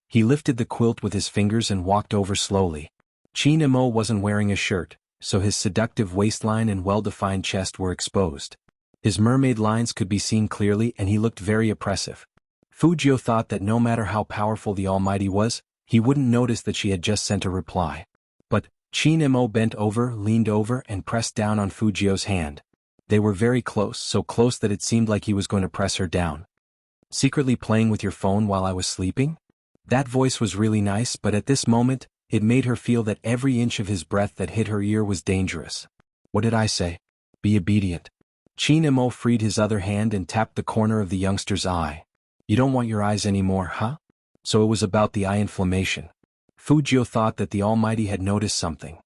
He lifted the quilt with his fingers and walked over slowly. Chinamo wasn't wearing a shirt, so his seductive waistline and well-defined chest were exposed. His mermaid lines could be seen clearly, and he looked very oppressive. Fujio thought that no matter how powerful the Almighty was, he wouldn't notice that she had just sent a reply. But Chinamo bent over, leaned over, and pressed down on Fujio's hand. They were very close, so close that it seemed like he was going to press her down. Secretly playing with your phone while I was sleeping? That voice was really nice, but at this moment, it made her feel that every inch of his breath that hit her ear was dangerous. What did I say? Be obedient. Chinamo freed his other hand and tapped the corner of the youngster's eye. You don't want your eyes anymore, huh? So it was about the eye inflammation. Fujio thought that the Almighty had noticed something.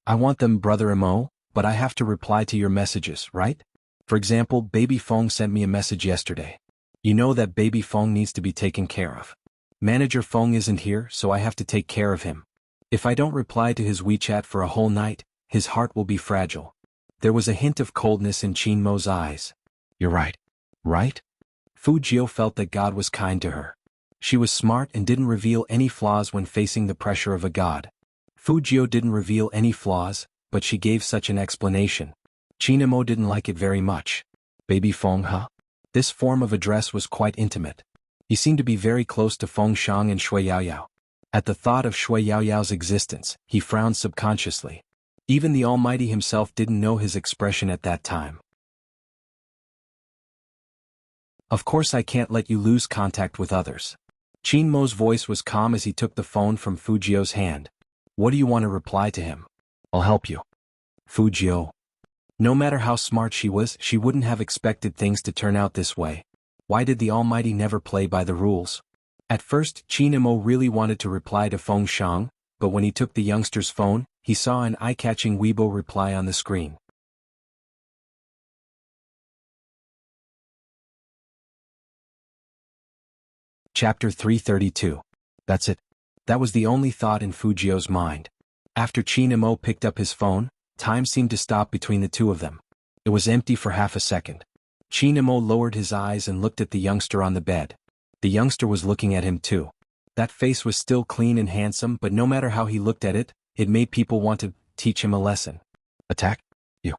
I want them, Brother Mo, but I have to reply to your messages, right? For example, Baby Feng sent me a message yesterday. You know that Baby Feng needs to be taken care of. Manager Feng isn't here, so I have to take care of him. If I don't reply to his WeChat for a whole night, his heart will be fragile. There was a hint of coldness in Chinmo's eyes. You're right. Right? Fujio felt that God was kind to her. She was smart and didn't reveal any flaws when facing the pressure of a god. Fujio didn't reveal any flaws, but she gave such an explanation. Chinmo didn't like it very much. Baby Feng, huh? This form of address was quite intimate. He seemed to be very close to Feng Shang and Shui Yaoyao. At the thought of Shui Yaoyao's existence, he frowned subconsciously. Even the Almighty himself didn't know his expression at that time. Of course I can't let you lose contact with others. Chinmo's voice was calm as he took the phone from Fujio's hand. What do you want to reply to him? I'll help you. Fujio. No matter how smart she was, she wouldn't have expected things to turn out this way. Why did the Almighty never play by the rules? At first, Chinmo really wanted to reply to Feng Shang, but when he took the youngster's phone, he saw an eye-catching Weibo reply on the screen. Chapter 332. That's it. That was the only thought in Fujio's mind. After Chinmo picked up his phone, time seemed to stop between the two of them. It was empty for half a second. Chinmo lowered his eyes and looked at the youngster on the bed. The youngster was looking at him too. That face was still clean and handsome, but no matter how he looked at it, it made people want to teach him a lesson. Attack? You.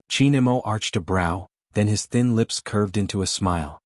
Chinmo arched a brow, then his thin lips curved into a smile.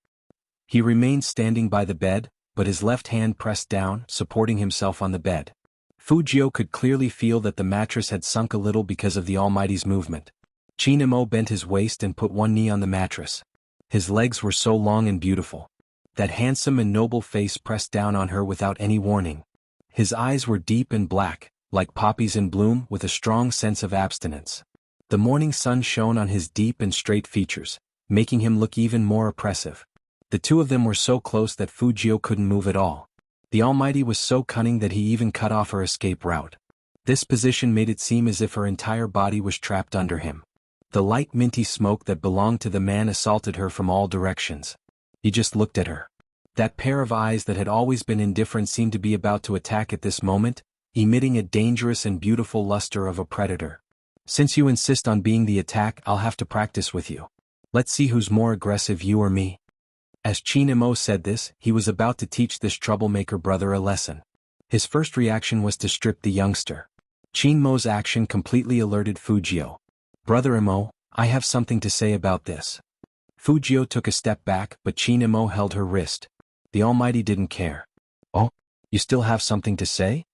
He remained standing by the bed, but his left hand pressed down, supporting himself on the bed. Fujio could clearly feel that the mattress had sunk a little because of the Almighty's movement. Chinmo bent his waist and put one knee on the mattress. His legs were so long and beautiful. That handsome and noble face pressed down on her without any warning. His eyes were deep and black, like poppies in bloom, with a strong sense of abstinence. The morning sun shone on his deep and straight features, making him look even more oppressive. The two of them were so close that Fujio couldn't move at all. The Almighty was so cunning that he even cut off her escape route. This position made it seem as if her entire body was trapped under him. The light minty smoke that belonged to the man assaulted her from all directions. He just looked at her. That pair of eyes that had always been indifferent seemed to be about to attack at this moment, emitting a dangerous and beautiful luster of a predator. Since you insist on being the attack, I'll have to practice with you. Let's see who's more aggressive, you or me. As Chin-mo said this, he was about to teach this troublemaker brother a lesson. His first reaction was to strip the youngster. Chin-mo's action completely alerted Fujio. Brother Imo, I have something to say about this. Fujio took a step back, but Chin-mo held her wrist. The Almighty didn't care. Oh, you still have something to say?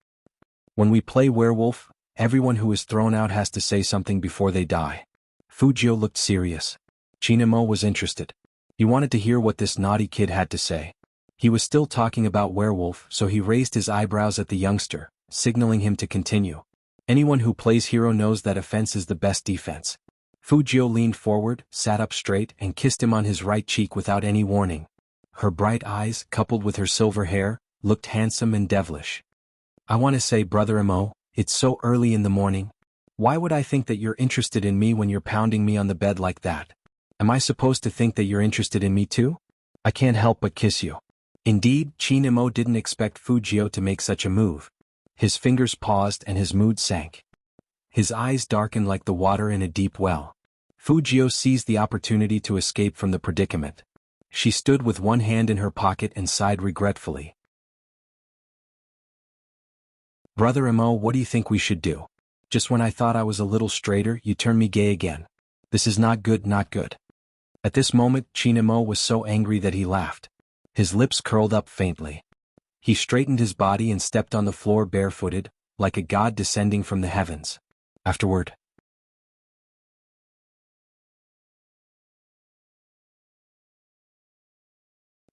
When we play werewolf, everyone who is thrown out has to say something before they die. Fujio looked serious. Chin-mo was interested. He wanted to hear what this naughty kid had to say. He was still talking about werewolf, so he raised his eyebrows at the youngster, signaling him to continue. Anyone who plays hero knows that offense is the best defense. Fujio leaned forward, sat up straight, and kissed him on his right cheek without any warning. Her bright eyes, coupled with her silver hair, looked handsome and devilish. I want to say, Brother Imo, it's so early in the morning. Why would I think that you're interested in me when you're pounding me on the bed like that? Am I supposed to think that you're interested in me too? I can't help but kiss you. Indeed, Chin-mo didn't expect Fujio to make such a move. His fingers paused and his mood sank. His eyes darkened like the water in a deep well. Fujio seized the opportunity to escape from the predicament. She stood with one hand in her pocket and sighed regretfully. Brother Imo, what do you think we should do? Just when I thought I was a little straighter, you turn me gay again. This is not good, not good. At this moment, Chin-mo was so angry that he laughed. His lips curled up faintly. He straightened his body and stepped on the floor barefooted, like a god descending from the heavens. Afterward.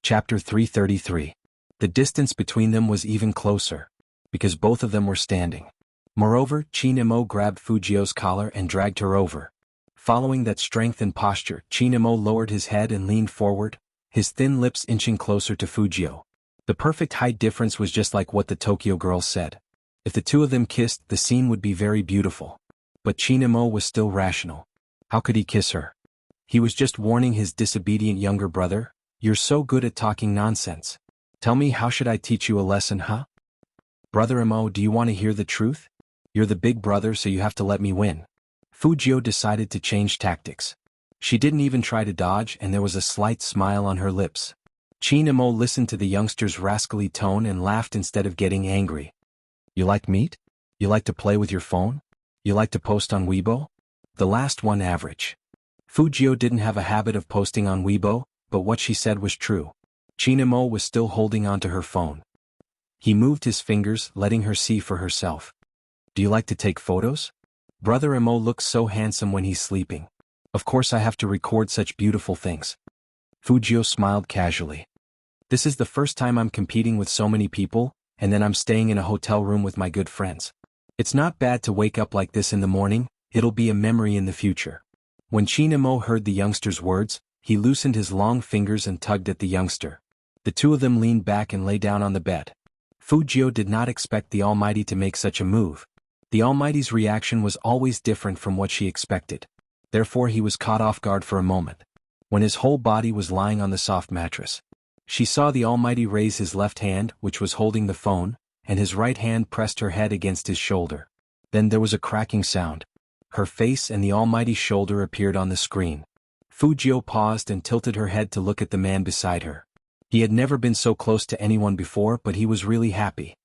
Chapter 333. The distance between them was even closer, because both of them were standing. Moreover, Chin-mo grabbed Fujio's collar and dragged her over. Following that strength and posture, Chin-mo lowered his head and leaned forward, his thin lips inching closer to Fujio. The perfect height difference was just like what the Tokyo girl said. If the two of them kissed, the scene would be very beautiful. But Chin-mo was still rational. How could he kiss her? He was just warning his disobedient younger brother. You're so good at talking nonsense. Tell me, how should I teach you a lesson, huh? Brother Imo, do you want to hear the truth? You're the big brother, so you have to let me win. Fujio decided to change tactics. She didn't even try to dodge, and there was a slight smile on her lips. Chin-mo listened to the youngster's rascally tone and laughed instead of getting angry. You like meat? You like to play with your phone? You like to post on Weibo? The last one average. Fujio didn't have a habit of posting on Weibo, but what she said was true. Chin-mo was still holding onto her phone. He moved his fingers, letting her see for herself. Do you like to take photos? Brother Imo looks so handsome when he's sleeping. Of course I have to record such beautiful things. Fujio smiled casually. This is the first time I'm competing with so many people, and then I'm staying in a hotel room with my good friends. It's not bad to wake up like this in the morning, it'll be a memory in the future. When Chin-mo heard the youngster's words, he loosened his long fingers and tugged at the youngster. The two of them leaned back and lay down on the bed. Fujio did not expect the Almighty to make such a move. The Almighty's reaction was always different from what she expected. Therefore he was caught off guard for a moment. When his whole body was lying on the soft mattress, she saw the Almighty raise his left hand, which was holding the phone, and his right hand pressed her head against his shoulder. Then there was a cracking sound. Her face and the Almighty's shoulder appeared on the screen. Fujio paused and tilted her head to look at the man beside her. He had never been so close to anyone before, but he was really happy.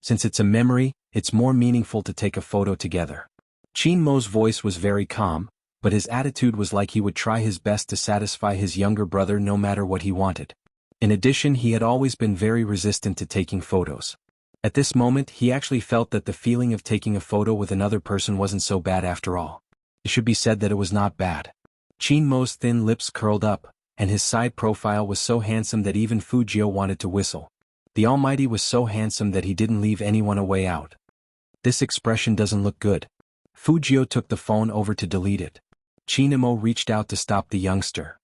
Since it's a memory, it's more meaningful to take a photo together. Chin-mo's voice was very calm, but his attitude was like he would try his best to satisfy his younger brother no matter what he wanted. In addition, he had always been very resistant to taking photos. At this moment, he actually felt that the feeling of taking a photo with another person wasn't so bad after all. It should be said that it was not bad. Chin-mo's thin lips curled up, and his side profile was so handsome that even Fujio wanted to whistle. The Almighty was so handsome that he didn't leave anyone a way out. This expression doesn't look good. Fujio took the phone over to delete it. Chinamo reached out to stop the youngster.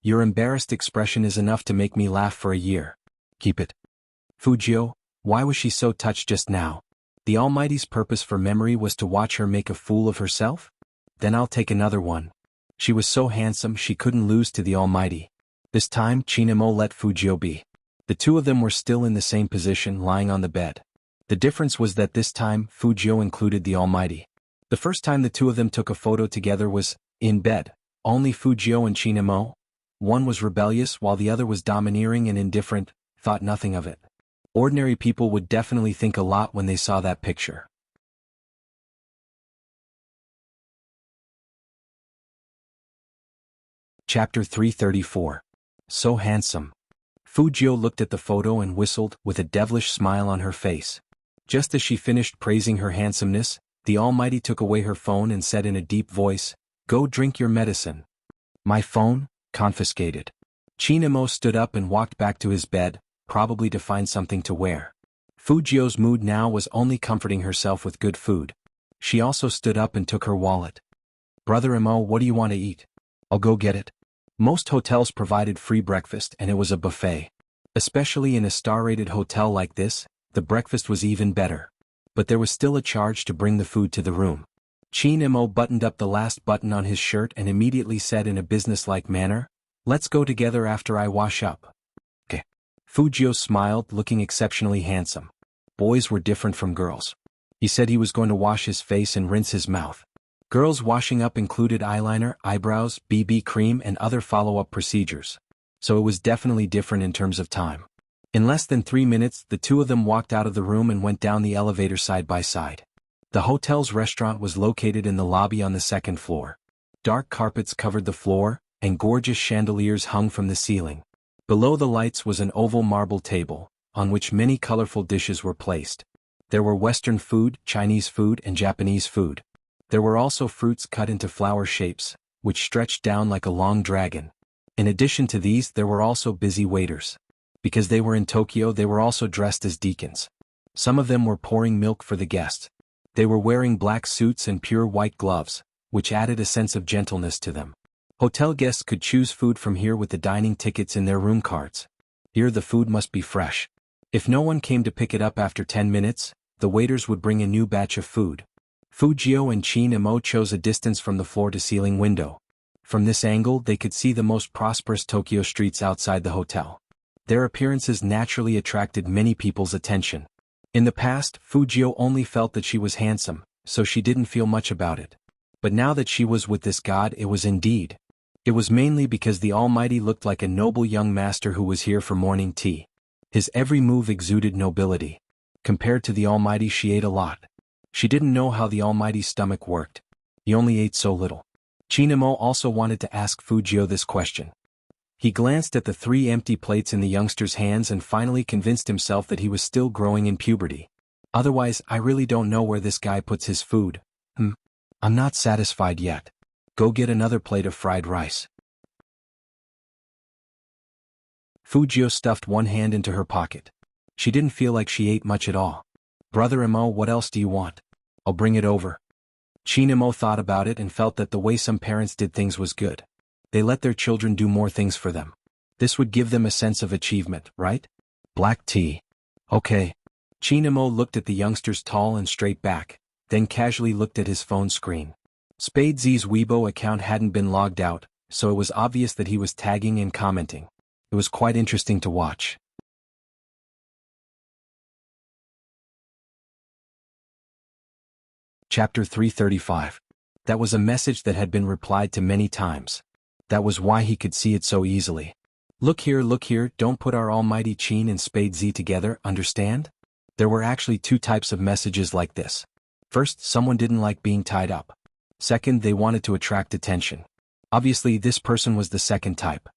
Your embarrassed expression is enough to make me laugh for a year. Keep it. Fujio, why was she so touched just now? The Almighty's purpose for memory was to watch her make a fool of herself? Then I'll take another one. She was so handsome she couldn't lose to the Almighty. This time Chinamo let Fujio be. The two of them were still in the same position, lying on the bed. The difference was that this time Fujio included the Almighty. The first time the two of them took a photo together was in bed, only Fujio and Chinamo. One was rebellious while the other was domineering and indifferent, thought nothing of it. Ordinary people would definitely think a lot when they saw that picture. Chapter 334. So handsome. Fujio looked at the photo and whistled with a devilish smile on her face. Just as she finished praising her handsomeness, the Almighty took away her phone and said in a deep voice, "Go drink your medicine." My phone? Confiscated. Chinamo stood up and walked back to his bed, probably to find something to wear. Fujio's mood now was only comforting herself with good food. She also stood up and took her wallet. Brother Mo, what do you want to eat? I'll go get it. Most hotels provided free breakfast and it was a buffet. Especially in a star-rated hotel like this, the breakfast was even better. But there was still a charge to bring the food to the room. Chinamo buttoned up the last button on his shirt and immediately said in a businesslike manner, "Let's go together after I wash up." Okay. Fujio smiled, looking exceptionally handsome. Boys were different from girls. He said he was going to wash his face and rinse his mouth. Girls washing up included eyeliner, eyebrows, BB cream and other follow-up procedures. So it was definitely different in terms of time. In less than 3 minutes, the two of them walked out of the room and went down the elevator side by side. The hotel's restaurant was located in the lobby on the second floor. Dark carpets covered the floor, and gorgeous chandeliers hung from the ceiling. Below the lights was an oval marble table, on which many colorful dishes were placed. There were Western food, Chinese food and Japanese food. There were also fruits cut into flower shapes, which stretched down like a long dragon. In addition to these, there were also busy waiters. Because they were in Tokyo, they were also dressed as deacons. Some of them were pouring milk for the guests. They were wearing black suits and pure white gloves, which added a sense of gentleness to them. Hotel guests could choose food from here with the dining tickets in their room cards. Here the food must be fresh. If no one came to pick it up after 10 minutes, the waiters would bring a new batch of food. Fujio and Chinamo chose a distance from the floor-to-ceiling window. From this angle they could see the most prosperous Tokyo streets outside the hotel. Their appearances naturally attracted many people's attention. In the past, Fujio only felt that she was handsome, so she didn't feel much about it. But now that she was with this god, it was indeed. It was mainly because the Almighty looked like a noble young master who was here for morning tea. His every move exuded nobility. Compared to the Almighty, she ate a lot. She didn't know how the Almighty's stomach worked. He only ate so little. Chinamo also wanted to ask Fujio this question. He glanced at the 3 empty plates in the youngster's hands and finally convinced himself that he was still growing in puberty. Otherwise, I really don't know where this guy puts his food. I'm not satisfied yet. Go get another plate of fried rice. Fujio stuffed one hand into her pocket. She didn't feel like she ate much at all. Brother Mo, what else do you want? I'll bring it over. Chinamo thought about it and felt that the way some parents did things was good. They let their children do more things for them. This would give them a sense of achievement, right? Black tea. Okay. Chinamo looked at the youngster's tall and straight back, then casually looked at his phone screen. Spade Z's Weibo account hadn't been logged out, so it was obvious that he was tagging and commenting. It was quite interesting to watch. Chapter 335. That was a message that had been replied to many times. That was why he could see it so easily. Look here, don't put our almighty Chin and Spade Z together, understand? There were actually 2 types of messages like this. First, someone didn't like being tied up. Second, they wanted to attract attention. Obviously, this person was the second type.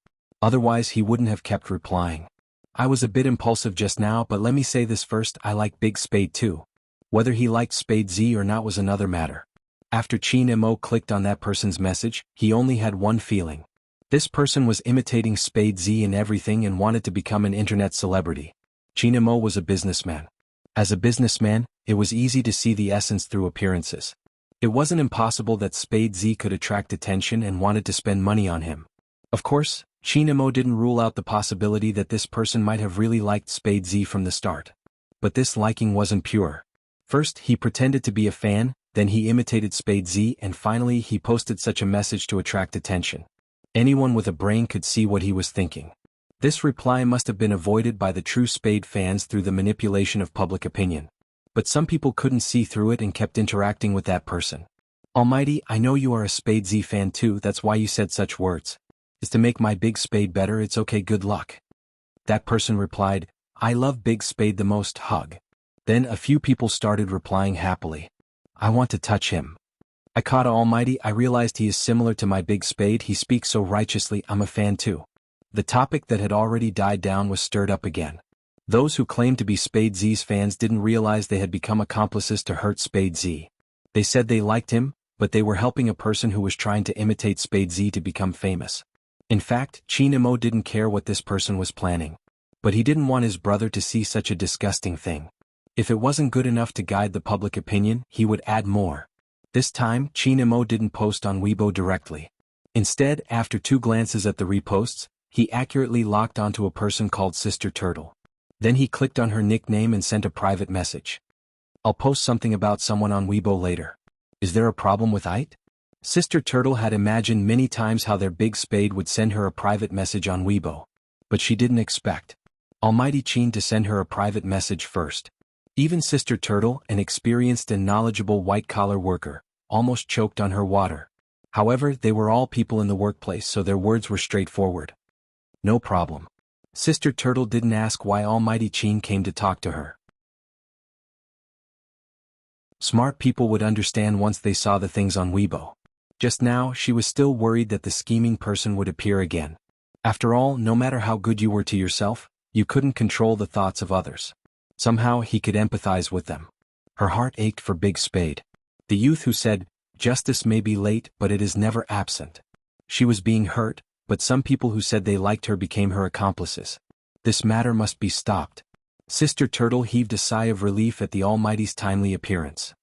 Otherwise, he wouldn't have kept replying. I was a bit impulsive just now, but let me say this first, I like Big Spade too. Whether he liked Spade Z or not was another matter. After Chinamo clicked on that person's message, he only had one feeling. This person was imitating Spade Z in everything and wanted to become an internet celebrity. Chinamo was a businessman. As a businessman, it was easy to see the essence through appearances. It wasn't impossible that Spade Z could attract attention and wanted to spend money on him. Of course, Chinamo didn't rule out the possibility that this person might have really liked Spade Z from the start. But this liking wasn't pure. First, he pretended to be a fan, then he imitated Spade Z, and finally he posted such a message to attract attention. Anyone with a brain could see what he was thinking. This reply must have been avoided by the true Spade fans through the manipulation of public opinion. But some people couldn't see through it and kept interacting with that person. Almighty, I know you are a Spade Z fan too, that's why you said such words. Is to make my Big Spade better, it's okay, good luck. That person replied, I love Big Spade the most, hug. Then a few people started replying happily. I want to touch him. I caught Almighty, I realized he is similar to my Big Spade, he speaks so righteously, I'm a fan too. The topic that had already died down was stirred up again. Those who claimed to be Spade Z's fans didn't realize they had become accomplices to hurt Spade Z. They said they liked him, but they were helping a person who was trying to imitate Spade Z to become famous. In fact, Chinamo didn't care what this person was planning. But he didn't want his brother to see such a disgusting thing. If it wasn't good enough to guide the public opinion, he would add more. This time, Chinamo didn't post on Weibo directly. Instead, after 2 glances at the reposts, he accurately locked onto a person called Sister Turtle. Then he clicked on her nickname and sent a private message. I'll post something about someone on Weibo later. Is there a problem with it? Sister Turtle had imagined many times how their Big Spade would send her a private message on Weibo. But she didn't expect Almighty Chin to send her a private message first. Even Sister Turtle, an experienced and knowledgeable white-collar worker, almost choked on her water. However, they were all people in the workplace, so their words were straightforward. No problem. Sister Turtle didn't ask why Almighty Chin came to talk to her. Smart people would understand once they saw the things on Weibo. Just now, she was still worried that the scheming person would appear again. After all, no matter how good you were to yourself, you couldn't control the thoughts of others. Somehow he could empathize with them. Her heart ached for Big Spade. The youth who said, justice may be late but it is never absent. She was being hurt, but some people who said they liked her became her accomplices. This matter must be stopped. Sister Turtle heaved a sigh of relief at the Almighty's timely appearance.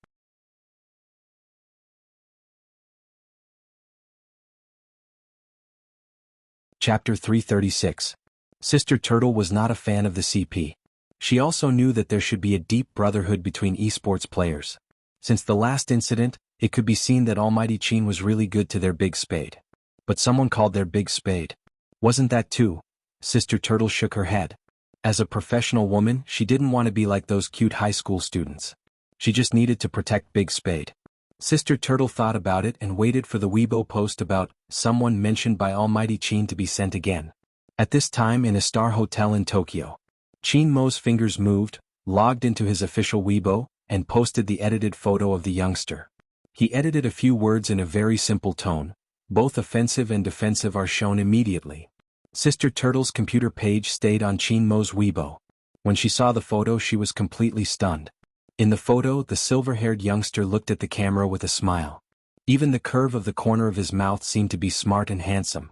Chapter 336. Sister Turtle was not a fan of the CP. She also knew that there should be a deep brotherhood between esports players. Since the last incident, it could be seen that Almighty Chin was really good to their Big Spade. But someone called their Big Spade. Wasn't that too? Sister Turtle shook her head. As a professional woman, she didn't want to be like those cute high school students. She just needed to protect Big Spade. Sister Turtle thought about it and waited for the Weibo post about someone mentioned by Almighty Chin to be sent again. At this time in a star hotel in Tokyo, Chin Mo's fingers moved, logged into his official Weibo, and posted the edited photo of the youngster. He edited a few words in a very simple tone. Both offensive and defensive are shown immediately. Sister Turtle's computer page stayed on Chin Mo's Weibo. When she saw the photo, she was completely stunned. In the photo, the silver-haired youngster looked at the camera with a smile. Even the curve of the corner of his mouth seemed to be smart and handsome.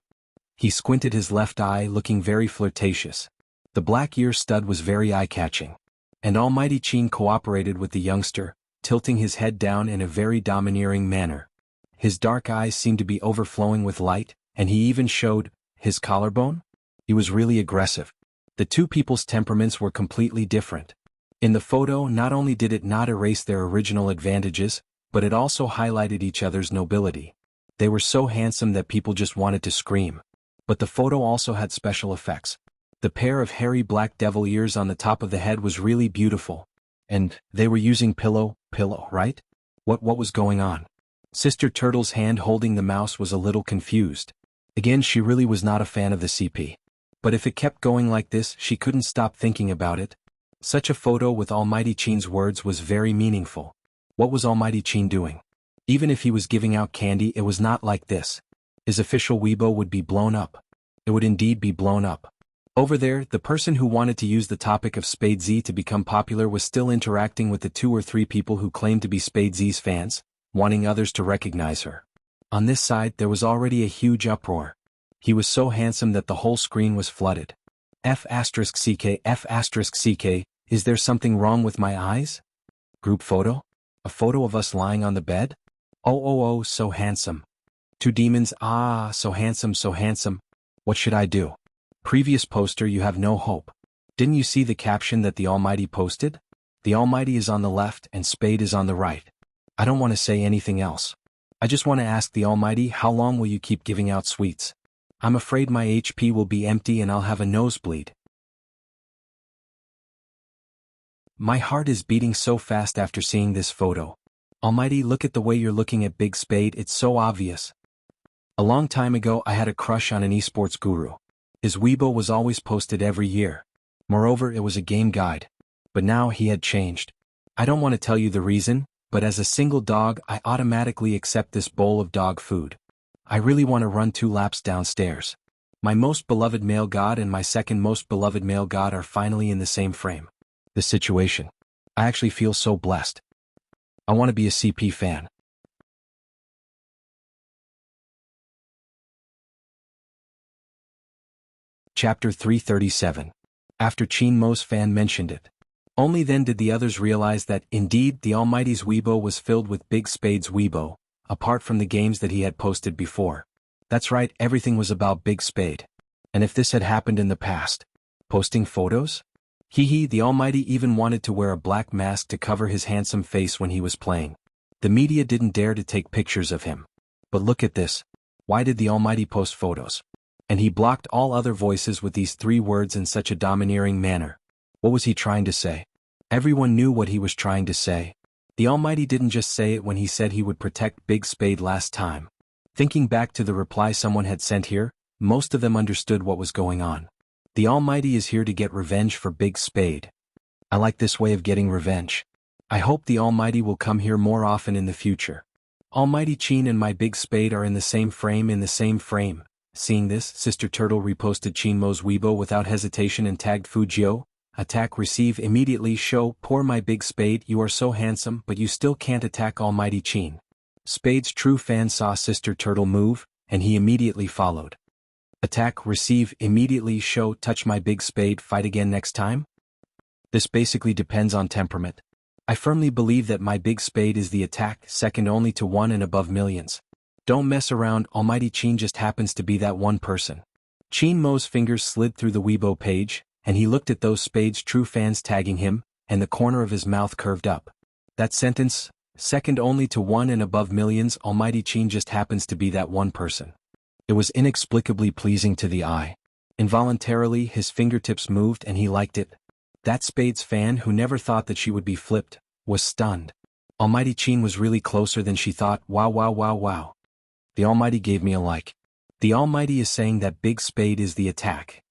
He squinted his left eye, looking very flirtatious. The black ear stud was very eye-catching. And Almighty Chin cooperated with the youngster, tilting his head down in a very domineering manner. His dark eyes seemed to be overflowing with light, and he even showed his collarbone. He was really aggressive. The two people's temperaments were completely different. In the photo, not only did it not erase their original advantages, but it also highlighted each other's nobility. They were so handsome that people just wanted to scream. But the photo also had special effects. The pair of hairy black devil ears on the top of the head was really beautiful. And they were using pillow, right? What was going on? Sister Turtle's hand holding the mouse was a little confused. Again, she really was not a fan of the CP. But if it kept going like this, she couldn't stop thinking about it. Such a photo with Almighty Chin's words was very meaningful. What was Almighty Chin doing? Even if he was giving out candy, it was not like this. His official Weibo would be blown up. It would indeed be blown up. Over there, the person who wanted to use the topic of Spade Z to become popular was still interacting with the 2 or 3 people who claimed to be Spade Z's fans, wanting others to recognize her. On this side, there was already a huge uproar. He was so handsome that the whole screen was flooded. F*CK, Is there something wrong with my eyes? Group photo? A photo of us lying on the bed? Oh, so handsome. Two demons, so handsome, so handsome. What should I do? Previous poster, you have no hope. Didn't you see the caption that the Almighty posted? The Almighty is on the left and Spade is on the right. I don't want to say anything else. I just want to ask the Almighty, how long will you keep giving out sweets? I'm afraid my HP will be empty and I'll have a nosebleed. My heart is beating so fast after seeing this photo. Almighty, look at the way you're looking at Big Spade, it's so obvious. A long time ago I had a crush on an esports guru. His Weibo was always posted every year. Moreover, it was a game guide. But now he had changed. I don't want to tell you the reason, but as a single dog I automatically accept this bowl of dog food. I really want to run 2 laps downstairs. My most beloved male god and my second most beloved male god are finally in the same frame. The situation. I actually feel so blessed. I want to be a CP fan. Chapter 337. After Chin Mo's fan mentioned it. Only then did the others realize that, indeed, the Almighty's Weibo was filled with Big Spade's Weibo, apart from the games that he had posted before. That's right, everything was about Big Spade. And if this had happened in the past, posting photos? The Almighty even wanted to wear a black mask to cover his handsome face when he was playing. The media didn't dare to take pictures of him. But look at this. Why did the Almighty post photos? And he blocked all other voices with these 3 words in such a domineering manner. What was he trying to say? Everyone knew what he was trying to say. The Almighty didn't just say it when he said he would protect Big Spade last time. Thinking back to the reply someone had sent here, most of them understood what was going on. The Almighty is here to get revenge for Big Spade. I like this way of getting revenge. I hope the Almighty will come here more often in the future. Almighty Chin and my Big Spade are in the same frame. Seeing this, Sister Turtle reposted Chin Mo's Weibo without hesitation and tagged Fujio. Attack, receive, immediately show, poor my Big Spade, you are so handsome but you still can't attack Almighty Chin. Spade's true fan saw Sister Turtle move, and he immediately followed. Attack, receive, immediately show, touch my Big Spade, fight again next time? This basically depends on temperament. I firmly believe that my Big Spade is the attack, second only to 1 and above millions. Don't mess around, Almighty Chin just happens to be that one person. Chin Mo's fingers slid through the Weibo page, and he looked at those Spade's true fans tagging him, and the corner of his mouth curved up. That sentence, second only to 1 and above millions, Almighty Chin just happens to be that one person. It was inexplicably pleasing to the eye. Involuntarily his fingertips moved and he liked it. That Spade's fan, who never thought that she would be flipped, was stunned. Almighty Chin was really closer than she thought. Wow. The Almighty gave me a like. The Almighty is saying that Big Spade is the attack.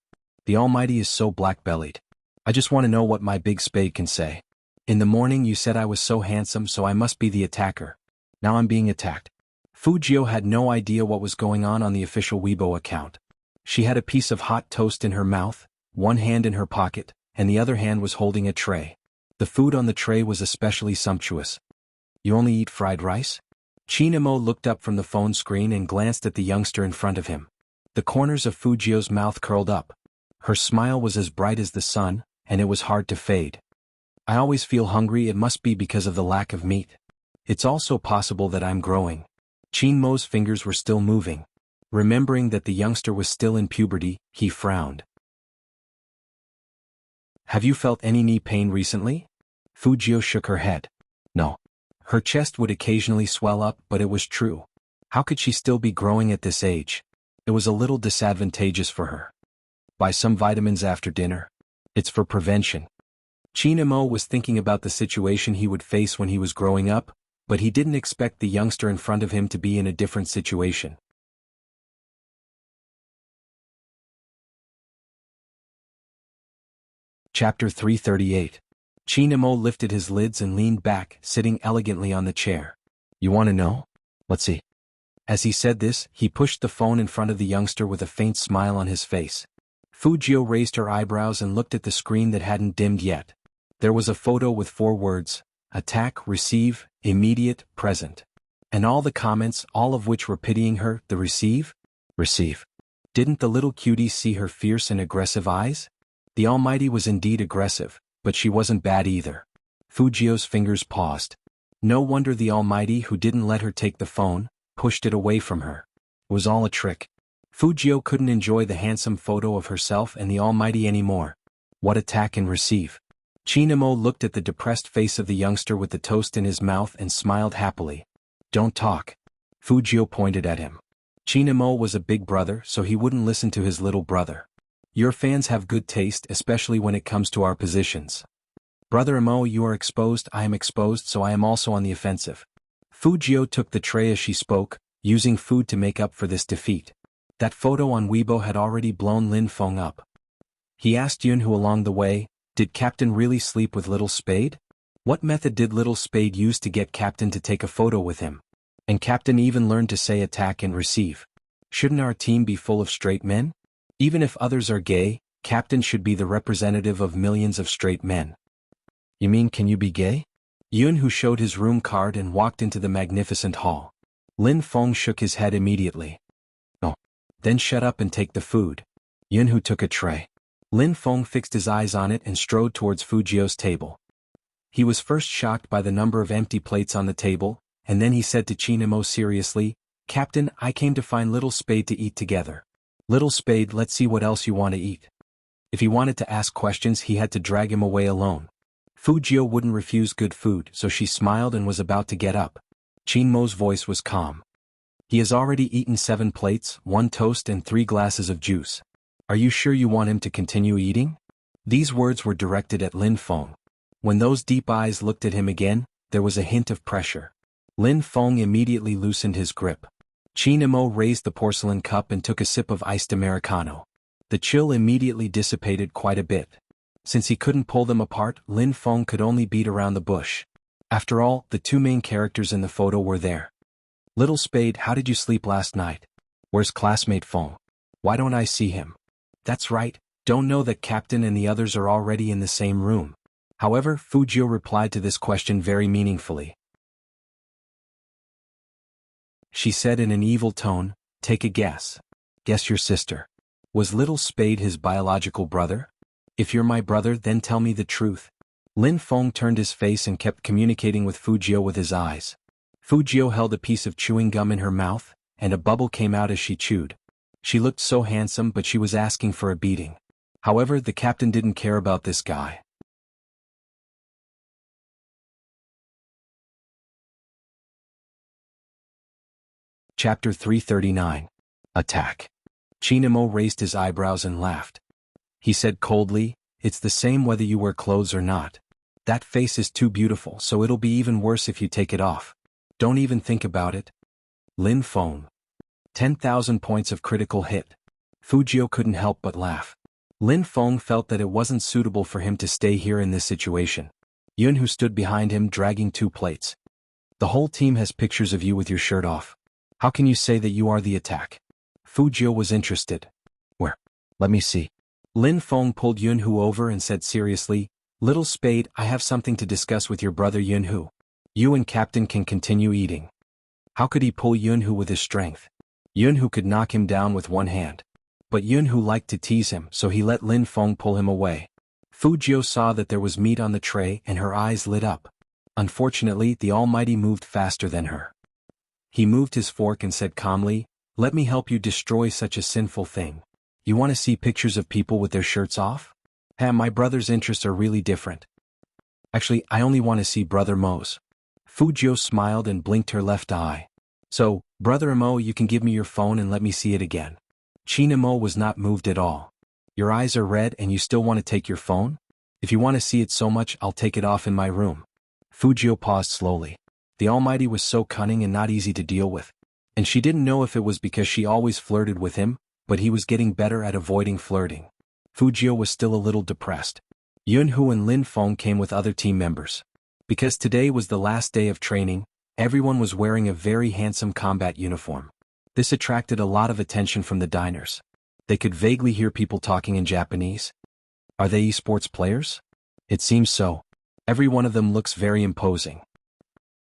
The Almighty is so black-bellied. I just want to know what my Big Spade can say. In the morning you said I was so handsome, so I must be the attacker. Now I'm being attacked. Fujio had no idea what was going on the official Weibo account. She had a piece of hot toast in her mouth, one hand in her pocket, and the other hand was holding a tray. The food on the tray was especially sumptuous. You only eat fried rice? Chin Mo looked up from the phone screen and glanced at the youngster in front of him. The corners of Fujio's mouth curled up. Her smile was as bright as the sun, and it was hard to fade. I always feel hungry, it must be because of the lack of meat. It's also possible that I'm growing. Chin Mo's fingers were still moving. Remembering that the youngster was still in puberty, he frowned. Have you felt any knee pain recently? Fujio shook her head. No. Her chest would occasionally swell up, but it was true. How could she still be growing at this age? It was a little disadvantageous for her. Buy some vitamins after dinner. It's for prevention. Chin Mo was thinking about the situation he would face when he was growing up, but he didn't expect the youngster in front of him to be in a different situation. Chapter 338. Chin Mo lifted his lids and leaned back, sitting elegantly on the chair. You want to know? Let's see. As he said this, he pushed the phone in front of the youngster with a faint smile on his face. Fujio raised her eyebrows and looked at the screen that hadn't dimmed yet. There was a photo with 4 words, attack, receive, immediate, present. And all the comments, all of which were pitying her, the receive? Receive. Didn't the little cutie see her fierce and aggressive eyes? The Almighty was indeed aggressive, But she wasn't bad either. Fujio's fingers paused. No wonder the Almighty, who didn't let her take the phone, pushed it away from her. It was all a trick. Fujio couldn't enjoy the handsome photo of herself and the Almighty anymore. What attack and receive? Chinamo looked at the depressed face of the youngster with the toast in his mouth and smiled happily. Don't talk. Fujio pointed at him. Chinamo was a big brother, so he wouldn't listen to his little brother. Your fans have good taste, especially when it comes to our positions. Brother Amo, you are exposed, I am exposed, so I am also on the offensive. Fujio took the tray as she spoke, using food to make up for this defeat. That photo on Weibo had already blown Lin Feng up. He asked Yunhu along the way, did Captain really sleep with Little Spade? What method did Little Spade use to get Captain to take a photo with him? And Captain even learned to say attack and receive. Shouldn't our team be full of straight men? Even if others are gay, Captain should be the representative of millions of straight men. You mean can you be gay? Yunhu showed his room card and walked into the magnificent hall. Lin Feng shook his head immediately. Oh. Then shut up and take the food. Yunhu took a tray. Lin Feng fixed his eyes on it and strode towards Fujio's table. He was first shocked by the number of empty plates on the table, and then he said to Chinamo seriously, Captain, I came to find Little Spade to eat together. Little Spade, let's see what else you want to eat. If he wanted to ask questions, he had to drag him away alone. Fujio wouldn't refuse good food, so she smiled and was about to get up. Chinmo's voice was calm. He has already eaten 7 plates, 1 toast and 3 glasses of juice. Are you sure you want him to continue eating? These words were directed at Lin Feng. When those deep eyes looked at him again, there was a hint of pressure. Lin Feng immediately loosened his grip. Chinamo raised the porcelain cup and took a sip of iced Americano. The chill immediately dissipated quite a bit. Since he couldn't pull them apart, Lin Feng could only beat around the bush. After all, the 2 main characters in the photo were there. Little Spade, how did you sleep last night? Where's classmate Feng? Why don't I see him? That's right, don't know that Captain and the others are already in the same room. However, Fujio replied to this question very meaningfully. She said in an evil tone, take a guess. Guess your sister. Was Little Spade his biological brother? If you're my brother, then tell me the truth. Lin Feng turned his face and kept communicating with Fujio with his eyes. Fujio held a piece of chewing gum in her mouth, and a bubble came out as she chewed. She looked so handsome, but she was asking for a beating. However, the captain didn't care about this guy. Chapter 339. Attack. Chinamo raised his eyebrows and laughed. He said coldly, it's the same whether you wear clothes or not. That face is too beautiful, so it'll be even worse if you take it off. Don't even think about it. Lin Feng. 10,000 points of critical hit. Fujio couldn't help but laugh. Lin Feng felt that it wasn't suitable for him to stay here in this situation. Yunhu stood behind him dragging 2 plates. The whole team has pictures of you with your shirt off. How can you say that you are the attack? Fujio was interested. Where? Let me see. Lin Feng pulled Yunhu over and said seriously, Little Spade, I have something to discuss with your brother Yunhu. You and Captain can continue eating. How could he pull Yunhu with his strength? Yunhu could knock him down with 1 hand. But Yunhu liked to tease him, so he let Lin Feng pull him away. Fujio saw that there was meat on the tray and her eyes lit up. Unfortunately, the Almighty moved faster than her. He moved his fork and said calmly, let me help you destroy such a sinful thing. You want to see pictures of people with their shirts off? My brother's interests are really different. Actually, I only want to see Brother Mo's. Fujio smiled and blinked her left eye. So, Brother Mo, you can give me your phone and let me see it again. Chinamo was not moved at all. Your eyes are red and you still want to take your phone? If you want to see it so much, I'll take it off in my room. Fujio paused slowly. The Almighty was so cunning and not easy to deal with. And she didn't know if it was because she always flirted with him, but he was getting better at avoiding flirting. Fujio was still a little depressed. Yunhu and Lin Feng came with other team members. Because today was the last day of training, everyone was wearing a very handsome combat uniform. This attracted a lot of attention from the diners. They could vaguely hear people talking in Japanese. Are they esports players? It seems so. Every one of them looks very imposing.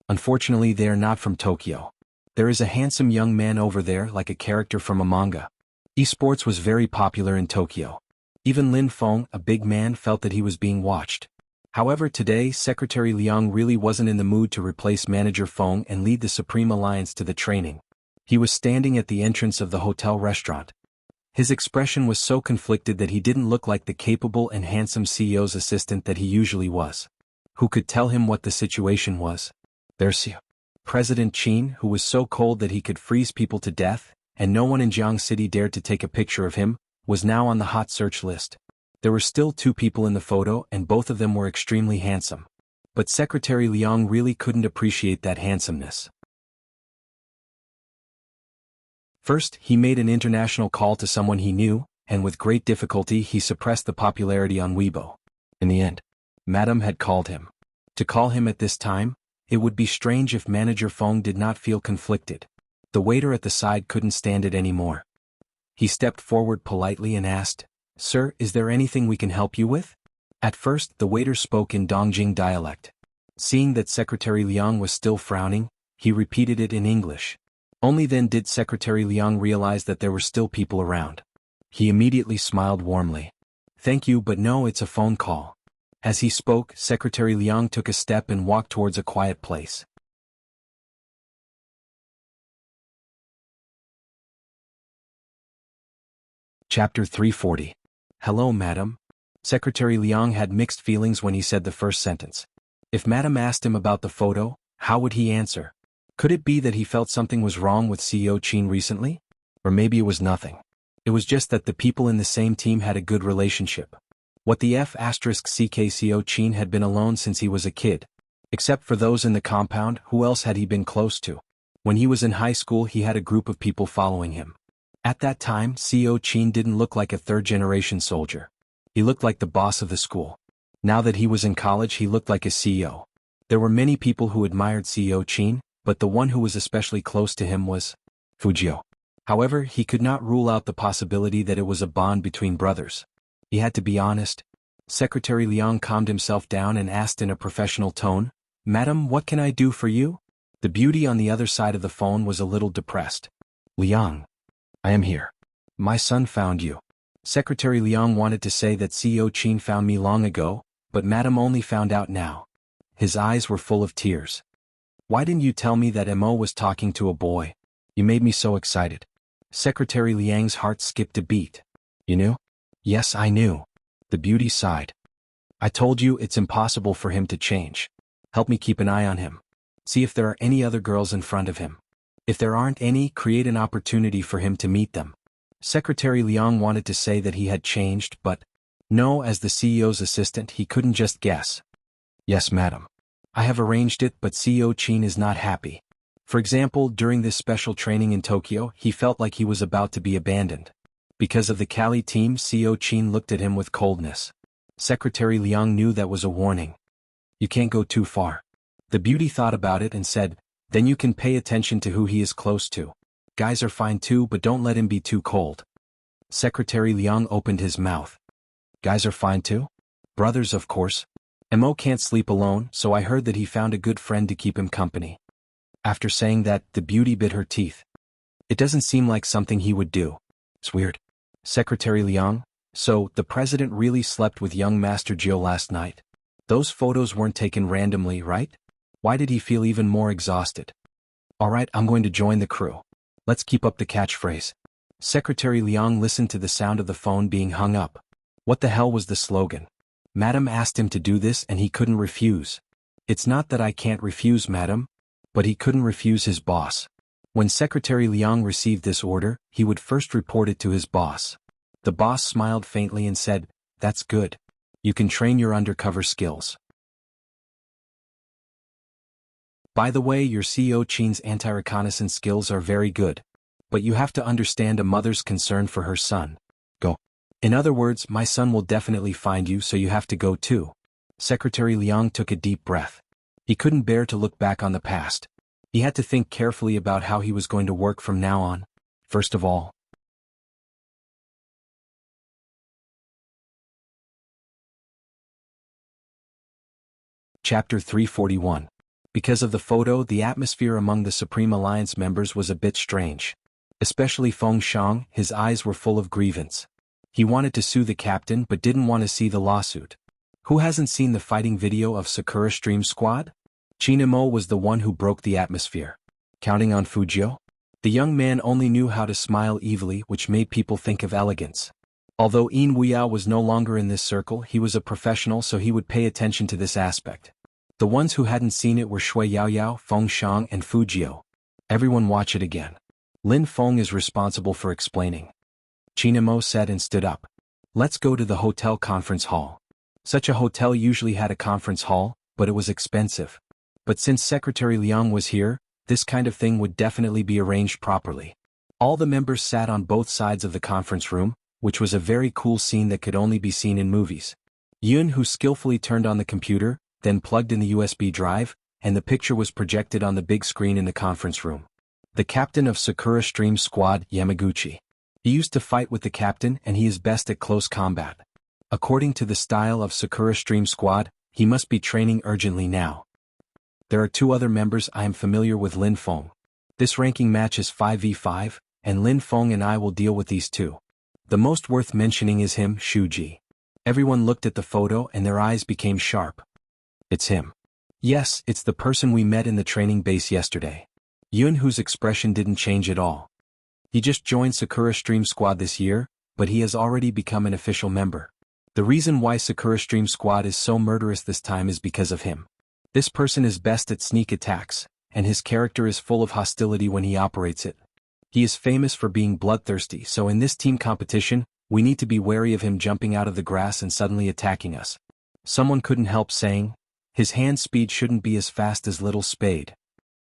Unfortunately, they are not from Tokyo. There is a handsome young man over there like a character from a manga. Esports was very popular in Tokyo. Even Lin Feng, a big man, felt that he was being watched. However, today Secretary Liang really wasn't in the mood to replace Manager Feng and lead the Supreme Alliance to the training. He was standing at the entrance of the hotel restaurant. His expression was so conflicted that he didn't look like the capable and handsome CEO's assistant that he usually was. Who could tell him what the situation was? There's CEO. President Qin, who was so cold that he could freeze people to death, and no one in Jiang City dared to take a picture of him, was now on the hot search list. There were still 2 people in the photo and both of them were extremely handsome. But Secretary Liang really couldn't appreciate that handsomeness. First, he made an international call to someone he knew, and with great difficulty he suppressed the popularity on Weibo. In the end, Madame had called him. To call him at this time, it would be strange if Manager Feng did not feel conflicted. The waiter at the side couldn't stand it anymore. He stepped forward politely and asked, "Sir, is there anything we can help you with?" At first, the waiter spoke in Dongjing dialect. Seeing that Secretary Liang was still frowning, he repeated it in English. Only then did Secretary Liang realize that there were still people around. He immediately smiled warmly. "Thank you, but no, it's a phone call." As he spoke, Secretary Liang took a step and walked towards a quiet place. Chapter 340. Hello, Madam. Secretary Liang had mixed feelings when he said the first sentence. If Madam asked him about the photo, how would he answer? Could it be that he felt something was wrong with CEO Qin recently? Or maybe it was nothing. It was just that the people in the same team had a good relationship. What the F***ck CEO Qin had been alone since he was a kid. Except for those in the compound, who else had he been close to? When he was in high school he had a group of people following him. At that time, CEO Qin didn't look like a third-generation soldier. He looked like the boss of the school. Now that he was in college he looked like a CEO. There were many people who admired CEO Qin, but the one who was especially close to him was Fujio. However, he could not rule out the possibility that it was a bond between brothers. He had to be honest. Secretary Liang calmed himself down and asked in a professional tone, "Madam, what can I do for you?" The beauty on the other side of the phone was a little depressed. "Liang. I am here. My son found you." Secretary Liang wanted to say that CEO Qin found me long ago, but Madam only found out now. His eyes were full of tears. "Why didn't you tell me that Mo was talking to a boy? You made me so excited." Secretary Liang's heart skipped a beat. "You knew?" "Yes, I knew." The beauty sighed. "I told you it's impossible for him to change. Help me keep an eye on him. See if there are any other girls in front of him. If there aren't any, create an opportunity for him to meet them." Secretary Liang wanted to say that he had changed, but no, as the CEO's assistant he couldn't just guess. "Yes, Madam. I have arranged it, but CEO Qin is not happy. For example, during this special training in Tokyo, he felt like he was about to be abandoned. Because of the Cali team, CEO Qin looked at him with coldness. Secretary Liang knew that was a warning. You can't go too far. The beauty thought about it and said, "Then you can pay attention to who he is close to. Guys are fine too, but don't let him be too cold." Secretary Liang opened his mouth. "Guys are fine too? Brothers, of course. Mo can't sleep alone, so I heard that he found a good friend to keep him company." After saying that, the beauty bit her teeth. It doesn't seem like something he would do. It's weird. Secretary Liang, so the president really slept with young Master Jiu last night? Those photos weren't taken randomly, right? Why did he feel even more exhausted? Alright, I'm going to join the crew. Let's keep up the catchphrase. Secretary Liang listened to the sound of the phone being hung up. What the hell was the slogan? Madam asked him to do this and he couldn't refuse. It's not that I can't refuse, Madam. But he couldn't refuse his boss. When Secretary Liang received this order, he would first report it to his boss. The boss smiled faintly and said, "That's good. You can train your undercover skills. By the way, your CEO Qin's anti-reconnaissance skills are very good. But you have to understand a mother's concern for her son. Go. In other words, my son will definitely find you, so you have to go too." Secretary Liang took a deep breath. He couldn't bear to look back on the past. He had to think carefully about how he was going to work from now on. First of all, Chapter 341. Because of the photo, the atmosphere among the Supreme Alliance members was a bit strange. Especially Feng Shang, his eyes were full of grievance. He wanted to sue the captain but didn't want to see the lawsuit. Who hasn't seen the fighting video of Sakura Stream Squad? Chinamo was the one who broke the atmosphere. Counting on Fujio? The young man only knew how to smile evilly, which made people think of elegance. Although Yin Wuya was no longer in this circle, he was a professional, so he would pay attention to this aspect. The ones who hadn't seen it were Shui Yaoyao, Feng Shang and Fujio. Everyone watch it again. Lin Feng is responsible for explaining. Chinamo said and stood up. Let's go to the hotel conference hall. Such a hotel usually had a conference hall, but it was expensive. But since Secretary Liang was here, this kind of thing would definitely be arranged properly. All the members sat on both sides of the conference room, which was a very cool scene that could only be seen in movies. Yun, who skillfully turned on the computer, then plugged in the USB drive, and the picture was projected on the big screen in the conference room. The captain of Sakura Stream Squad, Yamaguchi. He used to fight with the captain and he is best at close combat. According to the style of Sakura Stream Squad, he must be training urgently now. There are two other members I am familiar with. Lin Feng. This ranking match is 5v5, and Lin Feng and I will deal with these two. The most worth mentioning is him, Shuji. Everyone looked at the photo and their eyes became sharp. It's him. Yes, it's the person we met in the training base yesterday. Yun, whose expression didn't change at all. He just joined Sakura Stream Squad this year, but he has already become an official member. The reason why Sakura Stream Squad is so murderous this time is because of him. This person is best at sneak attacks, and his character is full of hostility when he operates it. He is famous for being bloodthirsty, so in this team competition, we need to be wary of him jumping out of the grass and suddenly attacking us. Someone couldn't help saying, his hand speed shouldn't be as fast as Little Spade.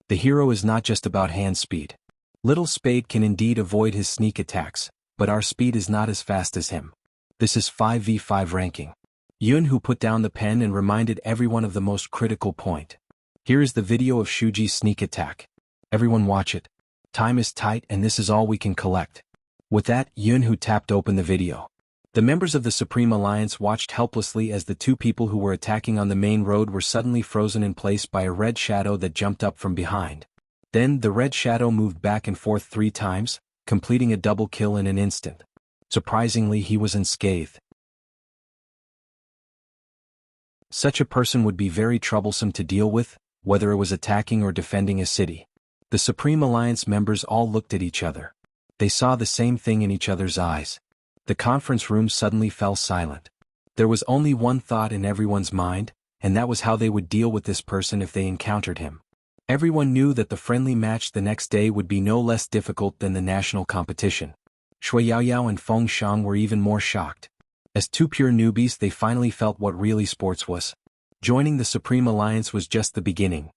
The hero is not just about hand speed. Little Spade can indeed avoid his sneak attacks, but our speed is not as fast as him. This is 5v5 ranking. Yun, who put down the pen and reminded everyone of the most critical point. Here is the video of Shuji's sneak attack. Everyone watch it. Time is tight and this is all we can collect. With that, Yun, who tapped open the video. The members of the Supreme Alliance watched helplessly as the two people who were attacking on the main road were suddenly frozen in place by a red shadow that jumped up from behind. Then the red shadow moved back and forth 3 times, completing a double kill in an instant. Surprisingly, he was unscathed. Such a person would be very troublesome to deal with, whether it was attacking or defending a city. The Supreme Alliance members all looked at each other. They saw the same thing in each other's eyes. The conference room suddenly fell silent. There was only one thought in everyone's mind, and that was how they would deal with this person if they encountered him. Everyone knew that the friendly match the next day would be no less difficult than the national competition. Shui Yaoyao and Feng Shang were even more shocked. As two pure newbies, they finally felt what really sports was. Joining the Supreme Alliance was just the beginning.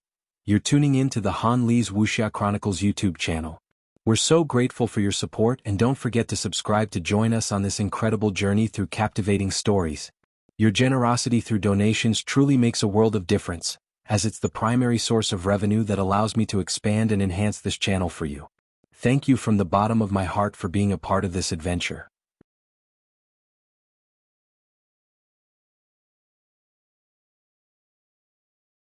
You're tuning in to the Han Li's Wuxia Chronicles YouTube channel. We're so grateful for your support, and don't forget to subscribe to join us on this incredible journey through captivating stories. Your generosity through donations truly makes a world of difference, as it's the primary source of revenue that allows me to expand and enhance this channel for you. Thank you from the bottom of my heart for being a part of this adventure.